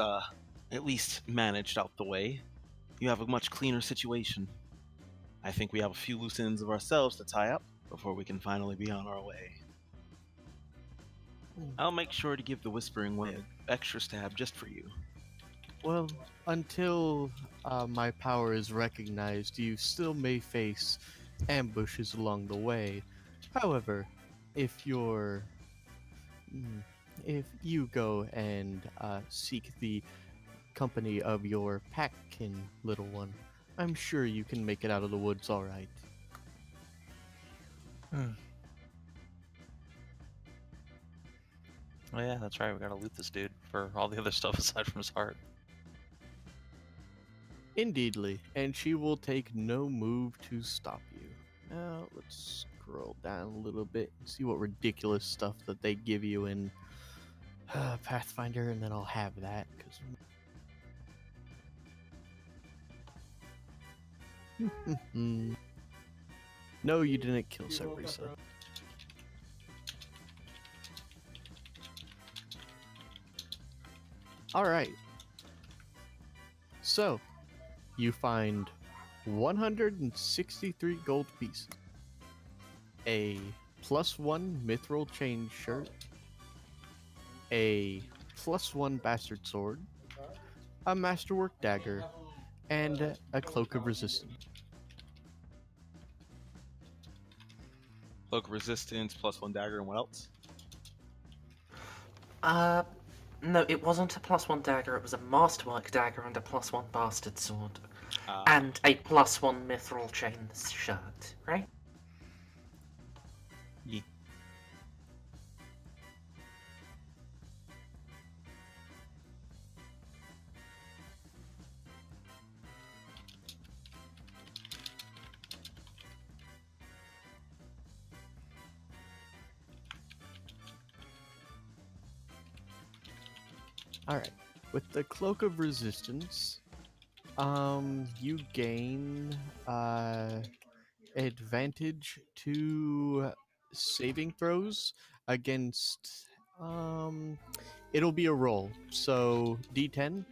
at least managed out the way, you have a much cleaner situation. I think we have a few loose ends of ourselves to tie up before we can finally be on our way. I'll make sure to give the Whispering Way an extra stab just for you. Well, until my power is recognized, you still may face ambushes along the way. However, if you're if you go and seek the company of your packkin, little one, I'm sure you can make it out of the woods all right. Oh yeah, that's right. We gotta loot this dude for all the other stuff aside from his heart. Indeedly, and she will take no move to stop you. Now, let's scroll down a little bit and see what ridiculous stuff that they give you in Pathfinder, and then I'll have that, because... No, you didn't kill Sabrisa. Alright. So, you find 163 gold pieces, a +1 mithril chain shirt, a +1 bastard sword, a masterwork dagger, and a cloak of resistance. Cloak of Resistance, +1 dagger, and what else? No, it wasn't a +1 dagger, it was a masterwork dagger and a +1 bastard sword. And a +1 mithril chain shirt, right? Yeah. Alright, with the Cloak of Resistance, you gain advantage to saving throws against it'll be a roll. So D10.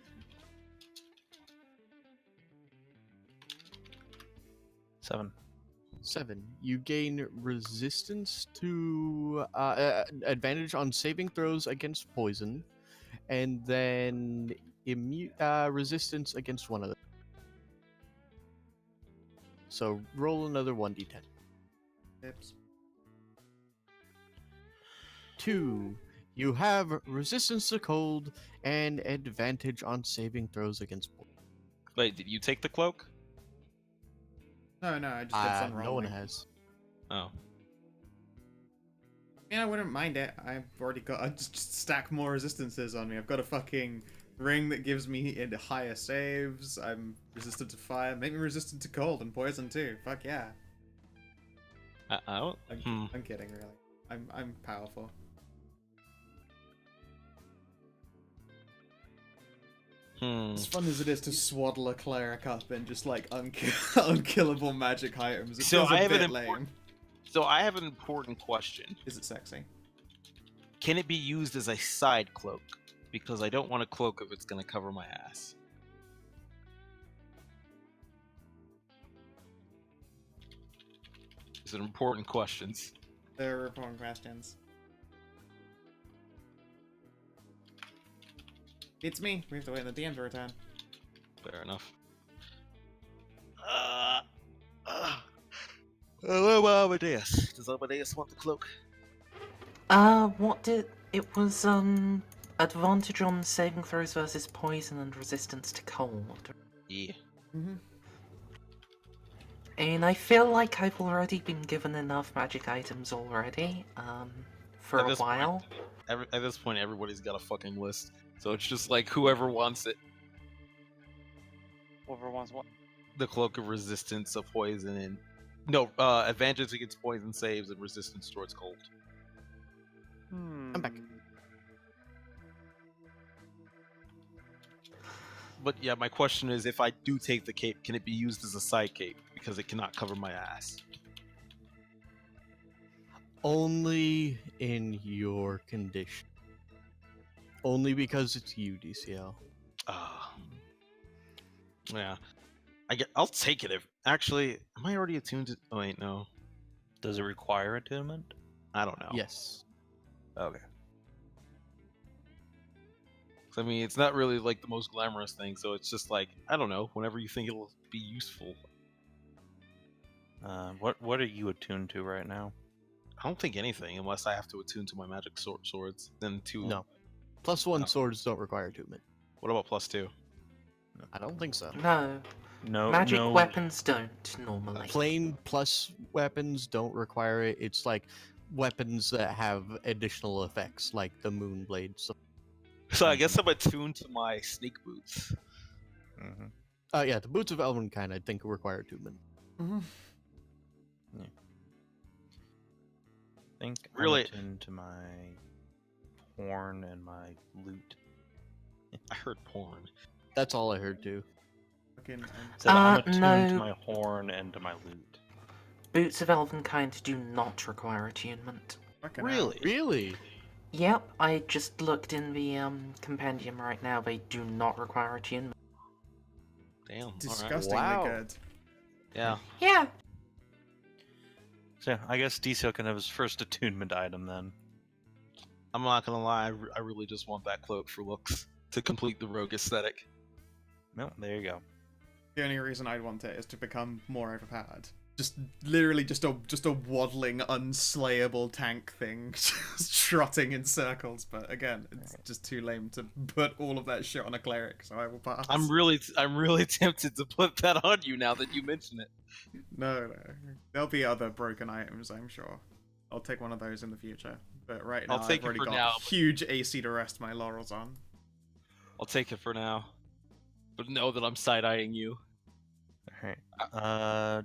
7. You gain resistance to advantage on saving throws against poison, and then resistance against one of them. So roll another 1d10. Tips. 2. You have resistance to cold and advantage on saving throws against poison. Wait, did you take the cloak? No, I just did some No one rolling. has. Oh. I wouldn't mind it. I've already got a stack more resistances on me. I've got a fucking ring that gives me higher saves. I'm resistant to fire. Make me resistant to cold and poison too. Fuck yeah. I don't. I'm kidding, really. I'm powerful. As fun as it is to swaddle a cleric up in just like unkillable magic items, it So feels I a have an bit important- lame. So I have an important question. Is it sexy? Can it be used as a side cloak? Because I don't want a cloak if it's going to cover my ass. These are important questions. They're important questions. It's me. We have to wait on the DM to return. Fair enough. What about Amadeus? Does Amadeus want the cloak? What did... It was, advantage on saving throws versus poison and resistance to cold. Yeah. Mm-hmm. And I feel like I've already been given enough magic items already, for a while. At this point, everybody's got a fucking list. So it's just like whoever wants it. Whoever wants what? The cloak of resistance of poison and... No, advantage against poison saves and resistance towards cold. I'm back. But yeah, my question is, if I do take the cape, can it be used as a side cape? Because it cannot cover my ass. Only in your condition. Only because it's you, DCL. Yeah. I'll take it if actually. Am I already attuned to? Oh wait, no. Does it require attunement? I don't know. Yes. Okay. I mean, it's not really like the most glamorous thing, so it's just like I don't know. Whenever you think it'll be useful. What are you attuned to right now? I don't think anything unless I have to attune to my magic swords. Then two. No. +1 Oh. swords don't require attunement. What about +2? I don't think so. No, No. magic no. weapons don't normally. Plain plus weapons don't require it. It's like weapons that have additional effects, like the Moonblade. So I guess I'm attuned to my snake boots. Mhm. Yeah, the Boots of Elvenkind, I think, require attunement. Mhm. I think Really? I'm attuned to my horn and my loot. I heard porn. That's all I heard too. Fucking, Said I'm attuned to no. my horn and to my loot. Boots of Elvenkind do not require attunement. fucking hell. Really? Really? Yep, I just looked in the compendium right now. They do not require attunement. Damn. All right. Disgustingly Wow. good. Yeah. Yeah. So yeah, I guess DCL can have his first attunement item then. I'm not gonna lie. I really just want that cloak for looks to complete the rogue aesthetic. No, there you go. The only reason I'd want it is to become more overpowered. Just literally just a waddling, unslayable tank thing, just trotting in circles. But again, it's just too lame to put all of that shit on a cleric, so I will pass. I'm really tempted to put that on you now that you mention it. No. There'll be other broken items, I'm sure. I'll take one of those in the future. But right now, I'll take I've it already for got now. huge AC to rest my laurels on. I'll take it for now. But know that I'm side-eyeing you. Alright.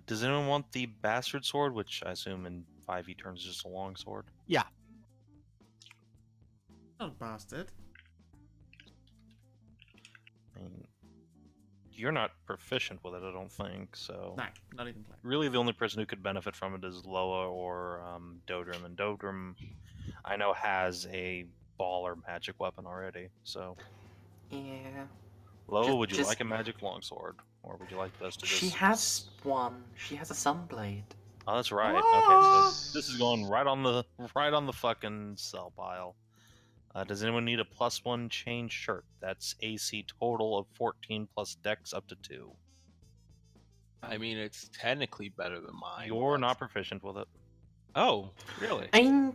Does anyone want the bastard sword, which I assume in 5e turns is just a long sword? Oh, bastard. I mean, you're not proficient with it, I don't think, so... No, not even close. Really, the only person who could benefit from it is Loa or Dodrim, and Dodrim, I know, has a baller magic weapon already, so... Yeah. Loa, would you just- like a magic longsword? Or would you like us to just... She has one. She has a sunblade. Oh, that's right. Okay, What? so this is going right on the fucking sell pile. Does anyone need a +1 chain shirt? That's AC total of 14 plus dex up to 2. I mean, it's technically better than mine. You're but- not proficient with it. Oh, really? I mean,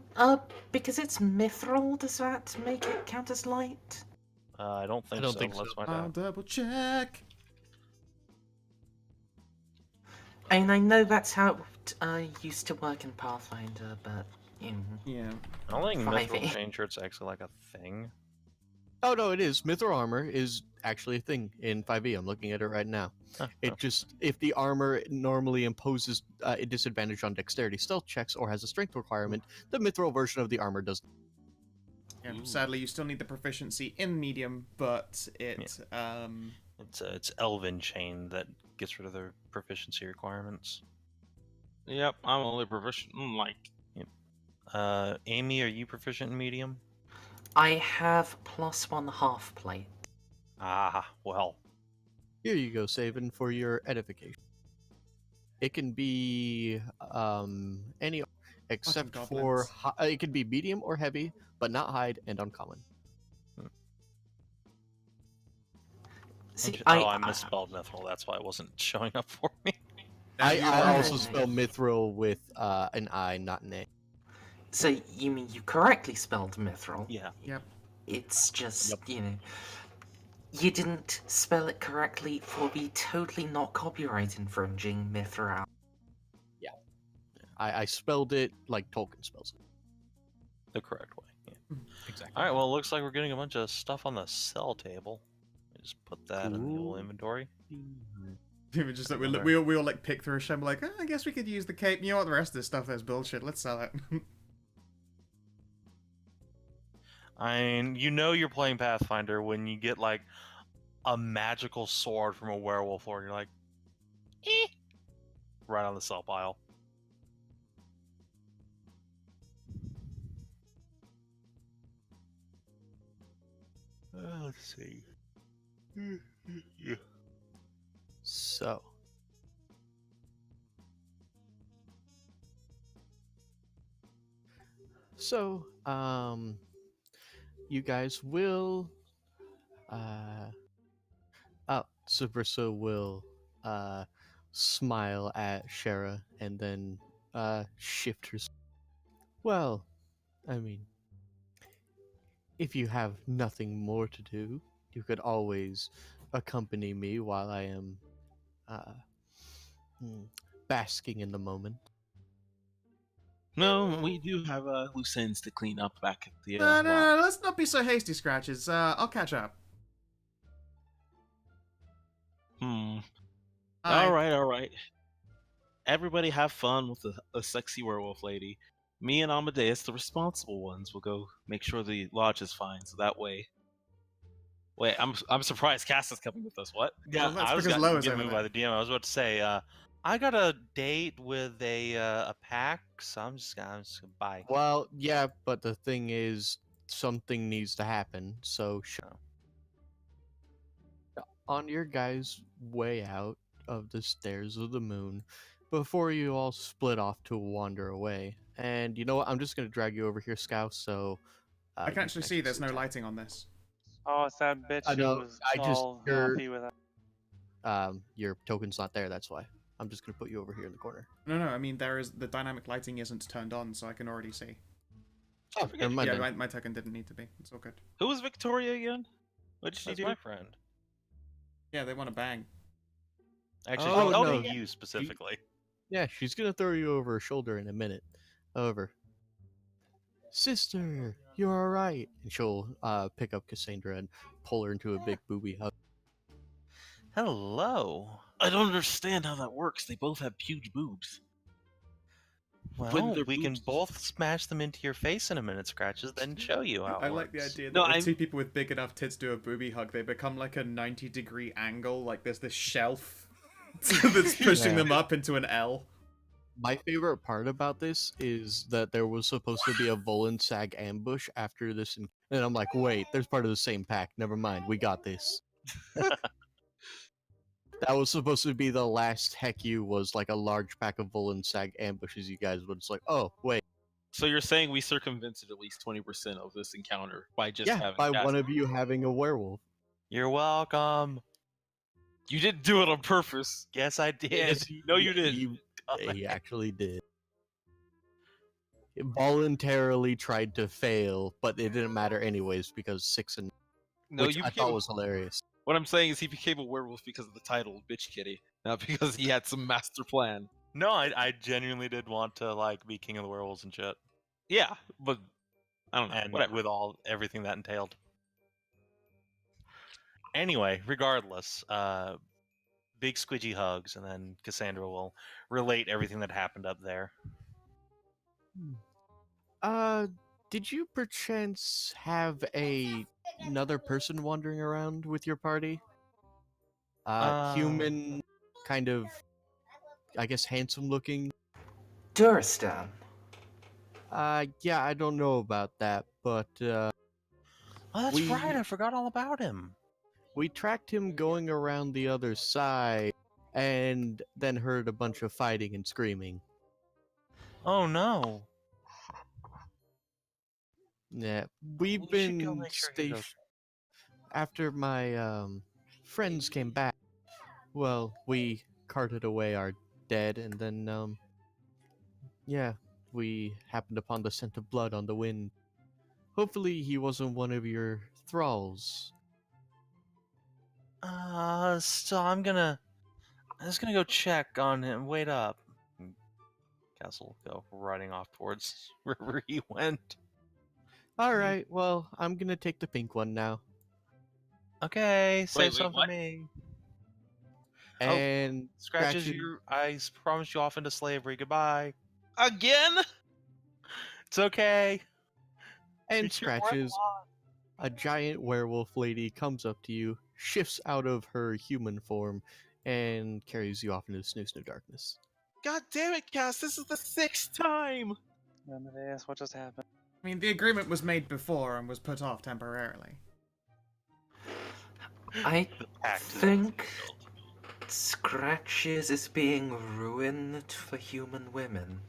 because it's mithril, does that make it count as light? I don't think don't so. think Let's so. find I'll out. double check. I mean, I know that's how it used to work in Pathfinder, but Yeah. I don't think 5e. mithril chain shirt's actually like a thing. Oh no, it is. Mithril armor is actually a thing in 5e. I'm looking at it right now. Huh, It just, if the armor normally imposes a disadvantage on dexterity stealth checks or has a strength requirement, the mithril version of the armor does. Yeah, Ooh. sadly, you still need the proficiency in medium, but it It's elven chain that gets rid of the proficiency requirements. Yep, I'm only proficient in like. Amy, are you proficient in medium? I have +1 half plate. Ah, well. Here you go, Saban, for your edification. It can be any except for goblins. it can be medium or heavy, but not hide and uncommon. See, I misspelled mithril. That's why it wasn't showing up for me. I right. also spell mithril with an I, not an A. So you mean you correctly spelled mithril? Yeah. It's just, Yep. you didn't spell it correctly for the totally not copyright infringing mithril. I spelled it like Tolkien spells it. The correct way. Yeah. Exactly. All right. Well, it looks like we're getting a bunch of stuff on the sell table. Just put that in the Cool. little inventory. Even just that we all like pick through a shell, like, I guess we could use the cape. You know what? The rest of this stuff is bullshit. Let's sell it. I mean, you know you're playing Pathfinder when you get like a magical sword from a werewolf, or you're like, right on the sell pile. Let's see. So. So, you guys will, Subversa will, smile at Shara and then, shift her. Well, I mean, if you have nothing more to do, you could always accompany me while I am, basking in the moment. No, we do have loose ends to clean up back at the No, no, lodge. no, let's not be so hasty, Scratches. I'll catch up. Hmm. Aye. All right. Everybody have fun with a sexy werewolf lady. Me and Amadeus, the responsible ones, will go make sure the lodge is fine. So that way. Wait, I'm surprised Cass is coming with us. What? Yeah, Well, that's I was because gotten Loa's given over by there. the DM. I was about to say, I got a date with a pack, so I'm just gonna bye. Well, yeah, but the thing is, something needs to happen. So, on your guys' way out of the Stairs of the Moon, before you all split off to wander away, and you know what? I'm just gonna drag you over here, Scout. So I you can actually see there's no that. lighting on this. Oh, it's that bitch I know, who was I just all heard- happy with it. Your token's not there. That's why. I'm just gonna put you over here in the corner. No, I mean, the dynamic lighting isn't turned on, so I can already see. Oh, never mind. Yeah, then. my token didn't need to be. It's all good. Who was Victoria again? What did she That's do? my friend. Yeah, they want to bang. Actually, Oh, oh, no. you specifically. Yeah, she's gonna throw you over her shoulder in a minute. However, sister, you're all right, and she'll pick up Cassandra and pull her into a big booby hug. Hello. I don't understand how that works. They both have huge boobs. Well, their we can boobs- both smash them into your face in a minute, Scratches, then show you how it I like the works. idea that No, when I'm- two people with big enough tits do a booby hug, they become like a 90-degree angle, like there's this shelf that's pushing Yeah. them up into an L. My favorite part about this is that there was supposed to be a Volensag ambush after this, and I'm like, wait, there's part of the same pack. Never mind, we got this. That was supposed to be the last Hecu was like a large pack of Volensag ambushes. You guys were just like, oh wait, So you're saying we circumvented at least 20% of this encounter by just yeah, having by Cass- one of you having a werewolf. You're welcome. You didn't do it on purpose. Yes, I did. Yes, No, you didn't. He actually did. It voluntarily tried to fail, but it didn't matter anyways because 6 and No, which you I became thought was hilarious. What I'm saying is he became a werewolf because of the title, Bitch Kitty, not because he had some master plan. No, I genuinely did want to like be king of the werewolves and shit, Yeah, but I don't know. and Whatever. with everything that entailed. Anyway, regardless, big squidgy hugs, and then Cassandra will relate everything that happened up there. Did you perchance have another person wandering around with your party? Human, kind of, I guess, handsome looking. Duristan. Yeah, I don't know about that, but Oh, that's We- right. I forgot all about him. we tracked him going around the other side, and then heard a bunch of fighting and screaming. Oh no. Yeah, we've We should go been make sure he's okay. after my friends came back. Well, we carted away our dead, and then yeah, we happened upon the scent of blood on the wind. Hopefully, he wasn't one of your thralls. So I'm just gonna go check on him. Wait up. And Cass will go riding off towards wherever he went. All right, well, I'm gonna take the pink one now, Okay, save wait, some for what? me. and Scratches, Scratches- I promised you off into slavery. Goodbye. Again? It's okay. and You're worth Scratches. A giant werewolf lady comes up to you, shifts out of her human form, and carries you off into the snoo darkness. God damn it, Cass! This is the 6th time. Amadeus, what just happened? I mean, the agreement was made before and was put off temporarily. I The pact is think fulfilled. Scratches is being ruined for human women.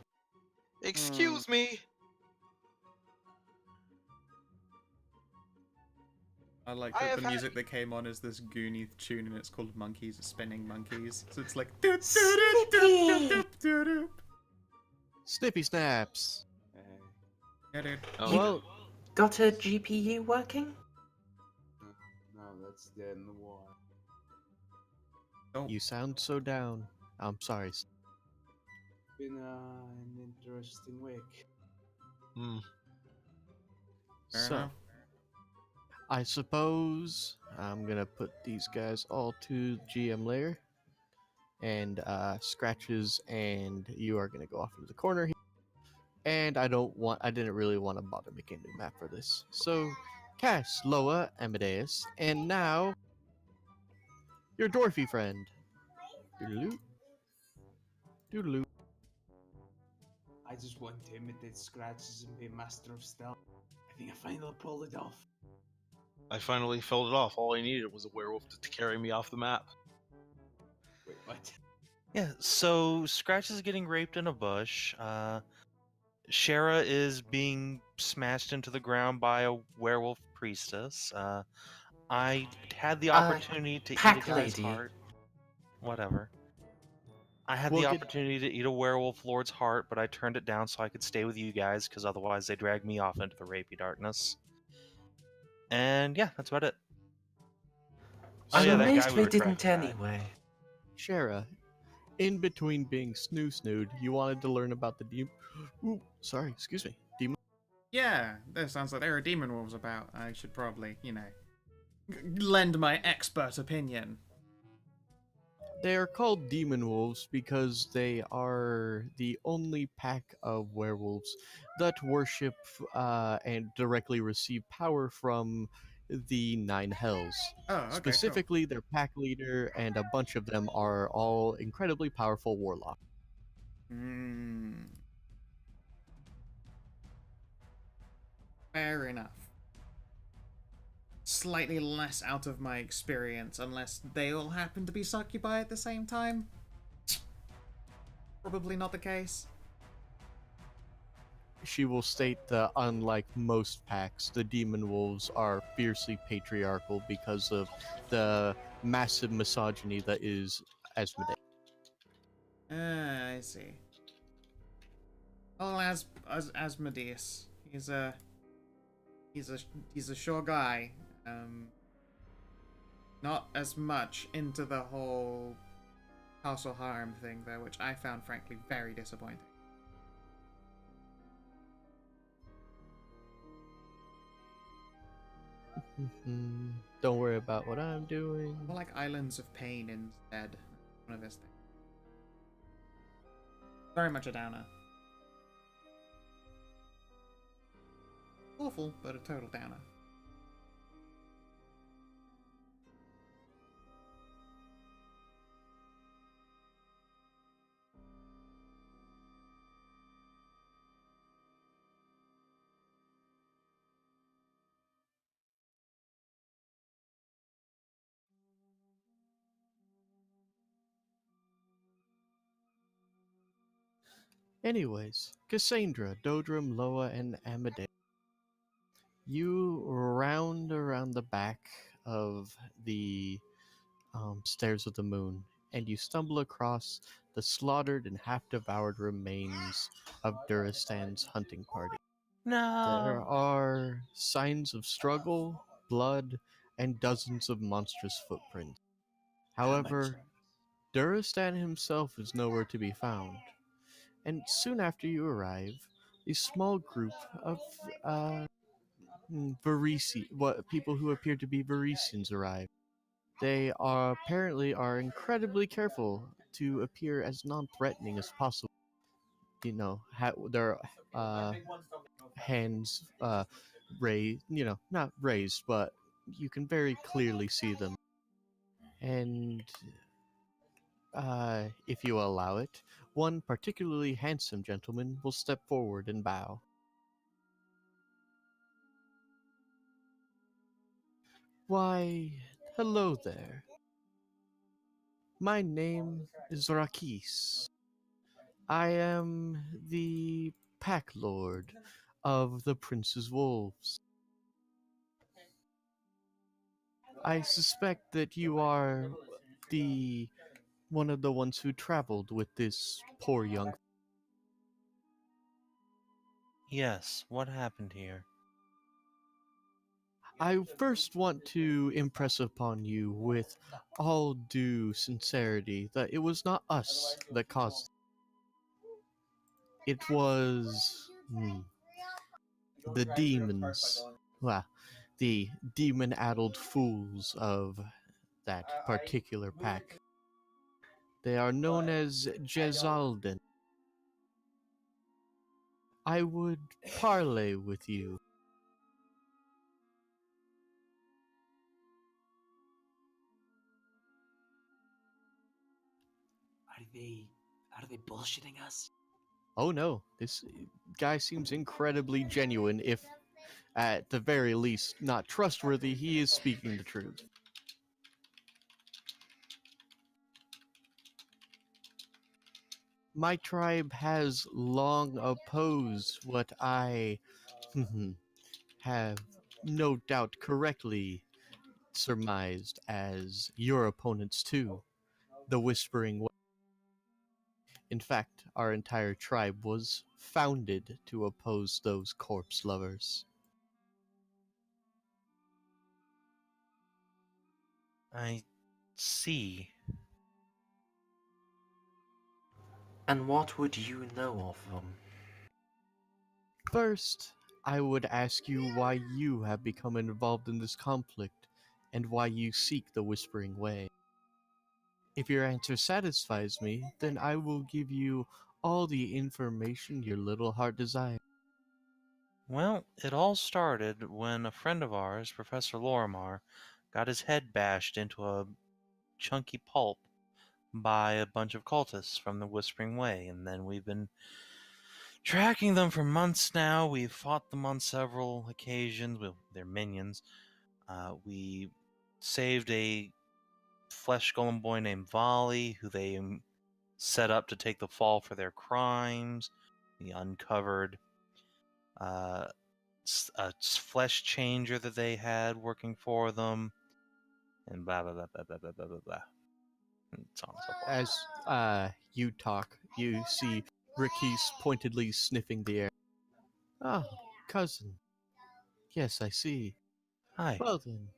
Excuse me. I like I that have the had- music that came on is this Goonie tune, and it's called Monkeys, Spinning Monkeys. So it's like doop, doop, doop, doop, doop, doop, doop. Snippy snaps. Yeah, dude. Oh, Well, Got a GPU working? No, that's the end of the war. you sound so down. I'm sorry. Been an interesting week. hmm. Fair So, enough. I suppose I'm gonna put these guys all to GM layer, and Scratches, and you are gonna go off into the corner here. And I didn't really want to bother making a new map for this. So, Cass, Loa, Amadeus, and now your dwarfy friend. Doodaloo. Doodaloo. I just want to imitate Scratches and be master of stealth. I think I finally pulled it off. I finally filled it off. All I needed was a werewolf to carry me off the map. Wait, what? Yeah, so Scratch is getting raped in a bush. Shara is being smashed into the ground by a werewolf priestess. I had the opportunity to eat a Pack guy's lady. heart. Whatever. I had We'll the get- opportunity to eat a werewolf lord's heart, but I turned it down so I could stay with you guys, because otherwise they dragged me off into the rapey darkness. And yeah, that's about it. I'm yeah, that guy amazed we we were didn't tracking died. anyway. Shara, in between being snoo-snooed, you wanted to learn about the demon. Ooh, sorry, excuse me. Demon. Yeah, that sounds like there are demon wolves about. I should probably, lend my expert opinion. They are called demon wolves because they are the only pack of werewolves that worship and directly receive power from the Nine Hells. Oh, okay, Specifically, their pack leader and a bunch of them are all incredibly powerful warlocks. Cool. Fair enough. Slightly less out of my experience, unless they all happen to be succubi at the same time. Probably not the case. She will state that unlike most packs, the demon wolves are fiercely patriarchal because of the massive misogyny that is Asmodee. I see. Well, Asmodeus, he's a sure guy. Not as much into the whole castle harem thing though, which I found frankly very disappointing. Don't worry about what I'm doing. More like Islands of Pain instead. One of his things. Very much a downer. Awful, but a total downer. Anyways, Cassandra, Dodrim, Loa, and Amadeus. You round around the back of the Stairs of the Moon, and you stumble across the slaughtered and half-devoured remains of Durastan's hunting party. There No. are signs of struggle, blood, and dozens of monstrous footprints. However, Durastan himself is nowhere to be found. And soon after you arrive, a small group of people who appear to be Varisians arrive. They are apparently incredibly careful to appear as non-threatening as possible. You know, their hands raised. You know, not raised, but you can very clearly see them. And if you allow it, one particularly handsome gentleman will step forward and bow. Why, Hello there. My name is Rakis. I am the Pack Lord of the Prince's Wolves. I suspect that you are the one of the ones who traveled with this poor young. Yes, what happened here? I first want to impress upon you with all due sincerity that it was not us that caused it. It was the demons. Well, the demon-addled fools of that particular pack. They are known as Jezalden. I would parley with you. Are they bullshitting us? Oh no, this guy seems incredibly genuine, if at the very least not trustworthy. He is speaking the truth. My tribe has long opposed what I have no doubt correctly surmised as your opponents too, the Whispering Way. In fact, our entire tribe was founded to oppose those corpse lovers. I see. And what would you know of them? First, I would ask you why you have become involved in this conflict and why you seek the Whispering Way. If your answer satisfies me, then I will give you all the information your little heart desires. Well, it all started when a friend of ours, Professor Lorimar, got his head bashed into a chunky pulp by a bunch of cultists from the Whispering Way, and then we've been tracking them for months now. We've fought them on several occasions. Well, they're minions. We saved a flesh golem boy named Volley, who they set up to take the fall for their crimes. We uncovered a flesh changer that they had working for them, and blah blah blah blah blah blah blah blah blah. And so on and so forth. As you talk, you see Ricky's pointedly sniffing the air. Ah, cousin. Yes, I see. Hi. Well then,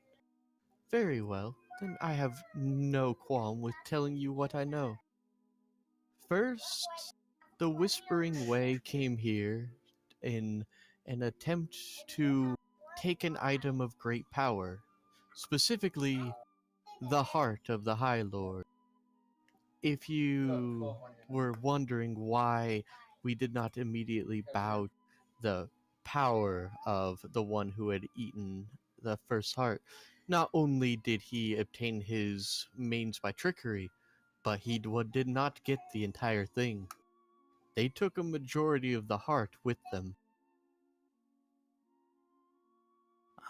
very well. Then I have no qualm with telling you what I know. First, the Whispering Way came here in an attempt to take an item of great power, specifically the heart of the High Lord. If you were wondering why we did not immediately bow the power of the one who had eaten the first heart, not only did he obtain his mains by trickery, but he did not get the entire thing. They took a majority of the heart with them.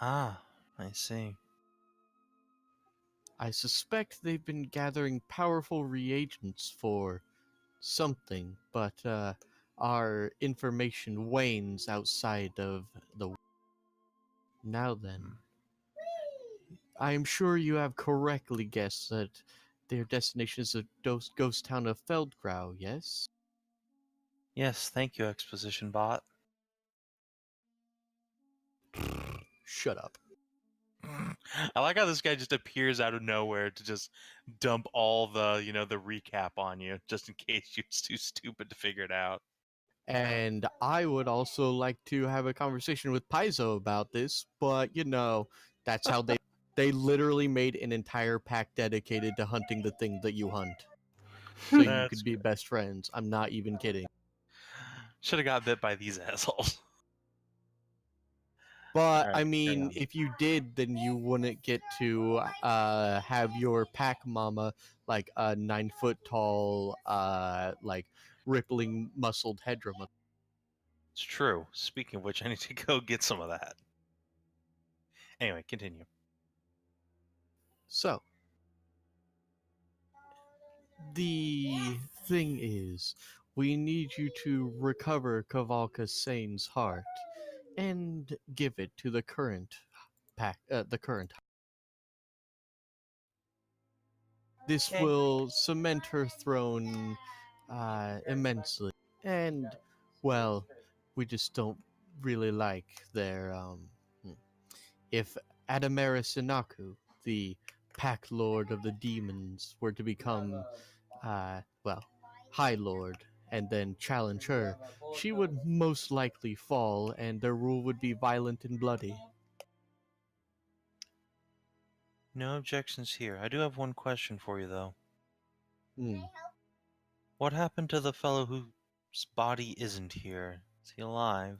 Ah, I see. I suspect they've been gathering powerful reagents for something, but our information wanes outside of the... Now then, I am sure you have correctly guessed that their destination is the ghost town of Feldgrau, yes? Yes, thank you, Exposition Bot. Shut up. I like how this guy just appears out of nowhere to just dump all the, the recap on you, just in case you're too stupid to figure it out. And I would also like to have a conversation with Paizo about this, but that's how they literally made an entire pack dedicated to hunting the thing that you hunt. So you could be best friends. I'm not even kidding. Should have got bit by these assholes. But Alright, I mean, if you did, then you wouldn't get to have your pack mama like a 9-foot tall, like rippling muscled Hedra. It's true. Speaking of which, I need to go get some of that. Anyway, continue. So, the thing is, we need you to recover Kavalka Sane's heart and give it to the current the current. This Okay. will cement her throne immensely, and well, we just don't really like their if Adamaris Inaku, the Pack Lord of the Demons, were to become well, High Lord and then challenge her, she would most likely fall and their rule would be violent and bloody. No objections here. I do have one question for you, though. Hmm. What happened to the fellow whose body isn't here? Is he alive?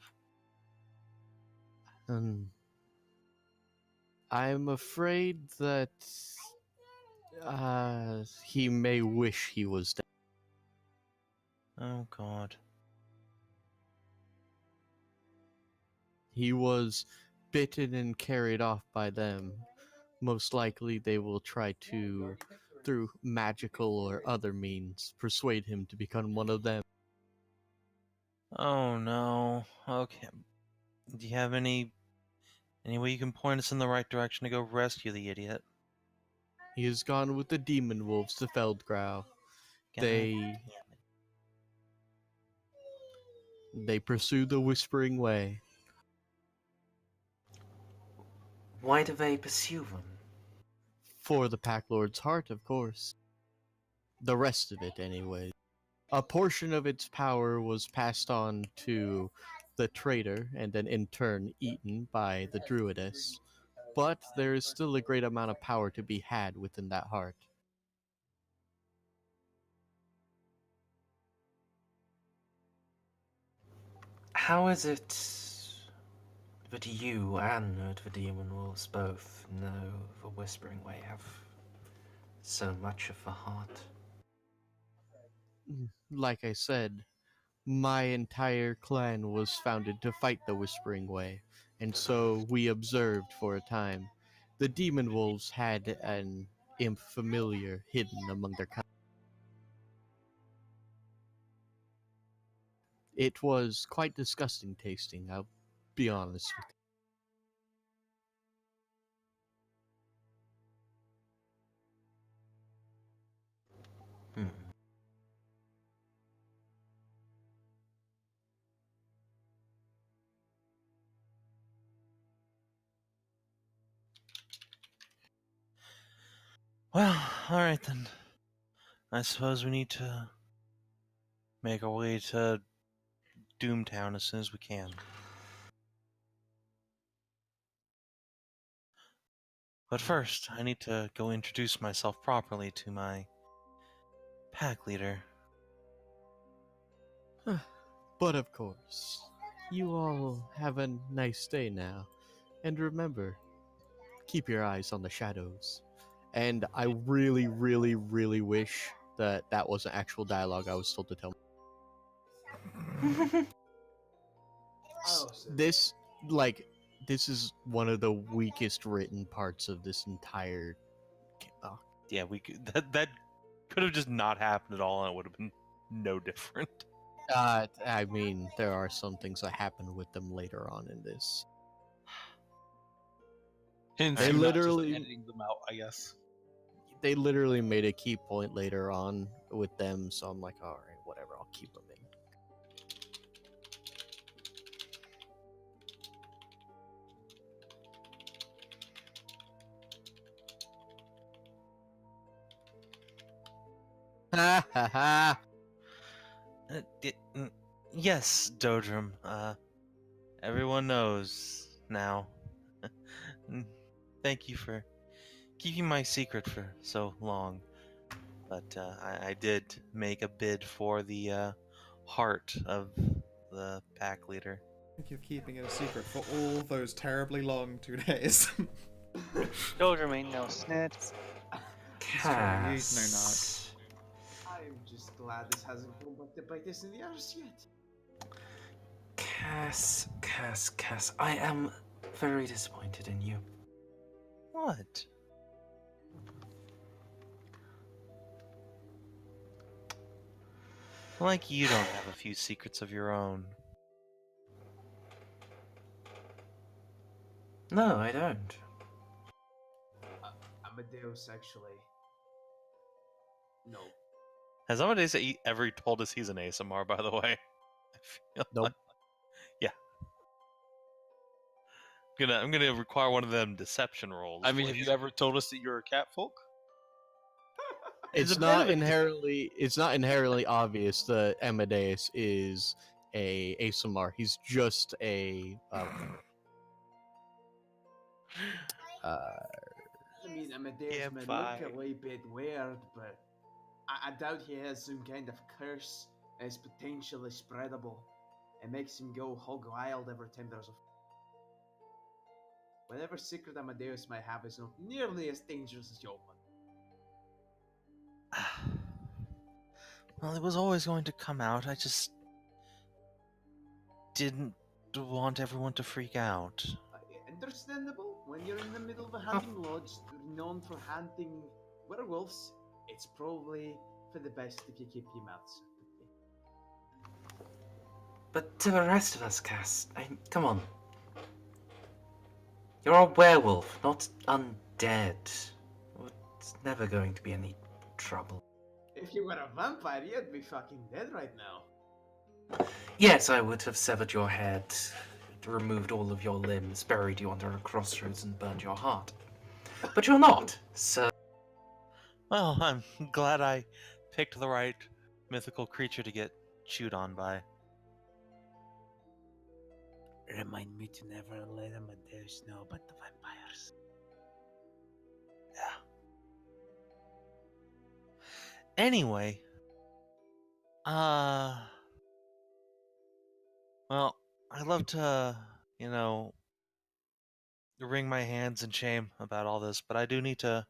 I'm afraid that he may wish he was dead. Oh, God. He was bitten and carried off by them. Most likely they will try to, through magical or other means, persuade him to become one of them. Oh, no. Okay. Do you have any way you can point us in the right direction to go rescue the idiot? He has gone with the demon wolves to Feldgrau. God They damn it. pursue the Whispering Way. Why do they pursue them? For the Pack Lord's heart, of course. The rest of it, anyway. A portion of its power was passed on to the traitor and then in turn eaten by the Druidess. But there is still a great amount of power to be had within that heart. How is it that you and the Demon Wolves both know the Whispering Way have so much of the heart? Like I said, my entire clan was founded to fight the Whispering Way, and so we observed for a time. The Demon Wolves had an imp familiar hidden among their kind. It was quite disgusting tasting, I'll be honest with Hmm. Well, alright then. I suppose we need to make our way to Doomtown as soon as we can. But first, I need to go introduce myself properly to my pack leader. you. But of course, you all have a nice day now. And remember, keep your eyes on the shadows. And I really, really, really wish that that wasn't actual dialogue I was told to tell. This, this is one of the weakest written parts of this entire. Yeah, we could, that could have just not happened at all, and it would have been no different. I mean, there are some things that happen with them later on in this. Hence, They you're not just literally- editing them out, I guess. They literally made a key point later on with them, so I'm like, all right, whatever, I'll keep them in. Ha ha ha! Yes, Dodrum. Everyone knows now. Thank you for keeping my secret for so long. But I did make a bid for the heart of the pack leader. I think you're keeping it a secret for all those terribly long 2 days. Doldrum ain't no snitch. Cass. I'm just glad this hasn't gone back to bite us in the arse yet. Cass, I am very disappointed in you. What? Like you don't have a few secrets of your own. No, I don't. Amadeus, actually. No. Has Amadeus ever told us he's an ASMR, by the way? I feel Nope. like- yeah. I'm gonna require one of them deception rolls. I mean, have you ever told us that you're a cat folk? It's a not bit of a- inherently obvious that Amadeus is a ASMR. He's just a I mean, Amadeus Yeah, may bye. look a wee bit weird, but I doubt he has some kind of curse that is potentially spreadable and makes him go hog wild every time there's a. Whatever secret Amadeus might have is not nearly as dangerous as your one. Well, it was always going to come out. I just didn't want everyone to freak out. Understandable. When you're in the middle of a hunting lodge known for hunting werewolves, it's probably for the best if you keep your mouth shut. But to the rest of us, Cass, come on. You're a werewolf, not undead. It's never going to be any trouble. If you were a vampire, you'd be fucking dead right now. Yes, I would have severed your head, removed all of your limbs, buried you under a crossroads, and burned your heart. But you're not, so. Well, I'm glad I picked the right mythical creature to get chewed on by. Remind me to never let Amadeus know about the vampires. Anyway, well, I'd love to, wring my hands in shame about all this, but I do need to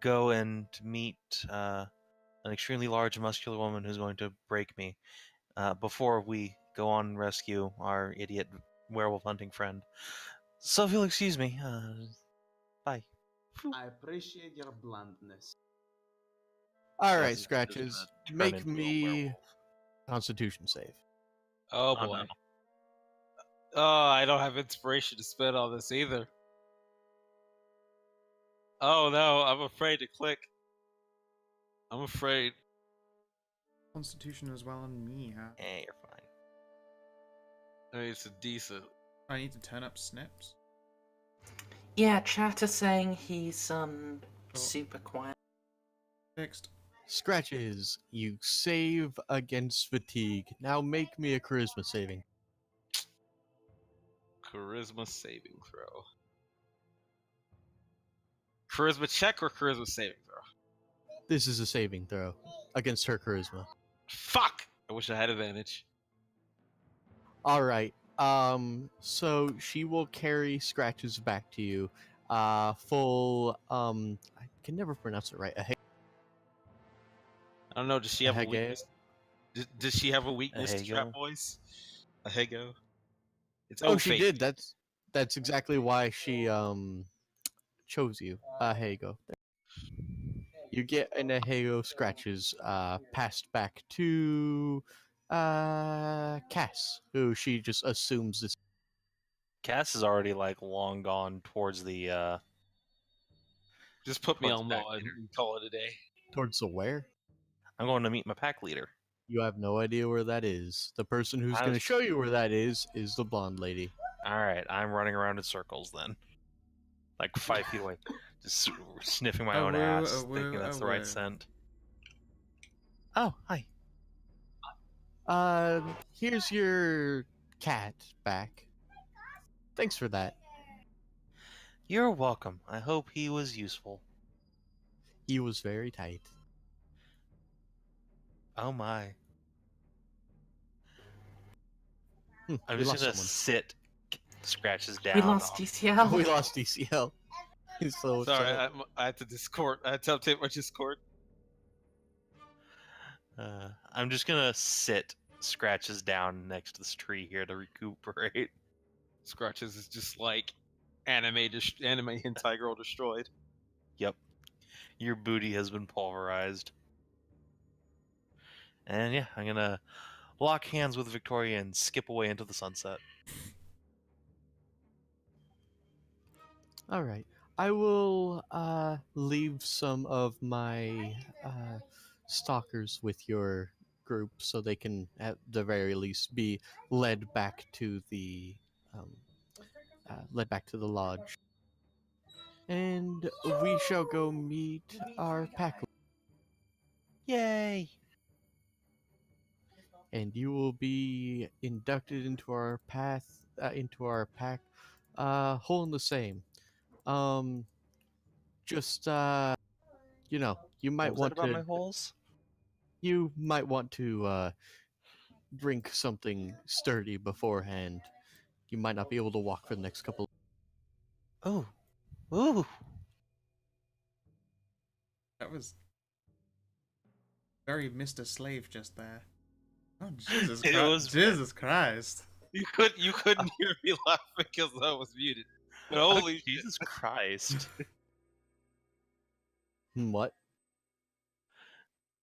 go and meet an extremely large, muscular woman who's going to break me before we go on and rescue our idiot werewolf hunting friend. So if you'll excuse me, bye. I appreciate your bluntness. all right, Yes, Scratches. turn Make into a me werewolf. Constitution save. Oh Oh, boy. no. Oh, I don't have inspiration to spend on this either. Oh no, I'm afraid to click. I'm afraid. Constitution as well on me, huh? You're fine. I mean, it's a decent. I need to turn up snips. Yeah, chat is saying he's, super quiet. Fixed. Scratches, you save against fatigue. Now make me a charisma saving. Charisma saving throw. Charisma check or charisma saving throw? This is a saving throw against her charisma. Fuck! I wish I had advantage. All right. So she will carry Scratches back to you. Full. I can never pronounce it right. I don't know. Does she have a Ahegao? weakness? Does she have a weakness to trap Ahegao? boys? Ahegao. It's Oh, she fate. did. That's exactly why she chose you. Here you go. There. You get an Ahegao Scratches passed back to Cass, who she just assumes this. Cass is already long gone towards the Just put me Towards on back law and later. call it a day. Towards the where? I'm going to meet my pack leader. You have no idea where that is. The person who's I going to was- show you where that is the blonde lady. Alright, I'm running around in circles then. Like 5 feet away. Just sniffing my own A woo, ass, a woo, thinking that's a the right woo. scent. Oh, hi. Here's your cat back. Thanks for that. You're welcome. I hope he was useful. He was very tight. Oh my. I'm we just lost gonna someone. sit, Scratches down. We lost DCL. We lost DCL. He's so Sorry, upset. I had to Discord. I had to update my Discord. I'm just gonna sit Scratches down next to this tree here to recuperate. Scratches is just like anime hentai girl destroyed. Yep. Your booty has been pulverized. And yeah, I'm gonna lock hands with Victoria and skip away into the sunset. All right. I will leave some of my stalkers with your group so they can, at the very least, be led back to the um, lodge, and we shall go meet our pack. Yay! And you will be inducted into our into our pack, whole and the same. Just you know, you What might was want that about to my holes? drink something sturdy beforehand. You might not be able to walk for the next couple. Oh, ooh! That was very Mr. Slave just there. Oh Jesus It Christ! was- Jesus Christ! You couldn't hear me laugh because I was muted. But holy shit. Jesus Christ! What?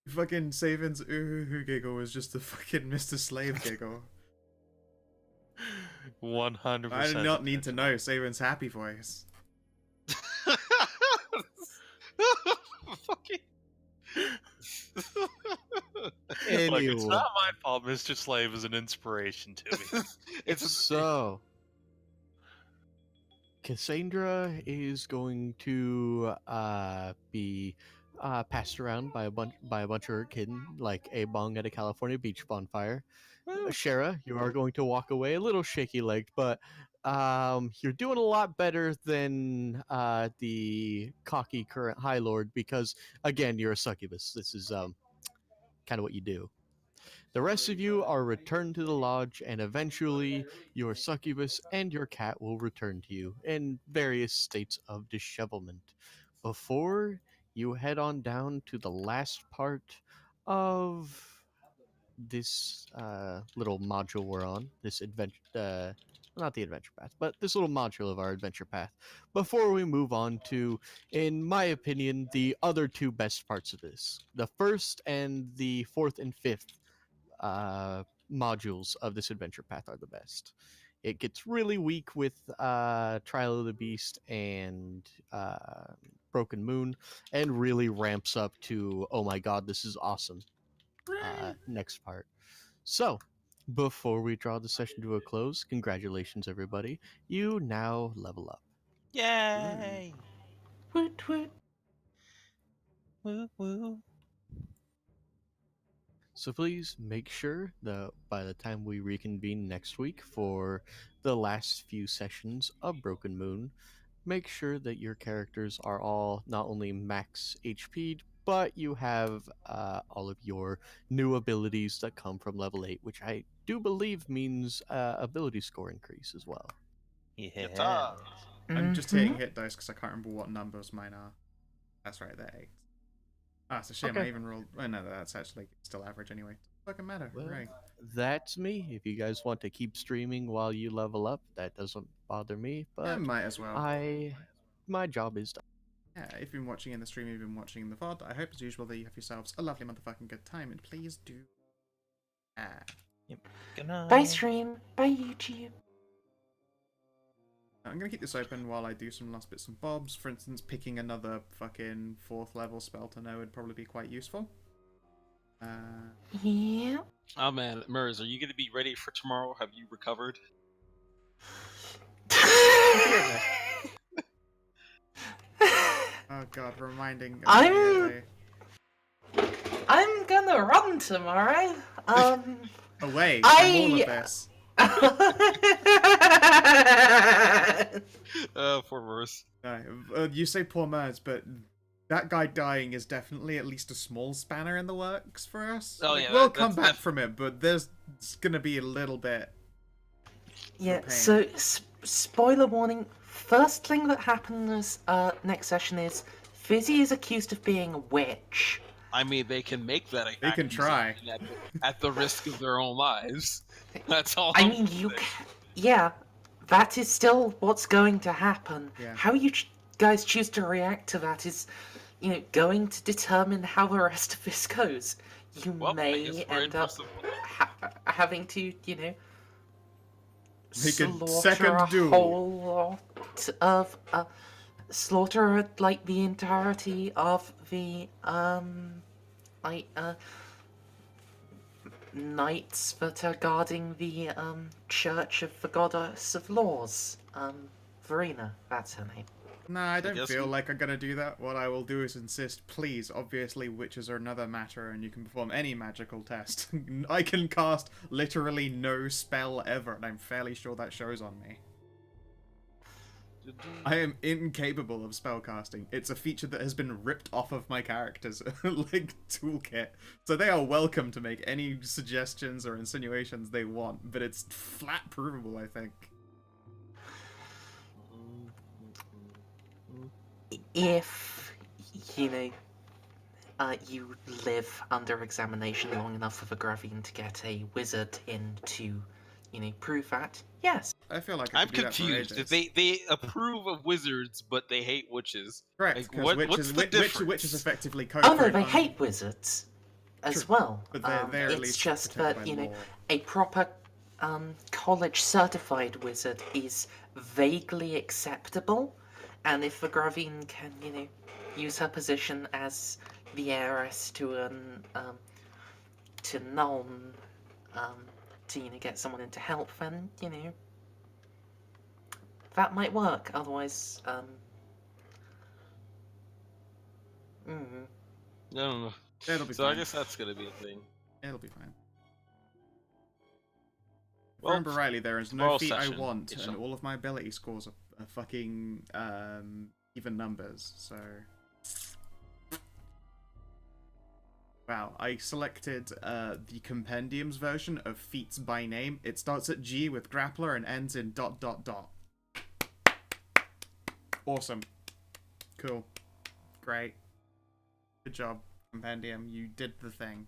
Fucking Savin's ooh giggle was just a fucking Mr. Slave giggle. 100%. I do not need to know Savin's happy voice. Fucking. Look, it's Anyway. not my fault Mr. Slave is an inspiration to me. It's So, Cassandra is going to be passed around by a bunch of her kid, like a bong at a California beach bonfire. Shara, you are going to walk away a little shaky-legged, but you're doing a lot better than the cocky current High Lord because, again, you're a succubus. This is kind of what you do. The rest of you are returned to the lodge, and eventually your succubus and your cat will return to you in various states of dishevelment. Before you head on down to the last part of this little module we're on, this adventure, not the adventure path, but this little module of our adventure path, before we move on to, in my opinion, the other two best parts of this. The first and the fourth and fifth modules of this adventure path are the best. It gets really weak with Trial of the Beast and Broken Moon, and really ramps up to, oh my god, this is awesome. Next part. So, before we draw the session to a close, congratulations everybody. You now level up. Yay! Woot woot. Woo woo. So please make sure that by the time we reconvene next week for the last few sessions of Broken Moon, make sure that your characters are all not only max HP'd, but you have all of your new abilities that come from level 8, which I do believe means ability score increase as well. Yeah. I'm just hitting hit dice because I can't remember what numbers mine are. That's right, they're 8. Ah, it's a shame I Okay. even rolled. Oh no, that's actually still average anyway. Fucking matter, Well, right? That's me. If you guys want to keep streaming while you level up, that doesn't bother me, I but might as well. my job is done. Yeah, if you've been watching in the stream, you've been watching in the VOD, I hope as usual that you have yourselves a lovely motherfucking good time, and please do. Good night. Bye stream. Bye YouTube. I'm gonna keep this open while I do some last bits and bobs. For instance, picking another fucking 4th level spell to know would probably be quite useful. Yeah. Oh man, Murs, are you gonna be ready for tomorrow? Have you recovered? Oh god, reminding. me I'm- that I'm gonna run tomorrow. away I- from all of this. Poor Murs. No, you say poor Merz, but that guy dying is definitely at least a small spanner in the works for us. Oh, Like, yeah, we'll that- come that's back from it, but there's it's gonna be a little bit. Yeah, pain. so spoiler warning. First thing that happens next session is Fizzy is accused of being a witch. I mean, they can make that. They can try. accusation at the risk of their own lives. That's all. I I'm mean, you saying. yeah, that is still what's going to happen. Yeah. How you guys choose to react to that is going to determine how the rest of this goes. You Well, I may guess we're in end for up some- having to, Make a slaughter second a duel. whole lot of, slaughter like the entirety of the knights that are guarding the Church of the Goddess of Laws. Verena, that's her name. Nah, I don't guess feel we- like I'm gonna do that. What I will do is insist, please, obviously witches are another matter and you can perform any magical test. I can cast literally no spell ever, and I'm fairly sure that shows on me. I am incapable of spellcasting. It's a feature that has been ripped off of my character's like toolkit. So they are welcome to make any suggestions or insinuations they want, but it's flat provable, I think. If you live under examination long enough for the Gravine to get a wizard in to, prove that, yes. I feel like I I'm could do that for confused. ages. They approve of wizards, but they hate witches. Correct, Like, because what's the difference? witches effectively code Oh for no, an they hate wizards as True, well. but they're at It's least just protected that, by law. a proper college certified wizard is vaguely acceptable, and if the Gravine can, use her position as the heiress to an to Nuln, to get someone in to help, then that might work. Otherwise, No. It'll be So fine. I guess that's gonna be a thing. It'll be fine. Well, Remember rightly, there is no moral feat I session, want, it's and not- all of my ability scores are fucking even numbers. So, wow, I selected the compendiums version of feats by name. It starts at G with grappler and ends in ... Awesome. Cool. Great. Good job, compendium. You did the thing.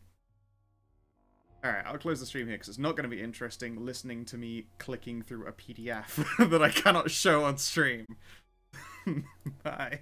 Alright, I'll close the stream here because it's not going to be interesting listening to me clicking through a PDF that I cannot show on stream. Bye.